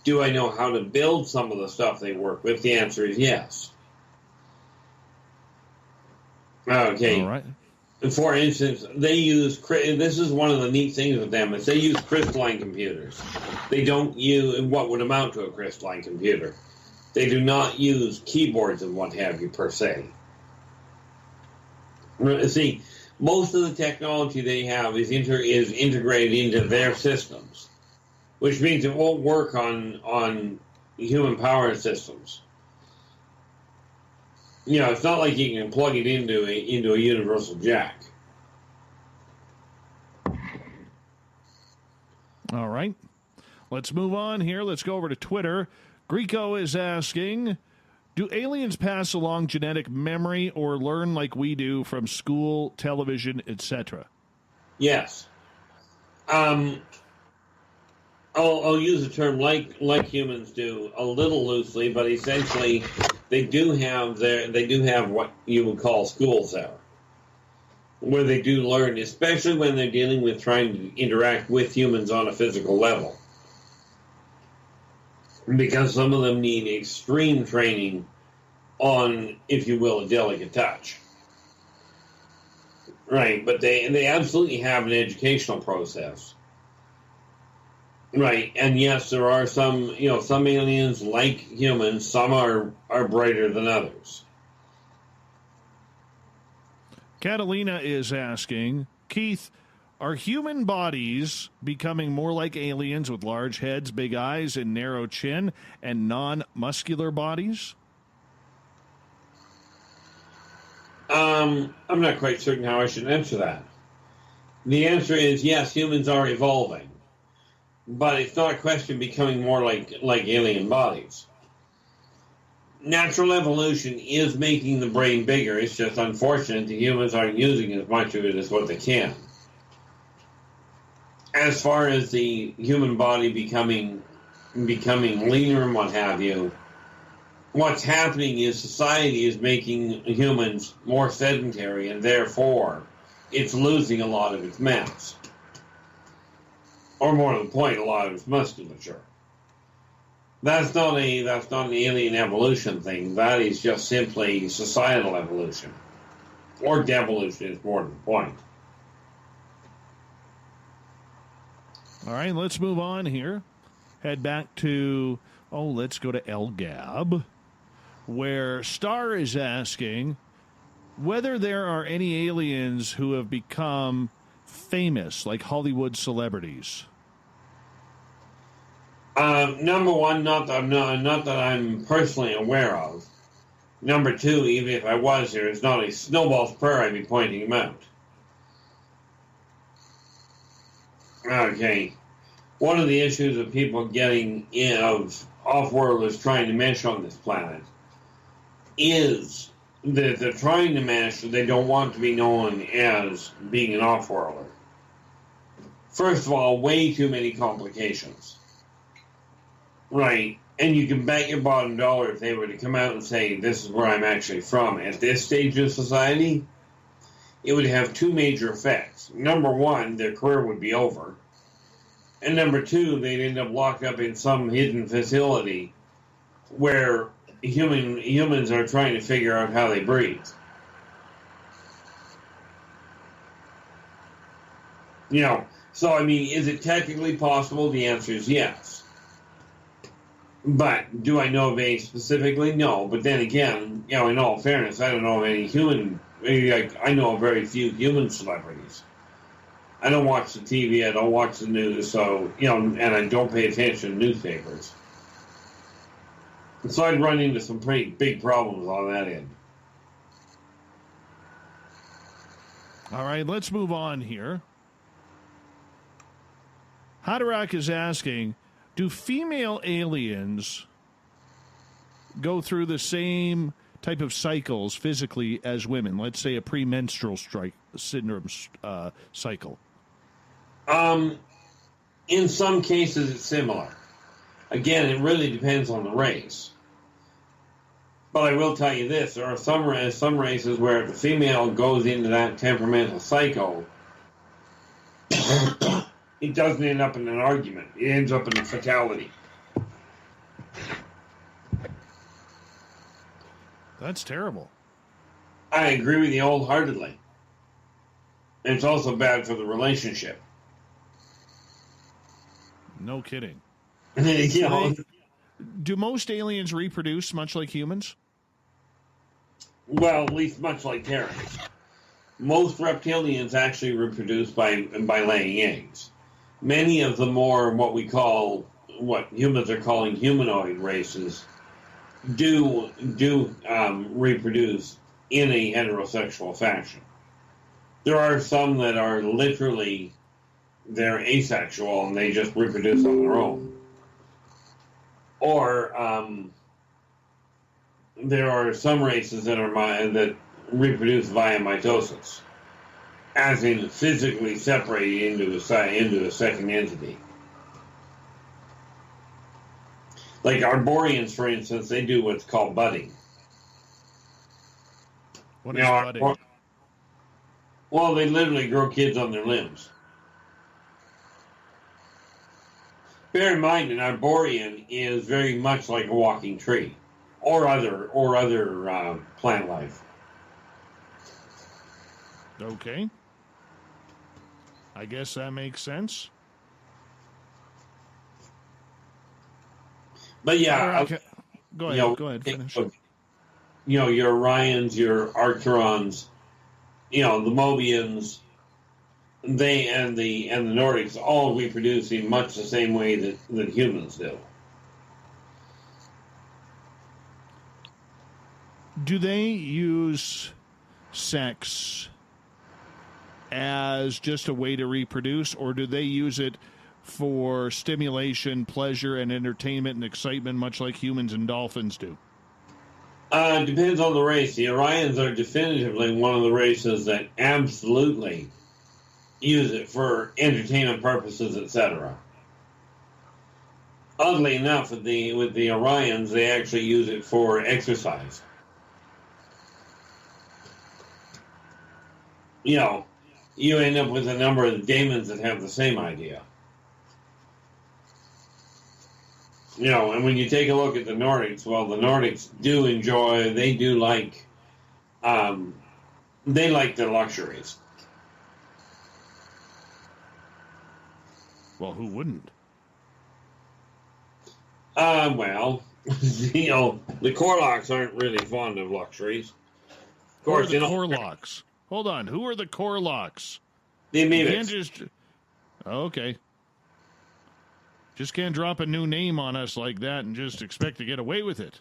do I know how to build some of the stuff they work with? The answer is yes. Okay. All right. For instance, they use, this is one of the neat things with them, is they use crystalline computers. They don't use what would amount to a crystalline computer. They do not use keyboards and what have you, per se. See, most of the technology they have is integrated into their systems, which means it won't work on human power systems. You know, it's not like you can plug it into a universal jack. All right. Let's move on here. Let's go over to Twitter. Greco is asking, do aliens pass along genetic memory or learn like we do from school, television, etc.? Yes. I'll use the term like humans do a little loosely, but essentially they do have what you would call schools there. where they do learn, especially when they're dealing with trying to interact with humans on a physical level. Because some of them need extreme training on, if you will, a delicate touch. Right, but they absolutely have an educational process. Right, and yes, there are some aliens like humans, some are brighter than others. Catalina is asking, Keith, are human bodies becoming more like aliens with large heads, big eyes, and narrow chin, and non-muscular bodies? I'm not quite certain how I should answer that. The answer is yes, humans are evolving. But it's not a question of becoming more like alien bodies. Natural evolution is making the brain bigger. It's just unfortunate the humans aren't using as much of it as what they can. As far as the human body becoming leaner and what have you, what's happening is society is making humans more sedentary, and therefore it's losing a lot of its mass. Or more to the point, a lot of its musculature. That's not an alien evolution thing. That is just simply societal evolution. Or devolution is more to the point. All right, let's move on here. Head back to, let's go to El Gab, where Star is asking whether there are any aliens who have become famous, like Hollywood celebrities. Number one, not that I'm personally aware of. Number two, even if I was, there is not a snowball's prayer I'd be pointing him out. Okay. One of the issues of people getting of off-worlders trying to mesh on this planet is that they're trying to mesh, they don't want to be known as being an off-worlder. First of all, way too many complications. Right. And you can bet your bottom dollar if they were to come out and say, this is where I'm actually from, at this stage of society, it would have two major effects. Number one, their career would be over. And number two, they'd end up locked up in some hidden facility where humans are trying to figure out how they breathe. So, is it technically possible? The answer is yes. But do I know of any specifically? No. But then again, in all fairness, I don't know of any human. I know of very few human celebrities. I don't watch the TV. I don't watch the news. So, and I don't pay attention to newspapers. So I'd run into some pretty big problems on that end. All right, let's move on here. Haderach is asking, do female aliens go through the same type of cycles physically as women? Let's say a premenstrual syndrome cycle. In some cases, it's similar. Again, it really depends on the race. But I will tell you this, there are some races where if the female goes into that temperamental cycle, it doesn't end up in an argument. It ends up in a fatality. That's terrible. I agree with you wholeheartedly. And it's also bad for the relationship. No kidding. Do most aliens reproduce much like humans? Well, at least much like Terrans. Most reptilians actually reproduce by laying eggs. Many of the more what humans are calling humanoid races do reproduce in a heterosexual fashion. There are some that are literally, they're asexual and they just reproduce on their own. Or there are some races that reproduce via mitosis, as in physically separating into a second entity. Like Arborians, for instance, they do what's called budding. What is budding? Well, they literally grow kids on their limbs. Bear in mind, an arborean is very much like a walking tree, or other plant life. Okay. I guess that makes sense. But yeah, go ahead. Go ahead. Finish. Your Orions, your Arcturons, the Mobians, they and the Nordics all reproduce in much the same way that humans do. Do they use sex as just a way to reproduce, or do they use it for stimulation, pleasure, and entertainment and excitement, much like humans and dolphins do? Depends on the race. The Orions are definitively one of the races that absolutely use it for entertainment purposes, etc. Oddly enough, with the Orions, they actually use it for exercise. You end up with a number of daemons that have the same idea. And when you take a look at the Nordics, well, the Nordics do enjoy, they do like, they like their luxuries. Well, who wouldn't? Well, the Korlocks aren't really fond of luxuries. Of course, the Korlocks. Hold on, who are the Korlocks? The amoebics. Okay. Just can't drop a new name on us like that and just expect to get away with it.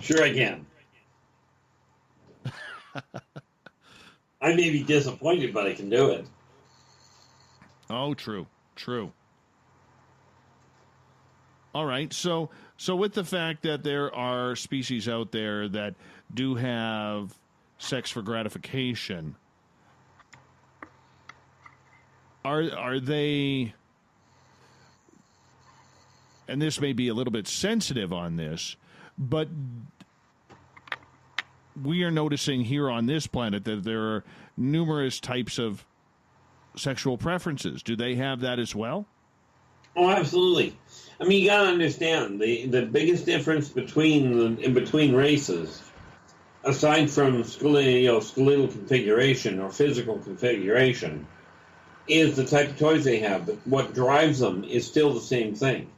Sure I can. I may be disappointed, but I can do it. Oh, true. All right, so with the fact that there are species out there that do have sex for gratification, are they, and this may be a little bit sensitive on this, but we are noticing here on this planet that there are numerous types of sexual preferences. Do they have that as well? Oh, absolutely. I mean, you got to understand the biggest difference between races, aside from skeletal configuration or physical configuration, is the type of toys they have. But what drives them is still the same thing.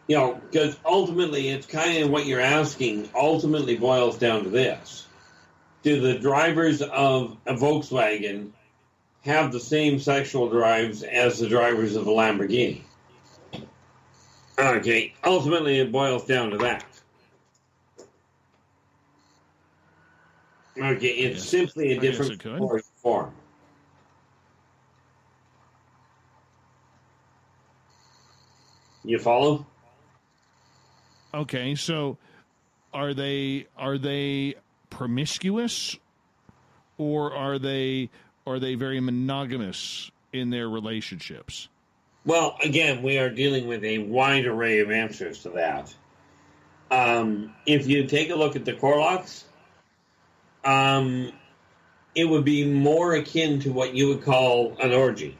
Because ultimately, it's kind of what you're asking ultimately boils down to this. Do the drivers of a Volkswagen have the same sexual drives as the drivers of a Lamborghini? Okay, ultimately it boils down to that. Okay, it's simply a different form. You follow? Okay, so are they promiscuous, or are they very monogamous in their relationships? Well, again, we are dealing with a wide array of answers to that. If you take a look at the Korlocks, it would be more akin to what you would call an orgy.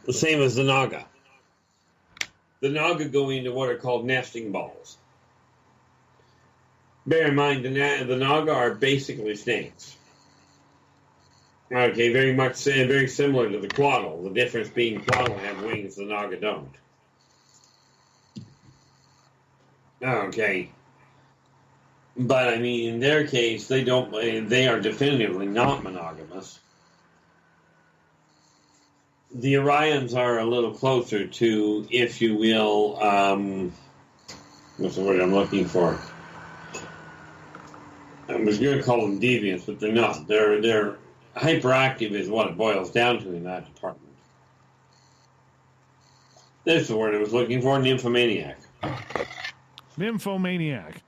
The same as the Naga. The Naga go into what are called nesting balls. Bear in mind, the Naga are basically snakes. Okay, very similar to the Quaddle. The difference being Quaddle have wings, the Naga don't. Okay. But, I mean, in their case, they are definitively not monogamous. The Orions are a little closer to, if you will, what's the word I'm looking for? I was going to call them deviants, but they're not. They're hyperactive is what it boils down to in that department. There's the word I was looking for, nymphomaniac. Nymphomaniac.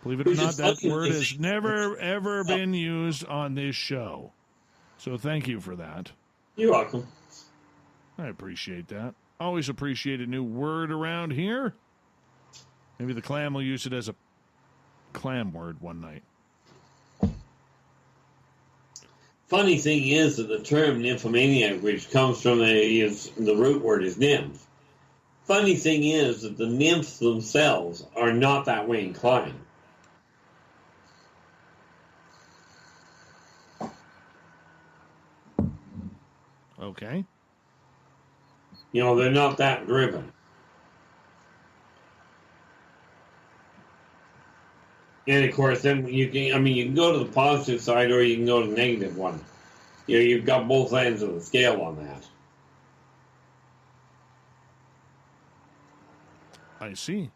Believe it or not, that word has never, ever been used on this show. So thank you for that. You're welcome. I appreciate that. Always appreciate a new word around here. Maybe the clam will use it as a clam word one night. Funny thing is that the term nymphomaniac, which comes from the root word is nymph. Funny thing is that the nymphs themselves are not that way inclined. Okay. You know, they're not that driven. And of course, then you can go to the positive side or you can go to the negative one. You know, you've got both ends of the scale on that. I see.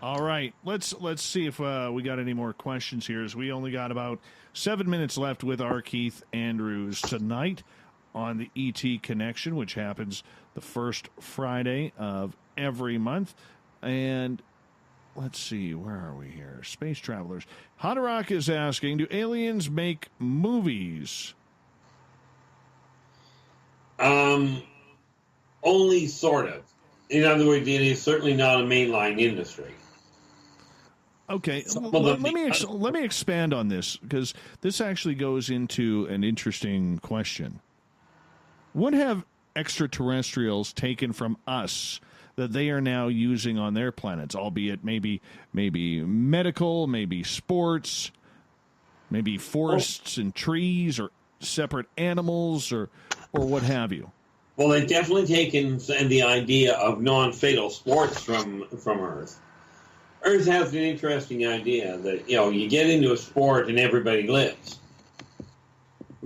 All right, let's see if we got any more questions here, as we only got about 7 minutes left with our Keith Andrews tonight on the ET Connection, which happens the first Friday of every month. And let's see, where are we here? Space Travelers. Hadarok is asking, do aliens make movies? Only sort of. In other words, it is certainly not a mainline industry. Okay, let me expand on this, because this actually goes into an interesting question. What have extraterrestrials taken from us that they are now using on their planets, albeit maybe medical, maybe sports, maybe forests and trees, or separate animals, or what have you? Well, they've definitely taken the idea of non-fatal sports from Earth. Earth has an interesting idea that, you know, you get into a sport and everybody lives.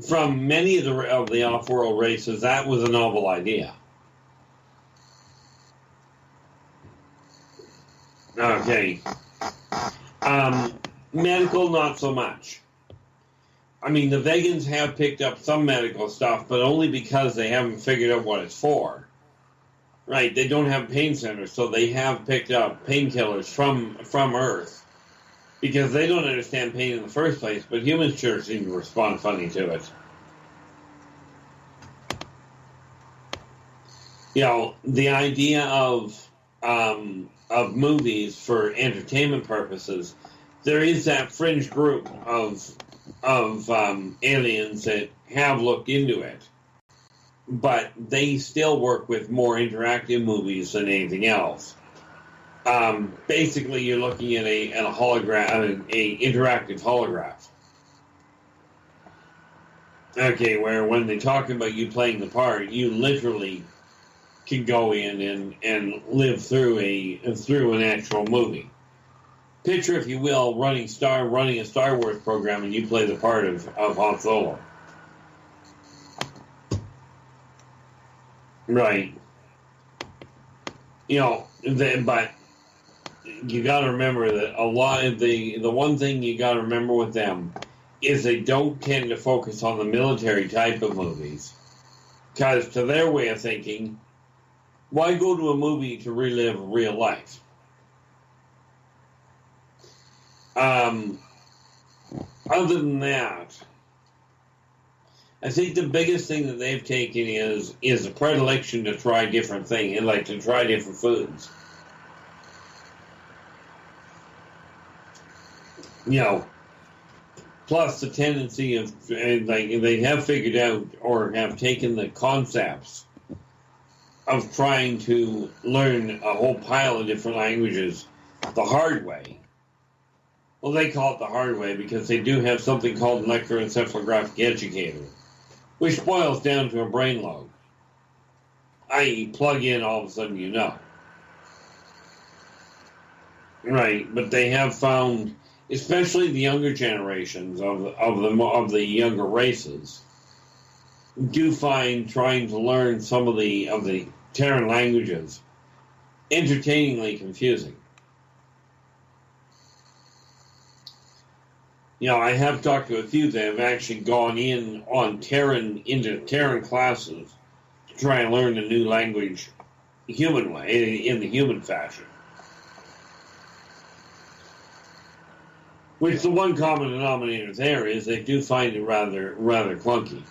From many of the off-world races, that was a novel idea. Okay. Medical, not so much. I mean, the vegans have picked up some medical stuff, but only because they haven't figured out what it's for. Right, they don't have pain centers, so they have picked up painkillers from Earth because they don't understand pain in the first place, but humans sure seem to respond funny to it. You know, the idea of movies for entertainment purposes, there is that fringe group of aliens that have looked into it. But they still work with more interactive movies than anything else. Basically, you're looking at a hologram, an interactive holograph. Okay, where when they talk about you playing the part, you literally can go in and live through an actual movie. Picture, if you will, running a Star Wars program, and you play the part of Han Solo. Right. You know, but you got to remember that a lot of the one thing you got to remember with them is they don't tend to focus on the military type of movies, because to their way of thinking, why go to a movie to relive real life? Other than that, I think the biggest thing that they've taken is a predilection to try different things, and like to try different foods. You know, plus the tendency of, like, they have figured out or have taken the concepts of trying to learn a whole pile of different languages the hard way. Well, they call it the hard way because they do have something called an electroencephalographic educator, which boils down to a brain load, i.e. plug in, all of a sudden you know. Right, but they have found, especially the younger generations of the younger races, do find trying to learn some of the Terran languages entertainingly confusing. You know, I have talked to a few that have actually gone in on into Terran classes to try and learn a new language human way, in the human fashion. Which the one common denominator there is they do find it rather clunky.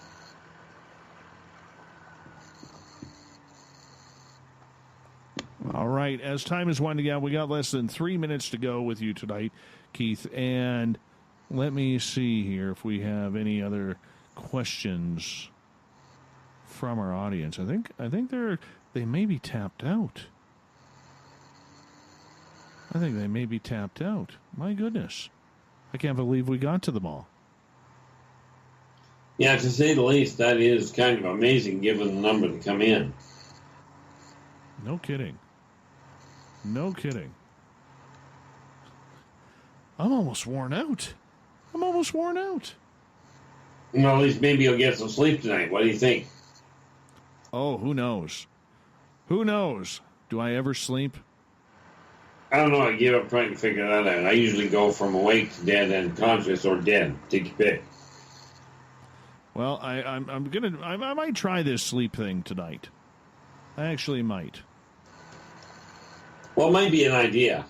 All All right, as time is winding down, we got less than 3 minutes to go with you tonight, Keith. And let me see here if we have any other questions from our audience. I think they may be tapped out. I think they may be tapped out. My goodness. I can't believe we got to them all. Yeah, to say the least, that is kind of amazing given the number that come in. No kidding. No kidding. I'm almost worn out. Well, at least maybe you'll get some sleep tonight. What do you think? Oh, who knows? Who knows? Do I ever sleep? I don't know. I give up trying to figure that out. I usually go from awake to dead and conscious or dead. Take your pick. Well, I might try this sleep thing tonight. I actually might. Well, it might be an idea.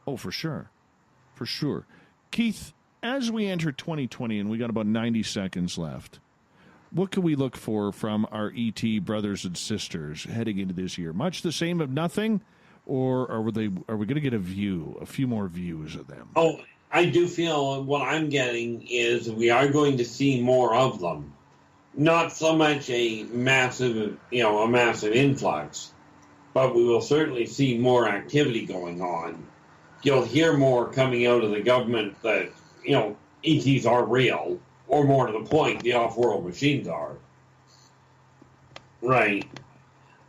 Oh, for sure. For sure. Keith, as we enter 2020, and we got about 90 seconds left, what can we look for from our ET brothers and sisters heading into this year? Much the same of nothing, or are we going to get a few more views of them? Oh, I do feel what I'm getting is we are going to see more of them. Not so much a massive influx, but we will certainly see more activity going on. You'll hear more coming out of the government that, ETs are real, or more to the point, the off-world machines are. Right.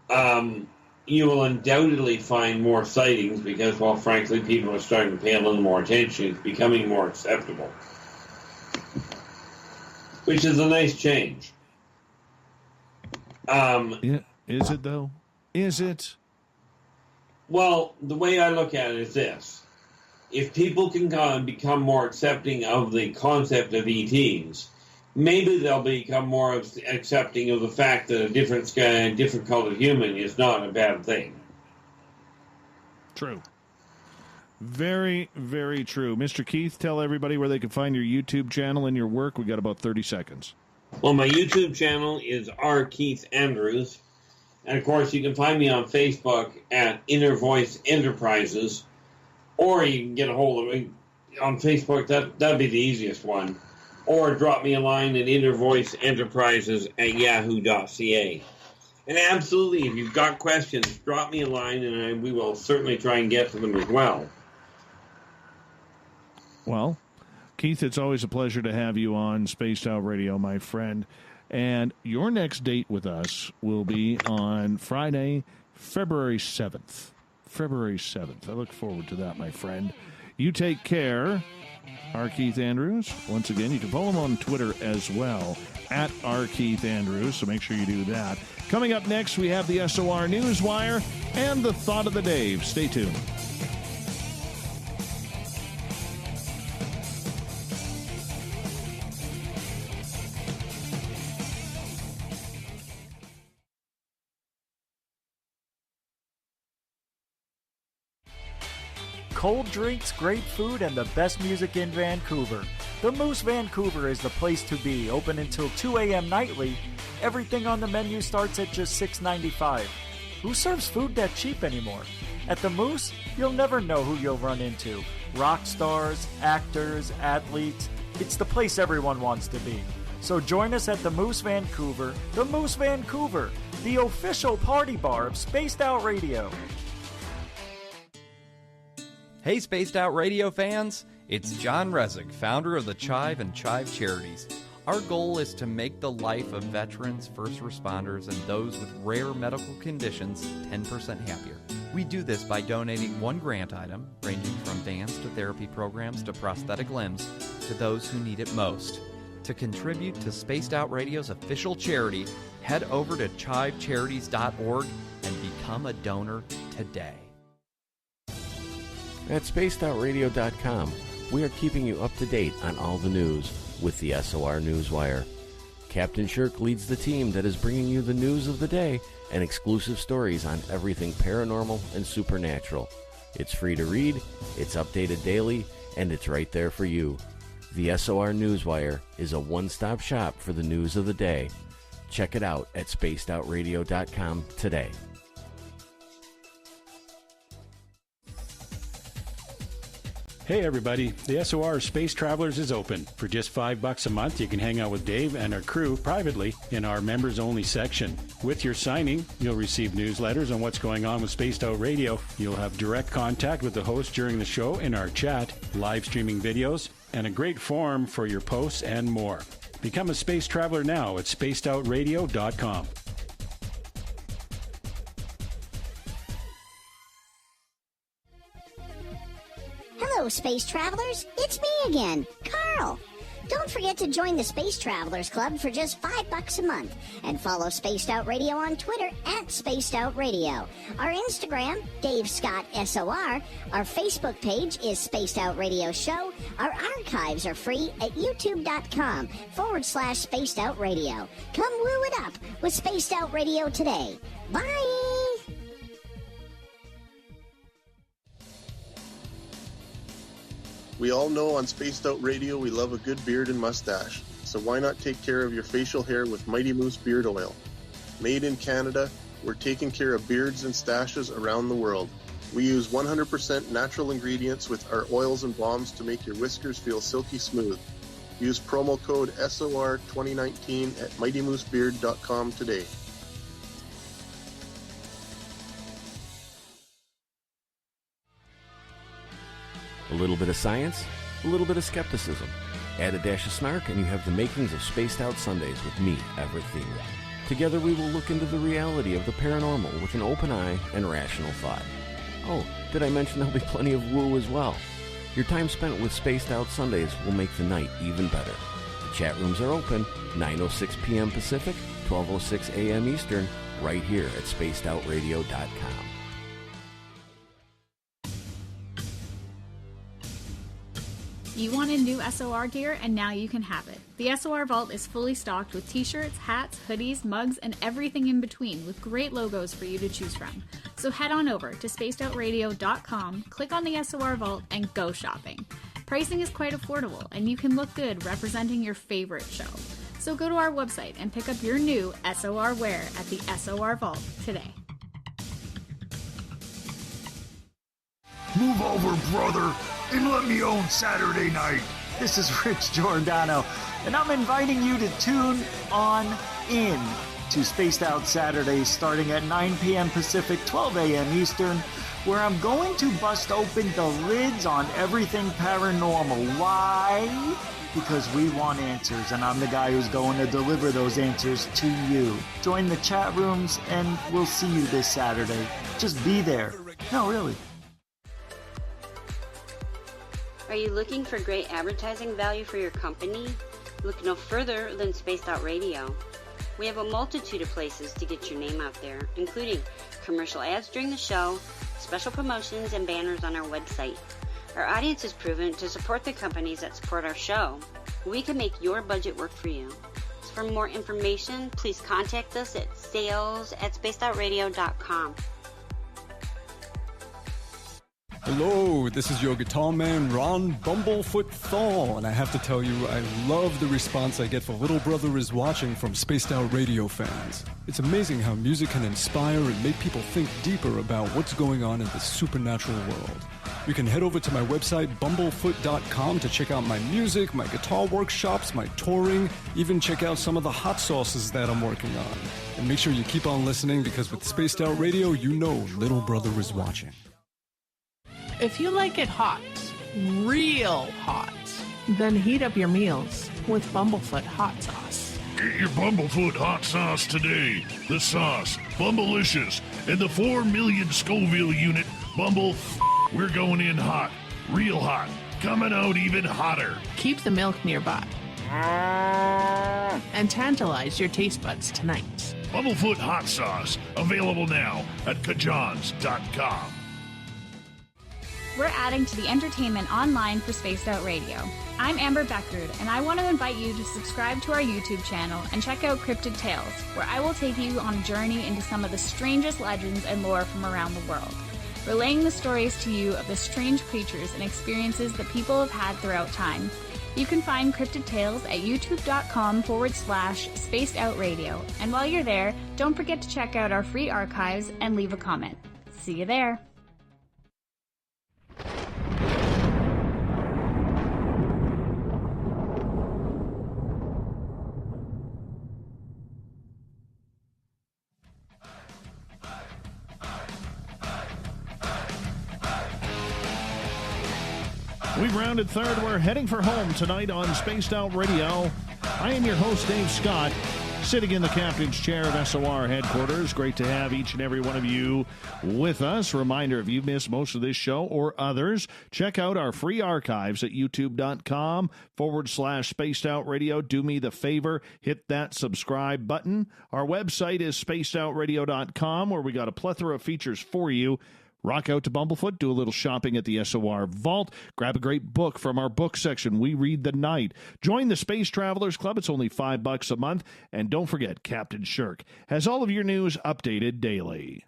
You will undoubtedly find more sightings because, well, frankly, people are starting to pay a little more attention. It's becoming more acceptable. Which is a nice change. Yeah, is it, though? Is it? Well, the way I look at it is this. If people can become more accepting of the concept of ETs, maybe they'll become more accepting of the fact that a different colored human is not a bad thing. True. Very, very true. Mr. Keith, tell everybody where they can find your YouTube channel and your work. We got about 30 seconds. Well, my YouTube channel is R. Keith Andrews. And, of course, you can find me on Facebook at Inner Voice Enterprises. Or you can get a hold of me on Facebook. That'd be the easiest one. Or drop me a line at innervoiceenterprises@yahoo.ca. And absolutely, if you've got questions, drop me a line, and we will certainly try and get to them as well. Well, Keith, it's always a pleasure to have you on Spaced Out Radio, my friend. And your next date with us will be on Friday, February 7th. February 7th. I look forward to that, my friend. You take care. R. Keith Andrews. Once again, you can follow him on Twitter as well, at R. Keith Andrews, so make sure you do that. Coming up next, we have the SOR Newswire and the Thought of the Day. Stay tuned. Cold drinks, great food, and the best music in Vancouver. The Moose Vancouver is the place to be, open until 2 a.m. nightly. Everything on the menu starts at just $6.95. Who serves food that cheap anymore? At the Moose, you'll never know who you'll run into. Rock stars, actors, athletes. It's the place everyone wants to be. So join us at the Moose Vancouver, the official party bar of Spaced Out Radio. Hey, Spaced Out Radio fans! It's John Resig, founder of the Chive and Chive Charities. Our goal is to make the life of veterans, first responders, and those with rare medical conditions 10% happier. We do this by donating one grant item, ranging from bands to therapy programs to prosthetic limbs, to those who need it most. To contribute to Spaced Out Radio's official charity, head over to chivecharities.org and become a donor today. At spacedoutradio.com, we are keeping you up to date on all the news with the SOR Newswire. Captain Shirk leads the team that is bringing you the news of the day and exclusive stories on everything paranormal and supernatural. It's free to read, it's updated daily, and it's right there for you. The SOR Newswire is a one-stop shop for the news of the day. Check it out at spacedoutradio.com today. Hey everybody, the SOR Space Travelers is open. For just $5 a month, you can hang out with Dave and our crew privately in our members-only section. With your signing, you'll receive newsletters on what's going on with Spaced Out Radio. You'll have direct contact with the host during the show in our chat, live streaming videos, and a great forum for your posts and more. Become a space traveler now at spacedoutradio.com. Hello, Space Travelers. It's me again, Carl. Don't forget to join the Space Travelers Club for just $5 a month and follow Spaced Out Radio on Twitter at Spaced Out Radio. Our Instagram, Dave Scott SOR. Our Facebook page is Spaced Out Radio Show. Our archives are free at youtube.com/Spaced Out Radio. Come woo it up with Spaced Out Radio today. Bye! We all know on Spaced Out Radio we love a good beard and mustache, so why not take care of your facial hair with Mighty Moose Beard Oil? Made in Canada, we're taking care of beards and stashes around the world. We use 100% natural ingredients with our oils and balms to make your whiskers feel silky smooth. Use promo code SOR2019 at MightyMooseBeard.com today. A little bit of science, a little bit of skepticism. Add a dash of snark and you have the makings of Spaced Out Sundays with me, Everett Thieme. Together we will look into the reality of the paranormal with an open eye and rational thought. Oh, did I mention there'll be plenty of woo as well? Your time spent with Spaced Out Sundays will make the night even better. The chat rooms are open, 9:06 p.m. Pacific, 12:06 a.m. Eastern, right here at spacedoutradio.com. You wanted new SOR gear, and now you can have it. The SOR Vault is fully stocked with t-shirts, hats, hoodies, mugs, and everything in between, with great logos for you to choose from. So head on over to spacedoutradio.com, click on the SOR Vault, and go shopping. Pricing is quite affordable, and you can look good representing your favorite show. So go to our website and pick up your new SOR wear at the SOR Vault today. Move over, brother, and let me own Saturday night. This is Rich Giordano, and I'm inviting you to tune on in to Spaced Out Saturdays starting at 9 p.m. Pacific, 12 a.m. Eastern, where I'm going to bust open the lids on everything paranormal. Why? Because we want answers, and I'm the guy who's going to deliver those answers to you. Join the chat rooms, and we'll see you this Saturday. Just be there. No, really. Are you looking for great advertising value for your company? Look no further than Spaced Out Radio. We have a multitude of places to get your name out there, including commercial ads during the show, special promotions, and banners on our website. Our audience is proven to support the companies that support our show. We can make your budget work for you. So for more information, please contact us at sales@spacedoutradio.com. Hello, this is your guitar man, Ron Bumblefoot Thal, and I have to tell you, I love the response I get for Little Brother is Watching from Spaced Out Radio fans. It's amazing how music can inspire and make people think deeper about what's going on in the supernatural world. You can head over to my website, bumblefoot.com, to check out my music, my guitar workshops, my touring, even check out some of the hot sauces that I'm working on. And make sure you keep on listening, because with Spaced Out Radio, you know Little Brother is watching. If you like it hot, real hot, then heat up your meals with Bumblefoot hot sauce. Get your Bumblefoot hot sauce today. The sauce, Bumblicious, and the 4 million Scoville unit Bumble. We're going in hot, real hot, coming out even hotter. Keep the milk nearby and tantalize your taste buds tonight. Bumblefoot hot sauce, available now at kajans.com. We're adding to the entertainment online for Spaced Out Radio. I'm Amber Beckrud, and I want to invite you to subscribe to our YouTube channel and check out Cryptid Tales, where I will take you on a journey into some of the strangest legends and lore from around the world, relaying the stories to you of the strange creatures and experiences that people have had throughout time. You can find Cryptid Tales at youtube.com/Spaced Out Radio, and while you're there, don't forget to check out our free archives and leave a comment. See you there. We've rounded third. We're heading for home tonight on Spaced Out Radio. I am your host, Dave Scott, sitting in the captain's chair of SOR headquarters. Great to have each and every one of you with us. Reminder, if you've missed most of this show or others, check out our free archives at youtube.com/Spaced Out Radio. Do me the favor, hit that subscribe button. Our website is spacedoutradio.com, where we got a plethora of features for you. Rock out to Bumblefoot, do a little shopping at the SOR Vault, grab a great book from our book section, We Read the Night. Join the Space Travelers Club, it's only $5 a month. And don't forget, Captain Shirk has all of your news updated daily.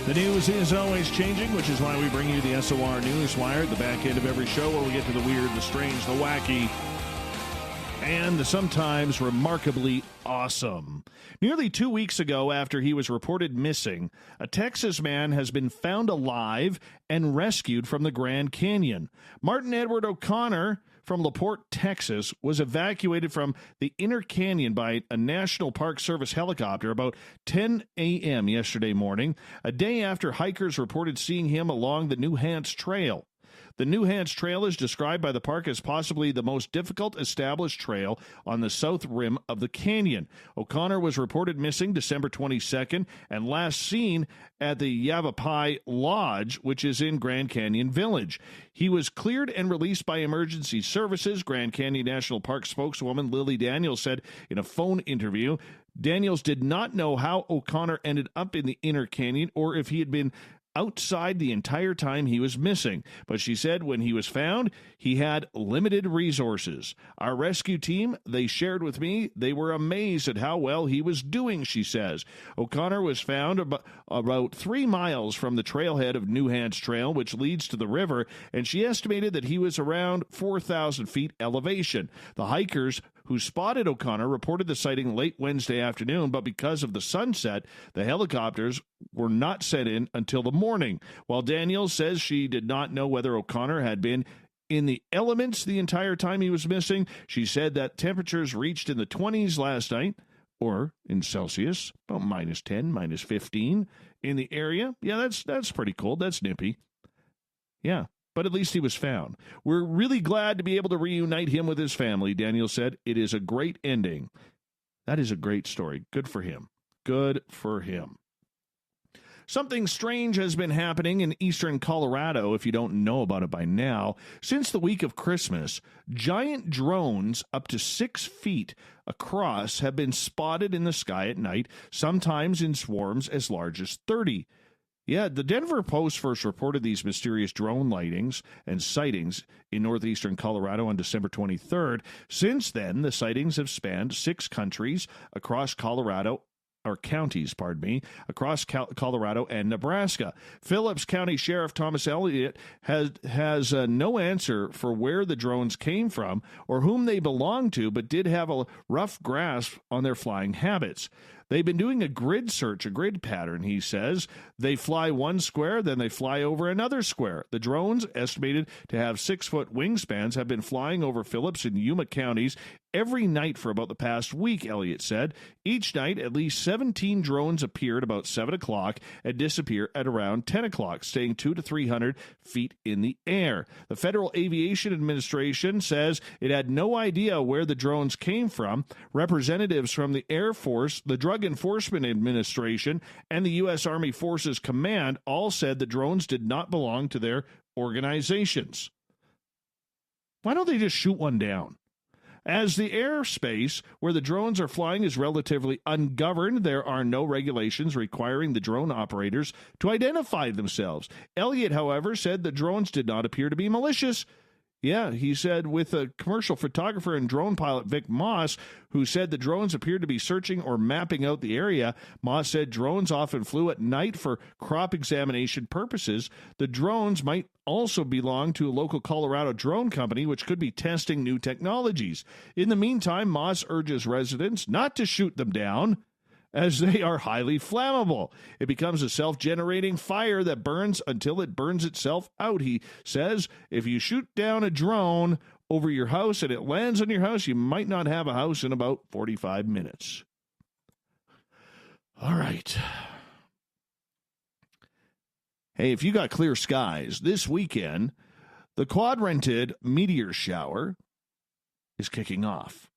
The news is always changing, which is why we bring you the SOR Newswire at the back end of every show, where we get to the weird, the strange, the wacky, and the sometimes remarkably awesome. Nearly 2 weeks ago, after he was reported missing, a Texas man has been found alive and rescued from the Grand Canyon. Martin Edward O'Connor from LaPorte, Texas, was evacuated from the Inner Canyon by a National Park Service helicopter about 10 a.m. yesterday morning, a day after hikers reported seeing him along the New Hants Trail. The New Hants Trail is described by the park as possibly the most difficult established trail on the south rim of the canyon. O'Connor was reported missing December 22nd and last seen at the Yavapai Lodge, which is in Grand Canyon Village. He was cleared and released by emergency services. Grand Canyon National Park spokeswoman Lily Daniels said in a phone interview, Daniels did not know how O'Connor ended up in the Inner Canyon or if he had been outside the entire time he was missing. But she said when he was found, he had limited resources. Our rescue team, they shared with me, they were amazed at how well he was doing, she says. O'Connor was found about 3 miles from the trailhead of New Hants Trail, which leads to the river, and she estimated that he was around 4,000 feet elevation. The hikers who spotted O'Connor reported the sighting late Wednesday afternoon, but because of the sunset, the helicopters were not sent in until the morning. While Daniels says she did not know whether O'Connor had been in the elements the entire time he was missing, she said that temperatures reached in the 20s last night, or in Celsius, about -10, -15 in the area. Yeah, that's pretty cold. That's nippy. Yeah. But at least he was found. We're really glad to be able to reunite him with his family, Daniel said. It is a great ending. That is a great story. Good for him. Good for him. Something strange has been happening in eastern Colorado, if you don't know about it by now. Since the week of Christmas, giant drones up to 6 feet across have been spotted in the sky at night, sometimes in swarms as large as 30. Yeah, the Denver Post first reported these mysterious drone lightings and sightings in northeastern Colorado on December 23rd. Since then, the sightings have spanned 6 countries across Colorado, or counties, across Colorado and Nebraska. Phillips County Sheriff Thomas Elliott has no answer for where the drones came from or whom they belong to, but did have a rough grasp on their flying habits. They've been doing a grid search, a grid pattern, he says. They fly one square, then they fly over another square. The drones, estimated to have 6-foot wingspans, have been flying over Phillips and Yuma counties every night for about the past week, Elliott said. Each night, at least 17 drones appear at about 7 o'clock and disappear at around 10 o'clock, staying 200 to 300 feet in the air. The Federal Aviation Administration says it had no idea where the drones came from. Representatives from the Air Force, the Drug Enforcement Administration, and the U.S. Army Forces Command all said the drones did not belong to their organizations. Why don't they just shoot one down? As the airspace where the drones are flying is relatively ungoverned, there are no regulations requiring the drone operators to identify themselves. Elliott, however, said the drones did not appear to be malicious. Yeah, he said, with a commercial photographer and drone pilot Vic Moss, who said the drones appeared to be searching or mapping out the area. Moss said drones often flew at night for crop examination purposes. The drones might also belong to a local Colorado drone company, which could be testing new technologies. In the meantime, Moss urges residents not to shoot them down as they are highly flammable. It becomes a self-generating fire that burns until it burns itself out. He says if you shoot down a drone over your house and it lands on your house, you might not have a house in about 45 minutes. All right. Hey, if you got clear skies this weekend, the quadrantid meteor shower is kicking off.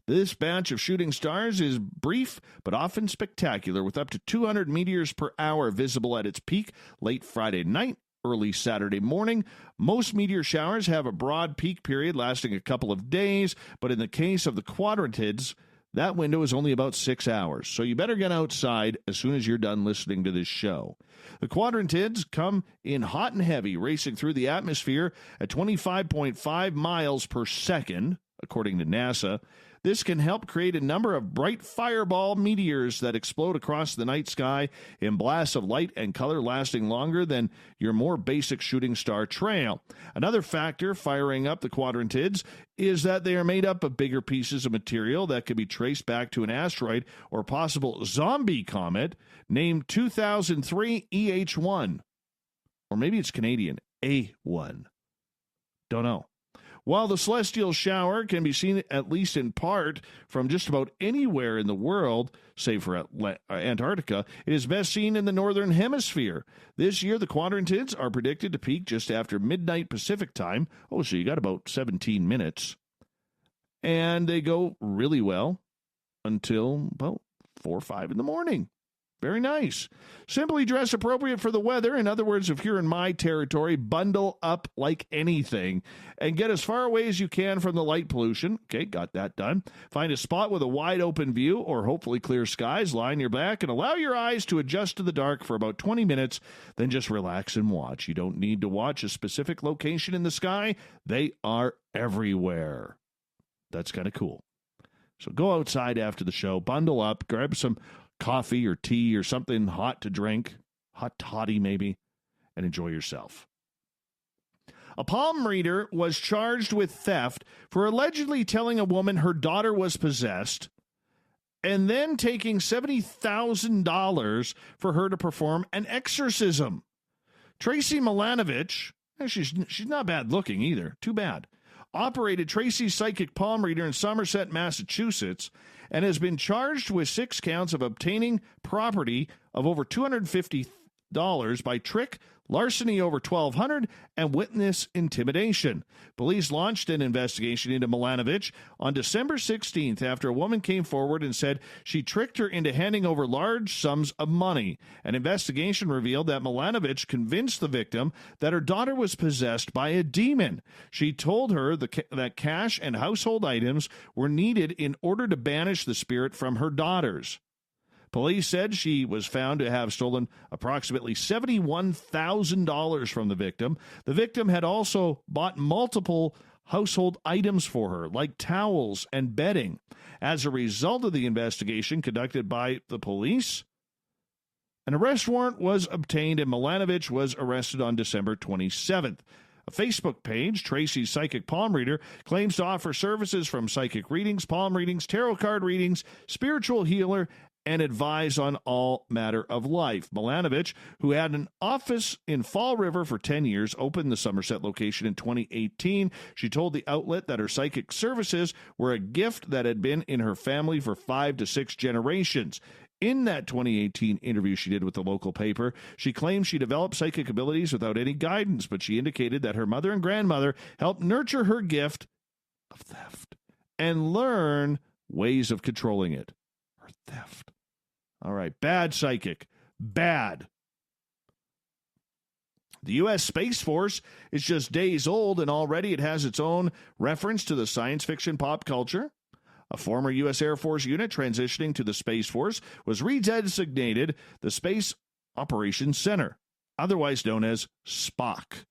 This batch of shooting stars is brief but often spectacular, with up to 200 meteors per hour visible at its peak late Friday night, early Saturday morning. Most meteor showers have a broad peak period lasting a couple of days, but in the case of the quadrantids, that window is only about 6 hours, so you better get outside as soon as you're done listening to this show. The quadrantids come in hot and heavy, racing through the atmosphere at 25.5 miles per second, according to NASA. This can help create a number of bright fireball meteors that explode across the night sky in blasts of light and color lasting longer than your more basic shooting star trail. Another factor firing up the quadrantids is that they are made up of bigger pieces of material that could be traced back to an asteroid or possible zombie comet named 2003 EH1. Or maybe it's Canadian, A1. Don't know. While the celestial shower can be seen, at least in part, from just about anywhere in the world, save for Antarctica, it is best seen in the northern hemisphere. This year, the quadrantids are predicted to peak just after midnight Pacific time. Oh, so you got about 17 minutes. And they go really well until about 4 or 5 in the morning. Very nice. Simply dress appropriate for the weather. In other words, if you're in my territory, bundle up like anything and get as far away as you can from the light pollution. Okay, got that done. Find a spot with a wide open view or hopefully clear skies. Lie on your back and allow your eyes to adjust to the dark for about 20 minutes. Then just relax and watch. You don't need to watch a specific location in the sky. They are everywhere. That's kind of cool. So go outside after the show, bundle up, grab some coffee or tea or something hot to drink, hot toddy maybe, and enjoy yourself. A palm reader was charged with theft for allegedly telling a woman her daughter was possessed and then taking $70,000 for her to perform an exorcism. Tracy Milanovich, she's not bad looking either, too bad, operated Tracy's Psychic Palm Reader in Somerset, Massachusetts, and has been charged with 6 counts of obtaining property of over $250 by trick, larceny over $1,200, and witness intimidation. Police launched an investigation into Milanovich on December 16th after a woman came forward and said she tricked her into handing over large sums of money. An investigation revealed that Milanovich convinced the victim that her daughter was possessed by a demon. She told her that cash and household items were needed in order to banish the spirit from her daughters. Police said she was found to have stolen approximately $71,000 from the victim. The victim had also bought multiple household items for her, like towels and bedding. As a result of the investigation conducted by the police, an arrest warrant was obtained and Milanovich was arrested on December 27th. A Facebook page, Tracy's Psychic Palm Reader, claims to offer services from psychic readings, palm readings, tarot card readings, spiritual healer, and advise on all matter of life. Milanovich, who had an office in Fall River for 10 years, opened the Somerset location in 2018. She told the outlet that her psychic services were a gift that had been in her family for 5 to 6 generations. In that 2018 interview she did with the local paper, she claimed she developed psychic abilities without any guidance, but she indicated that her mother and grandmother helped nurture her gift of theft and learn ways of controlling it. Her theft. All right, bad psychic. Bad. The U.S. Space Force is just days old, and already it has its own reference to the science fiction pop culture. A former U.S. Air Force unit transitioning to the Space Force was redesignated the Space Operations Center, otherwise known as SPOC.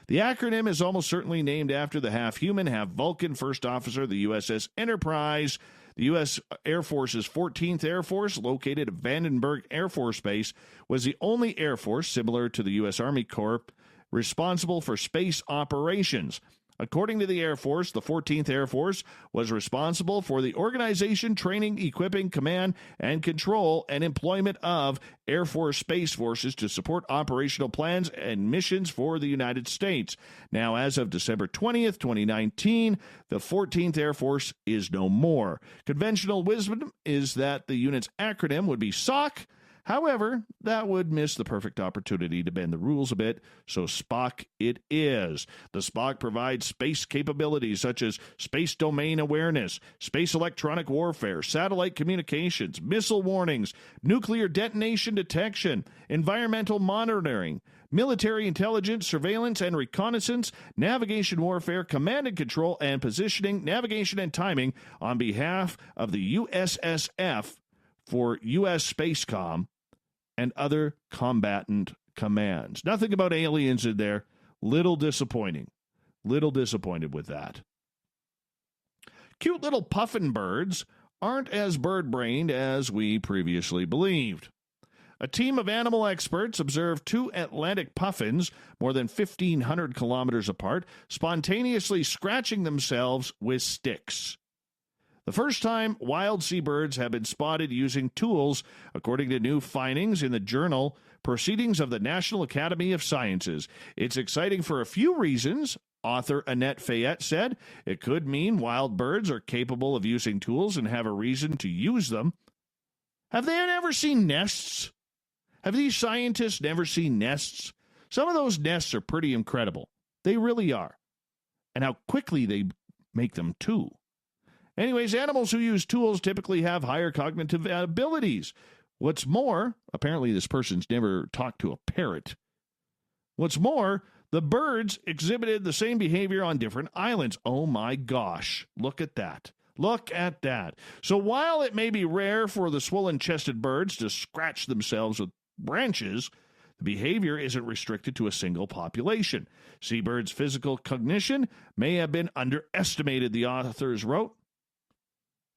The acronym is almost certainly named after the half-human, half-Vulcan first officer of the USS Enterprise. The U.S. Air Force's 14th Air Force, located at Vandenberg Air Force Base, was the only Air Force, similar to the U.S. Army Corps, responsible for space operations. According to the Air Force, the 14th Air Force was responsible for the organization, training, equipping, command, and control and employment of Air Force Space Forces to support operational plans and missions for the United States. Now, as of December 20th, 2019, the 14th Air Force is no more. Conventional wisdom is that the unit's acronym would be SOC. However, that would miss the perfect opportunity to bend the rules a bit, so SPOC it is. The SPOC provides space capabilities such as space domain awareness, space electronic warfare, satellite communications, missile warnings, nuclear detonation detection, environmental monitoring, military intelligence, surveillance and reconnaissance, navigation warfare, command and control, and positioning, navigation and timing on behalf of the USSF for U.S. Spacecom and other combatant commands. Nothing about aliens in there. Little disappointing. Little disappointed with that. Cute little puffin birds aren't as bird-brained as we previously believed. A team of animal experts observed two Atlantic puffins, more than 1,500 kilometers apart, spontaneously scratching themselves with sticks. The first time wild seabirds have been spotted using tools, according to new findings in the journal Proceedings of the National Academy of Sciences. It's exciting for a few reasons, author Annette Fayette said. It could mean wild birds are capable of using tools and have a reason to use them. Have they ever seen nests? Have these scientists never seen nests? Some of those nests are pretty incredible. They really are. And how quickly they make them, too. Anyways, animals who use tools typically have higher cognitive abilities. What's more, apparently this person's never talked to a parrot. What's more, the birds exhibited the same behavior on different islands. Oh my gosh, look at that. Look at that. So while it may be rare for the swollen-chested birds to scratch themselves with branches, the behavior isn't restricted to a single population. Seabirds' physical cognition may have been underestimated, the authors wrote.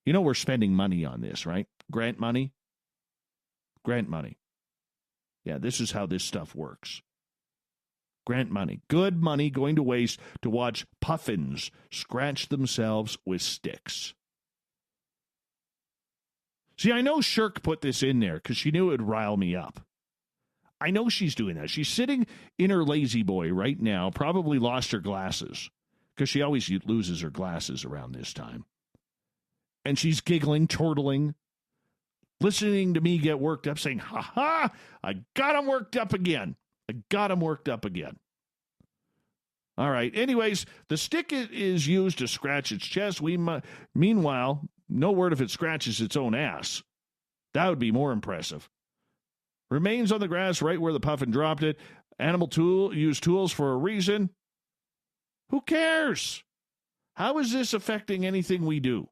You know we're spending money on this, right? Grant money? Grant money. Yeah, this is how this stuff works. Grant money. Good money going to waste to watch puffins scratch themselves with sticks. See, I know Shirk put this in there because she knew it would rile me up. I know she's doing that. She's sitting in her lazy boy right now, probably lost her glasses because she always loses her glasses around this time. And she's giggling, chortling, listening to me get worked up, saying, ha ha, I got him worked up again. All right. Anyways, the stick is used to scratch its chest. Meanwhile, no word if it scratches its own ass. That would be more impressive. Remains on the grass right where the puffin dropped it. Animal use tools for a reason. Who cares? How is this affecting anything we do?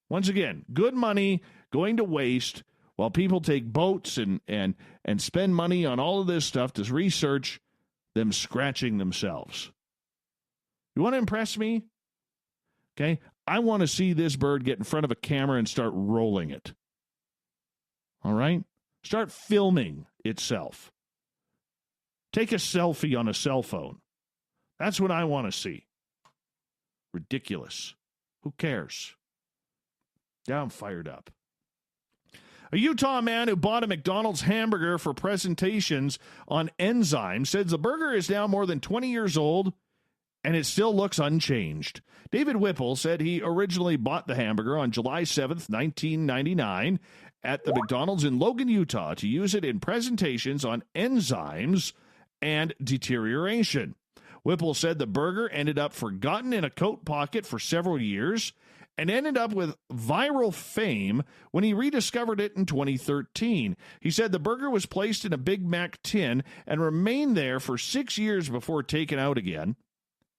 Once again, good money going to waste while people take boats and spend money on all of this stuff to research them scratching themselves. You want to impress me? Okay, I want to see this bird get in front of a camera and start rolling it. All right? Start filming itself. Take a selfie on a cell phone. That's what I want to see. Ridiculous. Who cares? Now I'm fired up. A Utah man who bought a McDonald's hamburger for presentations on enzymes says the burger is now more than 20 years old and it still looks unchanged. David Whipple said he originally bought the hamburger on July 7th, 1999 at the McDonald's in Logan, Utah to use it in presentations on enzymes and deterioration. Whipple said the burger ended up forgotten in a coat pocket for several years and ended up with viral fame when he rediscovered it in 2013. He said the burger was placed in a Big Mac tin and remained there for 6 years before taken out again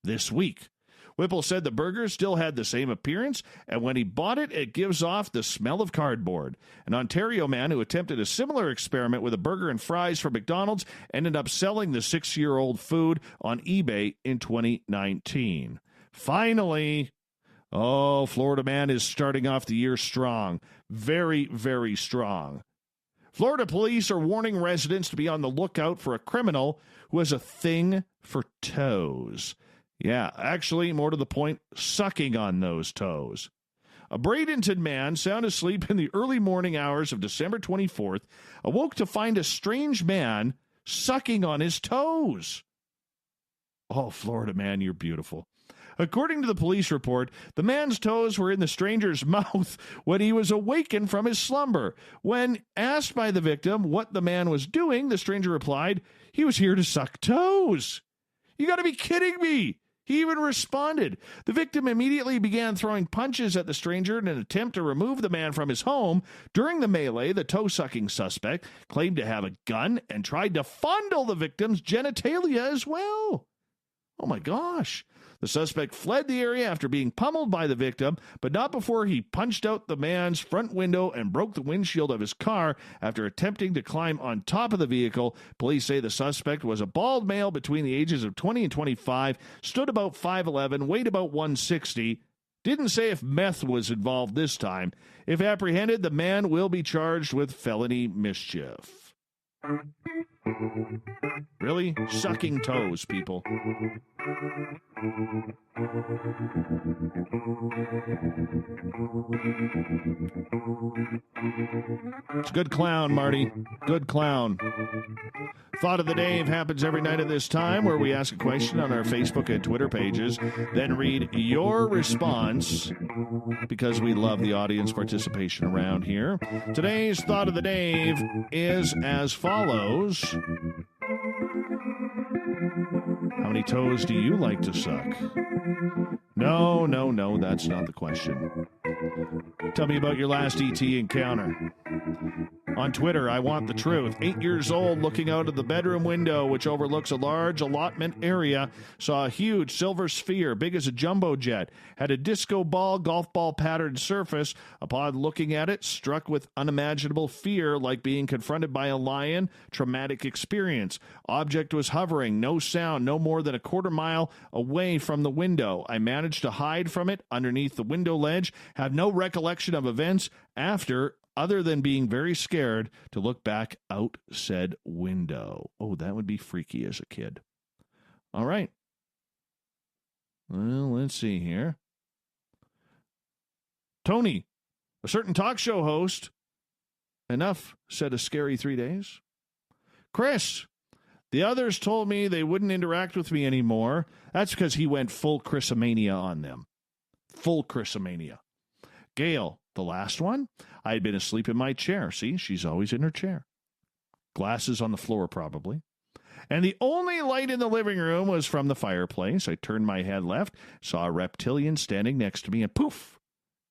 this week. Whipple said the burger still had the same appearance, and when he bought it, it gives off the smell of cardboard. An Ontario man who attempted a similar experiment with a burger and fries from McDonald's ended up selling the 6-year-old food on eBay in 2019. Finally, Florida man is starting off the year strong. Very, very strong. Florida police are warning residents to be on the lookout for a criminal who has a thing for toes. Yeah, actually, more to the point, sucking on those toes. A Bradenton man, sound asleep in the early morning hours of December 24th, awoke to find a strange man sucking on his toes. Oh, Florida man, you're beautiful. According to the police report, the man's toes were in the stranger's mouth when he was awakened from his slumber. When asked by the victim what the man was doing, the stranger replied, "He was here to suck toes." You got to be kidding me. He even responded. The victim immediately began throwing punches at the stranger in an attempt to remove the man from his home. During the melee, the toe-sucking suspect claimed to have a gun and tried to fondle the victim's genitalia as well. Oh my gosh. The suspect fled the area after being pummeled by the victim, but not before he punched out the man's front window and broke the windshield of his car after attempting to climb on top of the vehicle. Police say the suspect was a bald male between the ages of 20 and 25, stood about 5'11", weighed about 160. Didn't say if meth was involved this time. If apprehended, the man will be charged with felony mischief. Really? Sucking toes, people. It's a good clown, Marty. Good clown. Thought of the Day happens every night at this time, where we ask a question on our Facebook and Twitter pages, then read your response, because we love the audience participation around here. Today's Thought of the Day is as follows. How many toes do you like to suck? No, that's not the question. Tell me about your last ET encounter. On Twitter, I want the truth. 8 years old, looking out of the bedroom window, which overlooks a large allotment area, saw a huge silver sphere, big as a jumbo jet, had a disco ball, golf ball patterned surface. Upon looking at it, struck with unimaginable fear, like being confronted by a lion. Traumatic experience. Object was hovering, no sound, no more than a quarter mile away from the window. I managed to hide from it underneath the window ledge, have no recollection of events after, other than being very scared to look back out said window. Oh, that would be freaky as a kid. All right. Well, let's see here. Tony, a certain talk show host. Enough, said a scary 3 days. Chris, the others told me they wouldn't interact with me anymore. That's because he went full Chrisomania on them. Full Chrisomania. Gail, the last one, I had been asleep in my chair. See, she's always in her chair. Glasses on the floor, probably. And the only light in the living room was from the fireplace. I turned my head left, saw a reptilian standing next to me, and poof,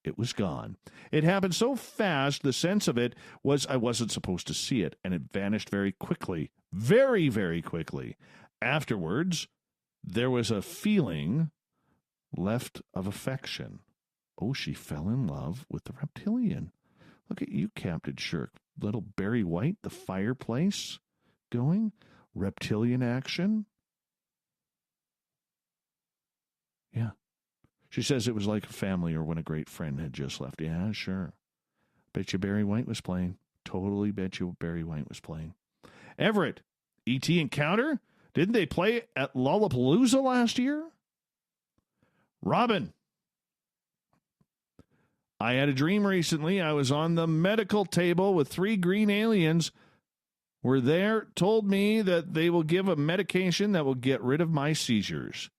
it was gone. It happened so fast, the sense of it was I wasn't supposed to see it, and it vanished very quickly. Very, very quickly. Afterwards, there was a feeling left of affection. Oh, she fell in love with the reptilian. Look at you, Captain Shirk. Little Barry White, the fireplace going. Reptilian action. Yeah. She says it was like a family or when a great friend had just left. Yeah, sure. Bet you Barry White was playing. Totally bet you Barry White was playing. Everett, E.T. Encounter? Didn't they play at Lollapalooza last year? Robin, I had a dream recently. I was on the medical table with 3 green aliens. Were there, told me that they will give a medication that will get rid of my seizures.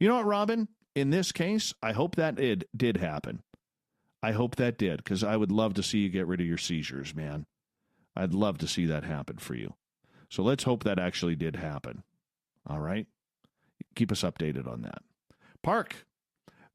You know what, Robin? In this case, I hope that it did happen. I hope that did, because I would love to see you get rid of your seizures, man. I'd love to see that happen for you. So let's hope that actually did happen. All right? Keep us updated on that. Park.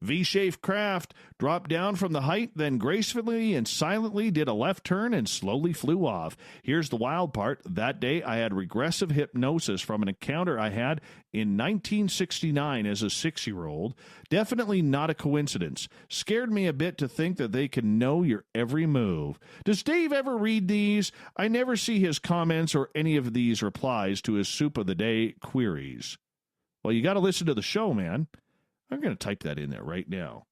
V-shaped craft dropped down from the height, then gracefully and silently did a left turn and slowly flew off. Here's the wild part. That day, I had regressive hypnosis from an encounter I had in 1969 as a 6-year-old. Definitely not a coincidence. Scared me a bit to think that they can know your every move. Does Dave ever read these? I never see his comments or any of these replies to his soup of the day queries. Well, you got to listen to the show, man. I'm going to type that in there right now.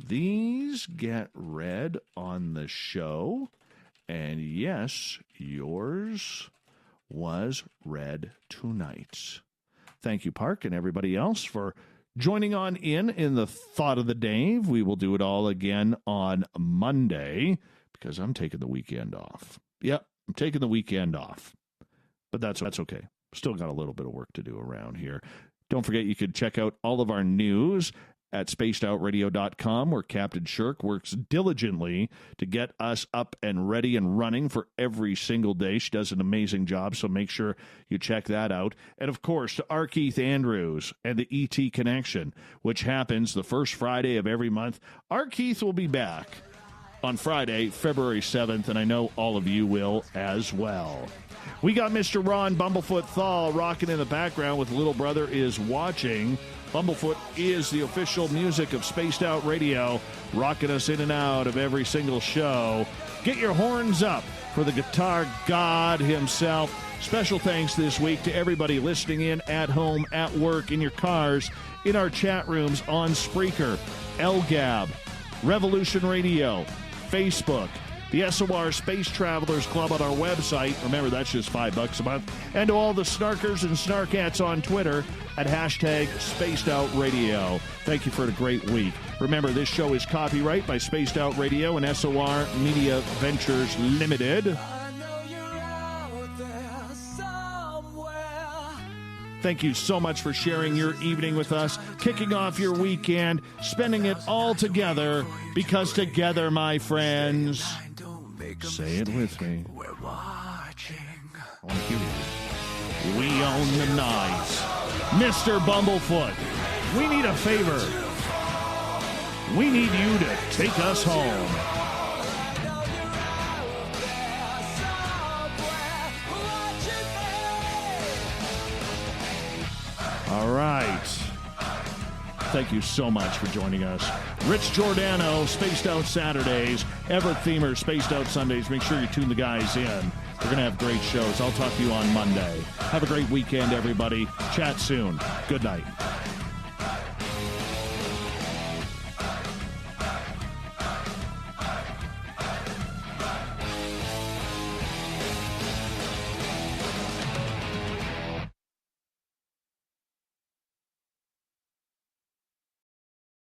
These get read on the show. And yes, yours was read tonight. Thank you, Park, and everybody else for joining on in the Thought of the Dave. We will do it all again on Monday because I'm taking the weekend off. Yep, I'm taking the weekend off. But that's okay. Still got a little bit of work to do around here. Don't forget you could check out all of our news at spacedoutradio.com, where Captain Shirk works diligently to get us up and ready and running for every single day. She does an amazing job, so make sure you check that out. And, of course, to R. Keith Andrews and the ET Connection, which happens the first Friday of every month. R. Keith will be back on Friday, February 7th, and I know all of you will as well. We got Mr. Ron Bumblefoot Thal rocking in the background with Little Brother Is Watching. Bumblefoot is the official music of Spaced Out Radio, rocking us in and out of every single show. Get your horns up for the guitar god himself. Special thanks this week to everybody listening in at home, at work, in your cars, in our chat rooms on Spreaker, LGAB, Revolution Radio, Facebook, the SOR Space Travelers Club on our website. Remember, that's just $5 a month. And to all the snarkers and snarkats on Twitter at hashtag Spaced Out Radio. Thank you for a great week. Remember, this show is copyright by Spaced Out Radio and SOR Media Ventures Limited. Thank you so much for sharing your evening with us, kicking off your weekend, spending it all together, because together, my friends, say it with me. We're watching. I want to hear you. We own the night. Mr. Bumblefoot, we need a favor. We need you to take us home. All right. Thank you so much for joining us. Rich Giordano, Spaced Out Saturdays. Everett Themer, Spaced Out Sundays. Make sure you tune the guys in. We're going to have great shows. I'll talk to you on Monday. Have a great weekend, everybody. Chat soon. Good night.